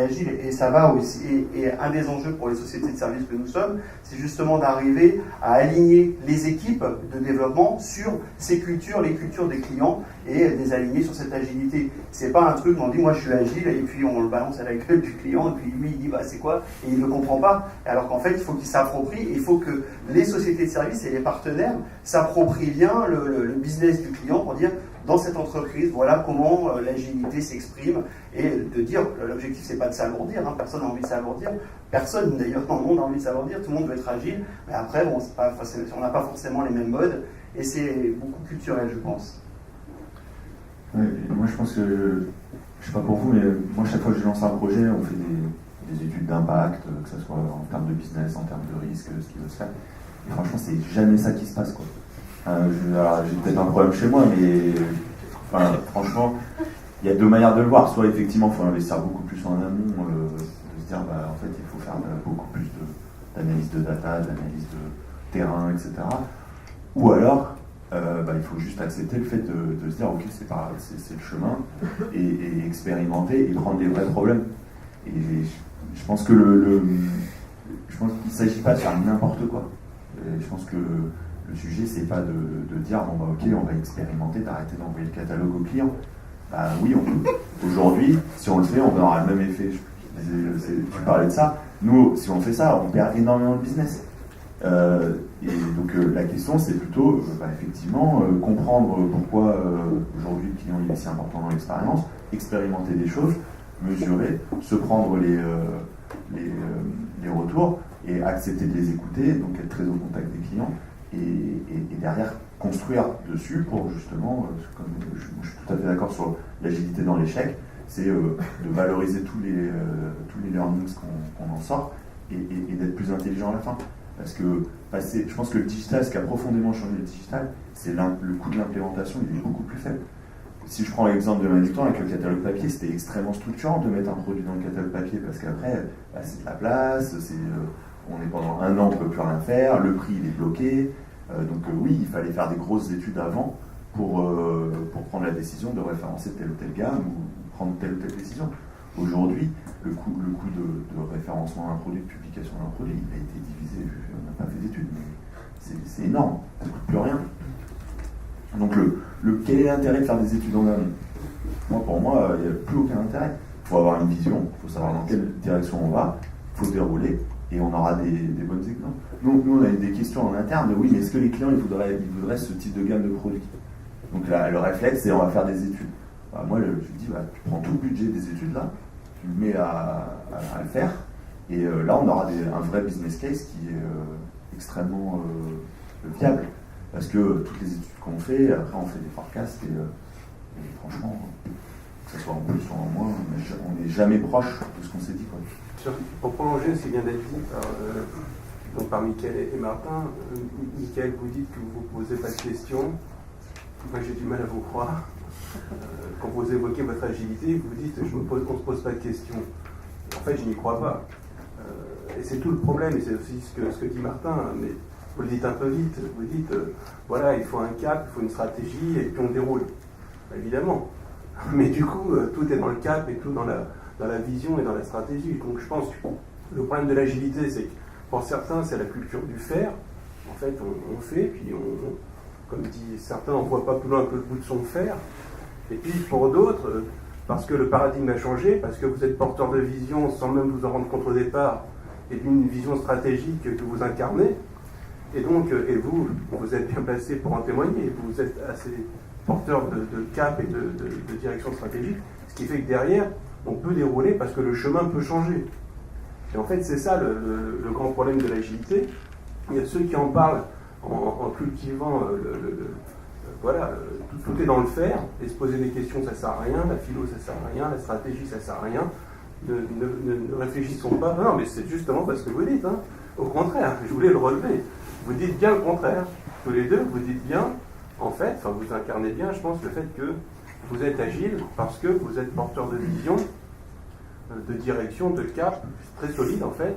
agile, et ça va aussi. Et un des enjeux pour les sociétés de services que nous sommes, c'est justement d'arriver à aligner les équipes de développement sur ces cultures, les cultures des clients, et les aligner sur cette agilité. C'est pas un truc où on dit moi je suis agile et puis on le balance à la gueule du client et puis lui il dit bah c'est quoi et il ne comprend pas. Alors qu'en fait il faut qu'il s'approprie, il faut que les sociétés de services et les partenaires s'approprient bien le business du client pour dire dans cette entreprise voilà comment l'agilité s'exprime et de dire l'objectif c'est pas de s'alourdir, hein, personne n'a envie de s'alourdir, personne d'ailleurs dans le monde n'a envie de s'alourdir, tout le monde veut être agile, mais après bon, on n'a pas forcément les mêmes modes et c'est beaucoup culturel je pense. Ouais, moi je pense que, je sais pas pour vous, mais moi chaque fois que je lance un projet, on fait des études d'impact, que ce soit en termes de business, en termes de risque, ce qui veut se faire. Et franchement, c'est jamais ça qui se passe, quoi. Alors, j'ai peut-être un problème chez moi, mais franchement, il y a deux manières de le voir. Soit effectivement, il faut investir beaucoup plus en amont, de se dire, bah, en fait, il faut faire beaucoup plus d'analyse de data, d'analyse de terrain, etc. Ou alors, il faut juste accepter le fait de se dire ok c'est le chemin et expérimenter et prendre des vrais problèmes. Et je pense que je pense qu'il ne s'agit pas de faire n'importe quoi. Et je pense que le sujet c'est pas de dire bon bah ok on va expérimenter, d'arrêter d'envoyer le catalogue au client. Bah oui on peut. Aujourd'hui si on le fait on aura le même effet. Tu parlais de ça. Nous si on fait ça on perd énormément de business. Et donc la question c'est plutôt effectivement comprendre pourquoi aujourd'hui le client il est si important dans l'expérience expérimenter des choses, mesurer, se prendre les retours et accepter de les écouter, donc être très au contact des clients et derrière construire dessus pour justement, comme je suis tout à fait d'accord sur l'agilité dans l'échec, c'est de valoriser tous les learnings qu'on en sort et d'être plus intelligent à la fin. Parce que je pense que le digital, ce qui a profondément changé le digital, c'est le coût de l'implémentation, il est beaucoup plus faible. Si je prends l'exemple de Manutan avec le catalogue papier, c'était extrêmement structurant de mettre un produit dans le catalogue papier parce qu'après, c'est de la place, on est pendant 1 an, on ne peut plus rien faire, le prix il est bloqué. Donc oui, il fallait faire des grosses études avant pour prendre la décision de référencer telle ou telle gamme ou prendre telle ou telle décision. Aujourd'hui, le coût de référencement d'un produit, de publication d'un produit, il a été divisé, on n'a pas fait d'études, mais c'est énorme, ça ne coûte plus rien. Donc quel est l'intérêt de faire des études en amont? Pour moi, il n'y a plus aucun intérêt. Il faut avoir une vision, il faut savoir dans quelle direction on va, il faut dérouler, et on aura des bonnes exemples. Nous, on a eu des questions en interne, oui, mais est-ce que les clients ils voudraient ce type de gamme de produits? Donc là, le réflexe, c'est on va faire des études. Moi, je dis, tu prends tout le budget des études là, tu le mets à le faire, et là, on aura un vrai business case qui est extrêmement viable. Parce que toutes les études qu'on fait, après on fait des forecasts et franchement, que ce soit en plus ou en moins, on n'est jamais proche de ce qu'on s'est dit. Pour prolonger ce qui vient d'être dit par Mickaël et Martin, Mickaël, vous dites que vous ne posez pas de questions. Moi j'ai du mal à vous croire. Quand vous évoquez votre agilité, vous dites qu'on ne se pose pas de questions. En fait, je n'y crois pas. Et c'est tout le problème, et c'est aussi ce que dit Martin, mais vous le dites un peu vite. Vous dites, voilà, il faut un cap, il faut une stratégie, et puis on déroule. Évidemment. Mais du coup, tout est dans le cap et tout dans la vision et dans la stratégie. Donc je pense que le problème de l'agilité, c'est que pour certains, c'est la culture du faire. En fait, on fait, puis comme dit certains, on ne voit pas plus loin que le bout de son fer. Et puis pour d'autres, parce que le paradigme a changé, parce que vous êtes porteur de vision sans même vous en rendre compte au départ, et d'une vision stratégique que vous incarnez, et donc, vous êtes bien placé pour en témoigner, vous êtes assez porteur de cap et de direction stratégique, ce qui fait que derrière, on peut dérouler parce que le chemin peut changer. Et en fait, c'est ça le grand problème de l'agilité. Il y a ceux qui en parlent en cultivant tout est dans le faire, et se poser des questions, ça ne sert à rien, la philo, ça ne sert à rien, la stratégie, ça ne sert à rien, ne réfléchissons pas. Non, mais c'est justement parce que vous dites, hein. Au contraire, je voulais le relever. Vous dites bien le contraire. Tous les deux, vous dites bien, en fait, vous incarnez bien, je pense, le fait que vous êtes agile parce que vous êtes porteur de vision, de direction, de cap, très solide en fait.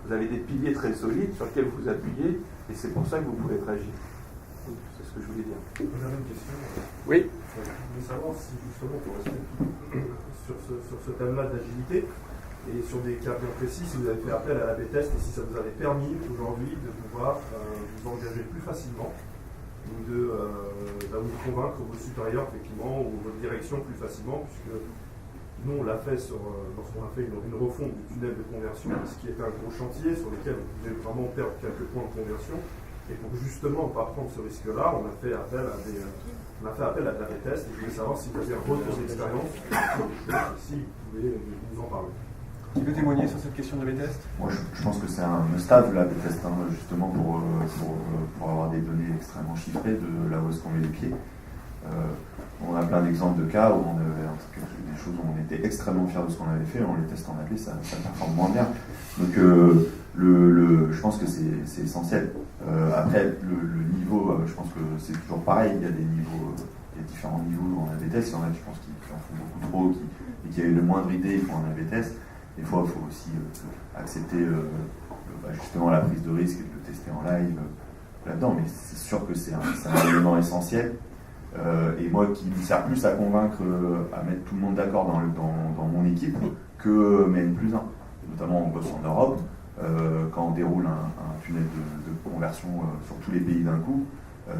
Vous avez des piliers très solides sur lesquels vous appuyez, et c'est pour ça que vous pouvez être agile. C'est ce que je voulais dire. J'avais une question. Oui. Je voulais savoir si justement, pour rester sur ce thème-là d'agilité, et sur des cas bien précis, si vous avez fait appel à l'A/B test et si ça vous avait permis aujourd'hui de pouvoir vous engager plus facilement ou de vous convaincre vos supérieurs effectivement ou votre direction plus facilement, puisque nous on l'a fait lorsqu'on a fait une refonte du tunnel de conversion, ce qui était un gros chantier sur lequel vous pouvez vraiment perdre quelques points de conversion, et pour justement ne pas prendre ce risque-là, on a fait appel à l'A/B test, et je voulais savoir si vous avez un retour d'expérience, si vous pouvez nous en parler. Qui veut témoigner sur cette question de B-test? Moi, je pense que c'est un must-have, la B-test, justement pour avoir des données extrêmement chiffrées de là où est-ce qu'on met les pieds. On a plein d'exemples de cas où on avait des choses où on était extrêmement fiers de ce qu'on avait fait, on les teste en AB, ça performe moins bien. Donc, je pense que c'est essentiel. Après, le niveau, je pense que c'est toujours pareil, il y a des niveaux, il y a différents niveaux en AB test, il y en a, je pense, qui en font beaucoup trop, et qui avaient le moindre idée, ils font un AB test. Des fois, il faut aussi accepter justement la prise de risque et de le tester en live là-dedans, mais c'est sûr que c'est un élément essentiel. Et moi, qui me sert plus à convaincre, à mettre tout le monde d'accord dans mon équipe, que N+1. Notamment, on bosse en Europe. Quand on déroule un tunnel de conversion sur tous les pays d'un coup,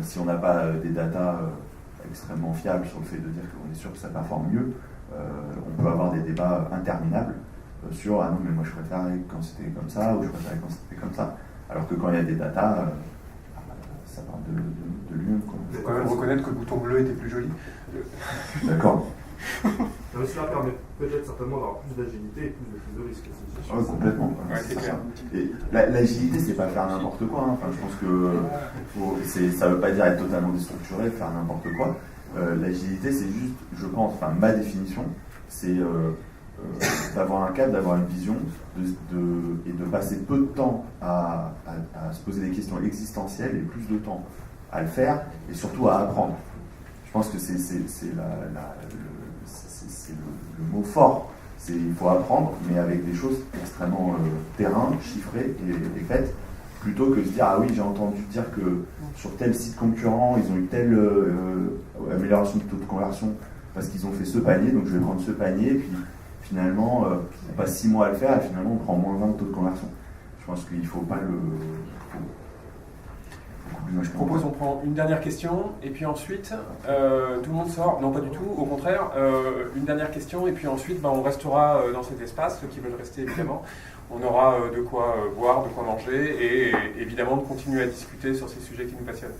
si on n'a pas des datas extrêmement fiables sur le fait de dire qu'on est sûr que ça performe mieux, on peut avoir des débats interminables sur « Ah non, mais moi je préférais quand c'était comme ça » ou « Je préférais quand c'était comme ça ». Alors que quand il y a des datas, ça parle de lui-même. Il faut quand même reconnaître que le bouton bleu était plus joli. D'accord. Mais cela permet peut-être certainement d'avoir plus d'agilité et plus de prise de risque. Ouais, complètement. Ouais, c'est clair. Et l'agilité, c'est pas faire n'importe quoi. Hein. Enfin, je pense que ça veut pas dire être totalement déstructuré, faire n'importe quoi. L'agilité, c'est juste, je pense, enfin ma définition, c'est d'avoir un cadre, d'avoir une vision, et de passer peu de temps à se poser des questions existentielles et plus de temps à le faire et surtout à apprendre. Je pense que c'est le mot fort. Il faut apprendre, mais avec des choses extrêmement terrain, chiffrées et faites, plutôt que de se dire ah oui, j'ai entendu dire que sur tel site concurrent, ils ont eu telle amélioration de taux de conversion parce qu'ils ont fait ce panier, donc je vais prendre ce panier, et puis finalement, on passe 6 mois à le faire, et finalement, on prend moins 20 de taux de conversion. Je pense qu'il ne faut pas le... Je propose qu'on prend une dernière question, et puis ensuite, tout le monde sort. Non, pas du tout, au contraire. Une dernière question, et puis ensuite, on restera dans cet espace, ceux qui veulent rester, évidemment. On aura de quoi boire, de quoi manger, et évidemment de continuer à discuter sur ces sujets qui nous passionnent.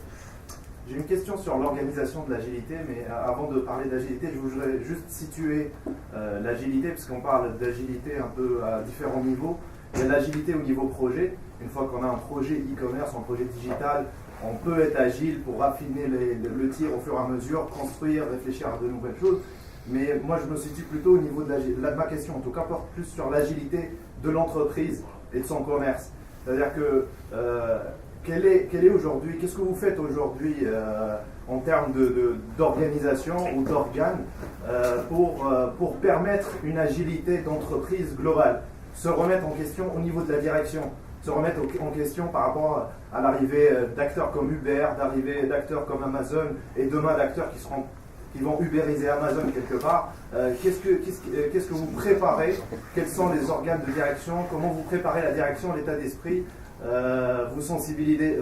J'ai une question sur l'organisation de l'agilité, mais avant de parler d'agilité, je voudrais juste situer l'agilité, parce qu'on parle d'agilité un peu à différents niveaux. Il y a l'agilité au niveau projet. Une fois qu'on a un projet e-commerce, un projet digital, on peut être agile pour raffiner le tir au fur et à mesure, construire, réfléchir à de nouvelles choses. Mais moi, je me situe plutôt au niveau de l'agilité. Ma question, en tout cas, porte plus sur l'agilité de l'entreprise et de son commerce. C'est-à-dire que quel est aujourd'hui, qu'est-ce que vous faites aujourd'hui en termes d'organisation ou d'organes pour permettre une agilité d'entreprise globale, se remettre en question au niveau de la direction, se remettre en question par rapport à l'arrivée d'acteurs comme Uber, d'arrivée d'acteurs comme Amazon et demain d'acteurs qui vont ubériser Amazon quelque part. Qu'est-ce que vous préparez? Quels sont les organes de direction? Comment vous préparez la direction, l'état d'esprit? Vous sensibilisez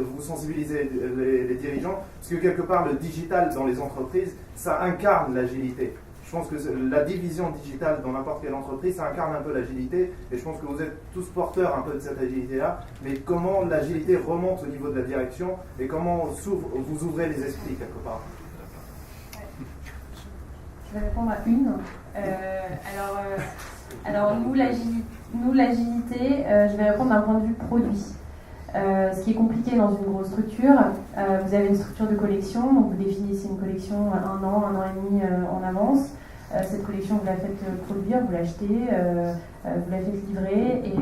les dirigeants, parce que quelque part le digital dans les entreprises, ça incarne l'agilité. Je pense que la division digitale dans n'importe quelle entreprise, ça incarne un peu l'agilité, et je pense que vous êtes tous porteurs un peu de cette agilité-là, mais comment l'agilité remonte au niveau de la direction, et comment vous ouvrez les esprits quelque part? Je vais répondre à une. Alors nous, l'agilité, je vais répondre d'un point de vue produit. Ce qui est compliqué dans une grosse structure, vous avez une structure de collection, donc vous définissez une collection 1 an et demi en avance. Cette collection, vous la faites produire, vous l'achetez, vous la faites livrer et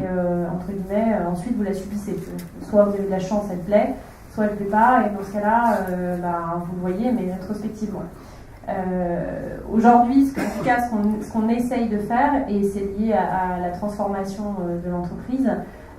entre guillemets, ensuite vous la subissez. Soit vous avez de la chance, elle plaît, soit elle ne plaît pas, et dans ce cas-là, vous le voyez, mais rétrospectivement. Aujourd'hui, en tout cas, ce qu'on essaye de faire, et c'est lié à la transformation de l'entreprise,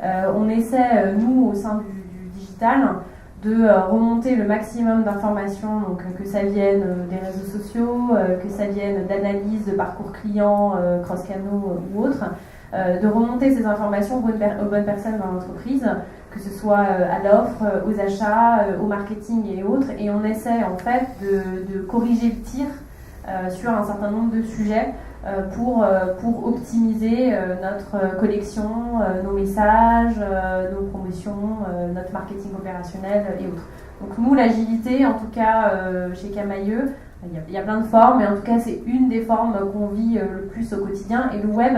on essaie, nous, au sein du digital, de remonter le maximum d'informations, donc que ça vienne des réseaux sociaux, que ça vienne d'analyse de parcours clients, cross-canaux ou autres, de remonter ces informations aux bonnes personnes dans l'entreprise, que ce soit à l'offre, aux achats, au marketing et autres, et on essaie en fait de corriger le tir sur un certain nombre de sujets pour optimiser notre collection, nos messages, nos promotions, notre marketing opérationnel et autres. Donc nous, l'agilité, en tout cas chez Camaïeu, il y a plein de formes, mais en tout cas c'est une des formes qu'on vit le plus au quotidien, et le web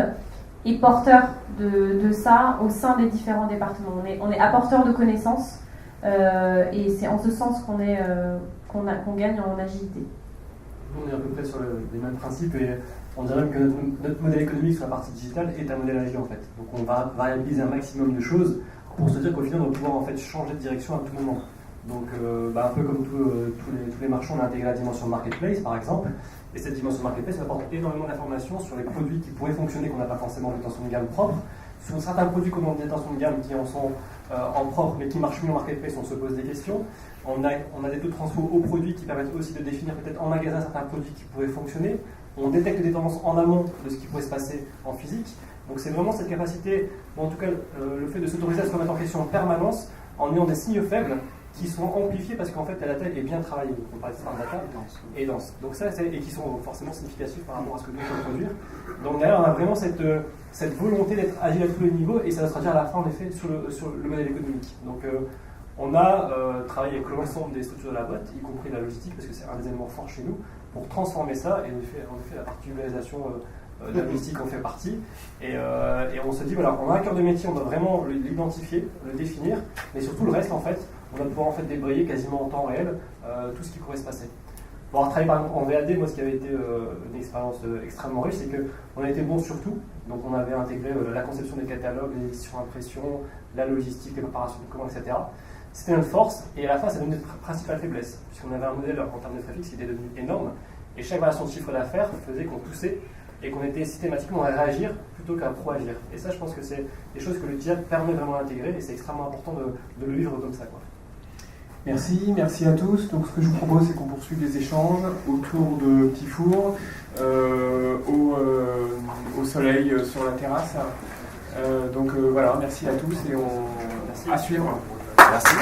est porteur de ça au sein des différents départements. On est apporteur de connaissances, et c'est en ce sens qu'on gagne en agilité. On est à peu près sur les mêmes principes, et on dirait que notre modèle économique sur la partie digitale est un modèle agile en fait. Donc on va variabiliser un maximum de choses pour se dire qu'au final on va pouvoir en fait changer de direction à tout moment. Donc un peu comme tous les marchands, on a intégré la dimension marketplace par exemple, et cette dimension marketplace apporte énormément d'informations sur les produits qui pourraient fonctionner, qu'on n'a pas forcément d'intention de gamme propre. Sur certains produits qu'on a des intentions de gamme qui en sont en propre mais qui marchent mieux en marketplace, on se pose des questions. On a des taux de transfo aux produits qui permettent aussi de définir peut-être en magasin certains produits qui pourraient fonctionner. On détecte des tendances en amont de ce qui pourrait se passer en physique. Donc c'est vraiment cette capacité, en tout cas le fait de s'autoriser à se remettre en question en permanence en ayant des signaux faibles qui sont amplifiés parce qu'en fait la data est bien travaillée. On parle de smart data et dense. Donc ça, et qui sont forcément significatifs par rapport à ce que nous pouvons produire. Donc derrière, on a vraiment cette volonté d'être agile à tous les niveaux, et ça va se traduire à la fin en effet sur le modèle économique. Donc On a travaillé avec l'ensemble des structures de la boîte, y compris la logistique, parce que c'est un des éléments forts chez nous, pour transformer ça, et en effet la partie visualisation de la logistique en fait partie, et on se dit, voilà, on a un cœur de métier, on doit vraiment l'identifier, le définir, mais surtout le reste, en fait, on va pouvoir en fait débrayer quasiment en temps réel tout ce qui pourrait se passer. Pour avoir travaillé par exemple en VAD, moi ce qui avait été une expérience extrêmement riche, c'est qu'on a été bon sur tout. Donc on avait intégré la conception des catalogues, l'édition impression, la logistique, les préparations de commandes, etc. C'était notre force, et à la fin ça devenait notre principale faiblesse, puisqu'on avait un modèle en termes de trafic qui était devenu énorme, et chaque variation de chiffre d'affaires faisait qu'on poussait, et qu'on était systématiquement à réagir plutôt qu'à pro-agir. Et ça je pense que c'est des choses que le diable permet vraiment d'intégrer, et c'est extrêmement important de le vivre comme ça, quoi. Merci à tous. Donc ce que je vous propose, c'est qu'on poursuive les échanges autour de petits fours, au soleil sur la terrasse. Donc voilà, merci à tous et à suivre. Merci.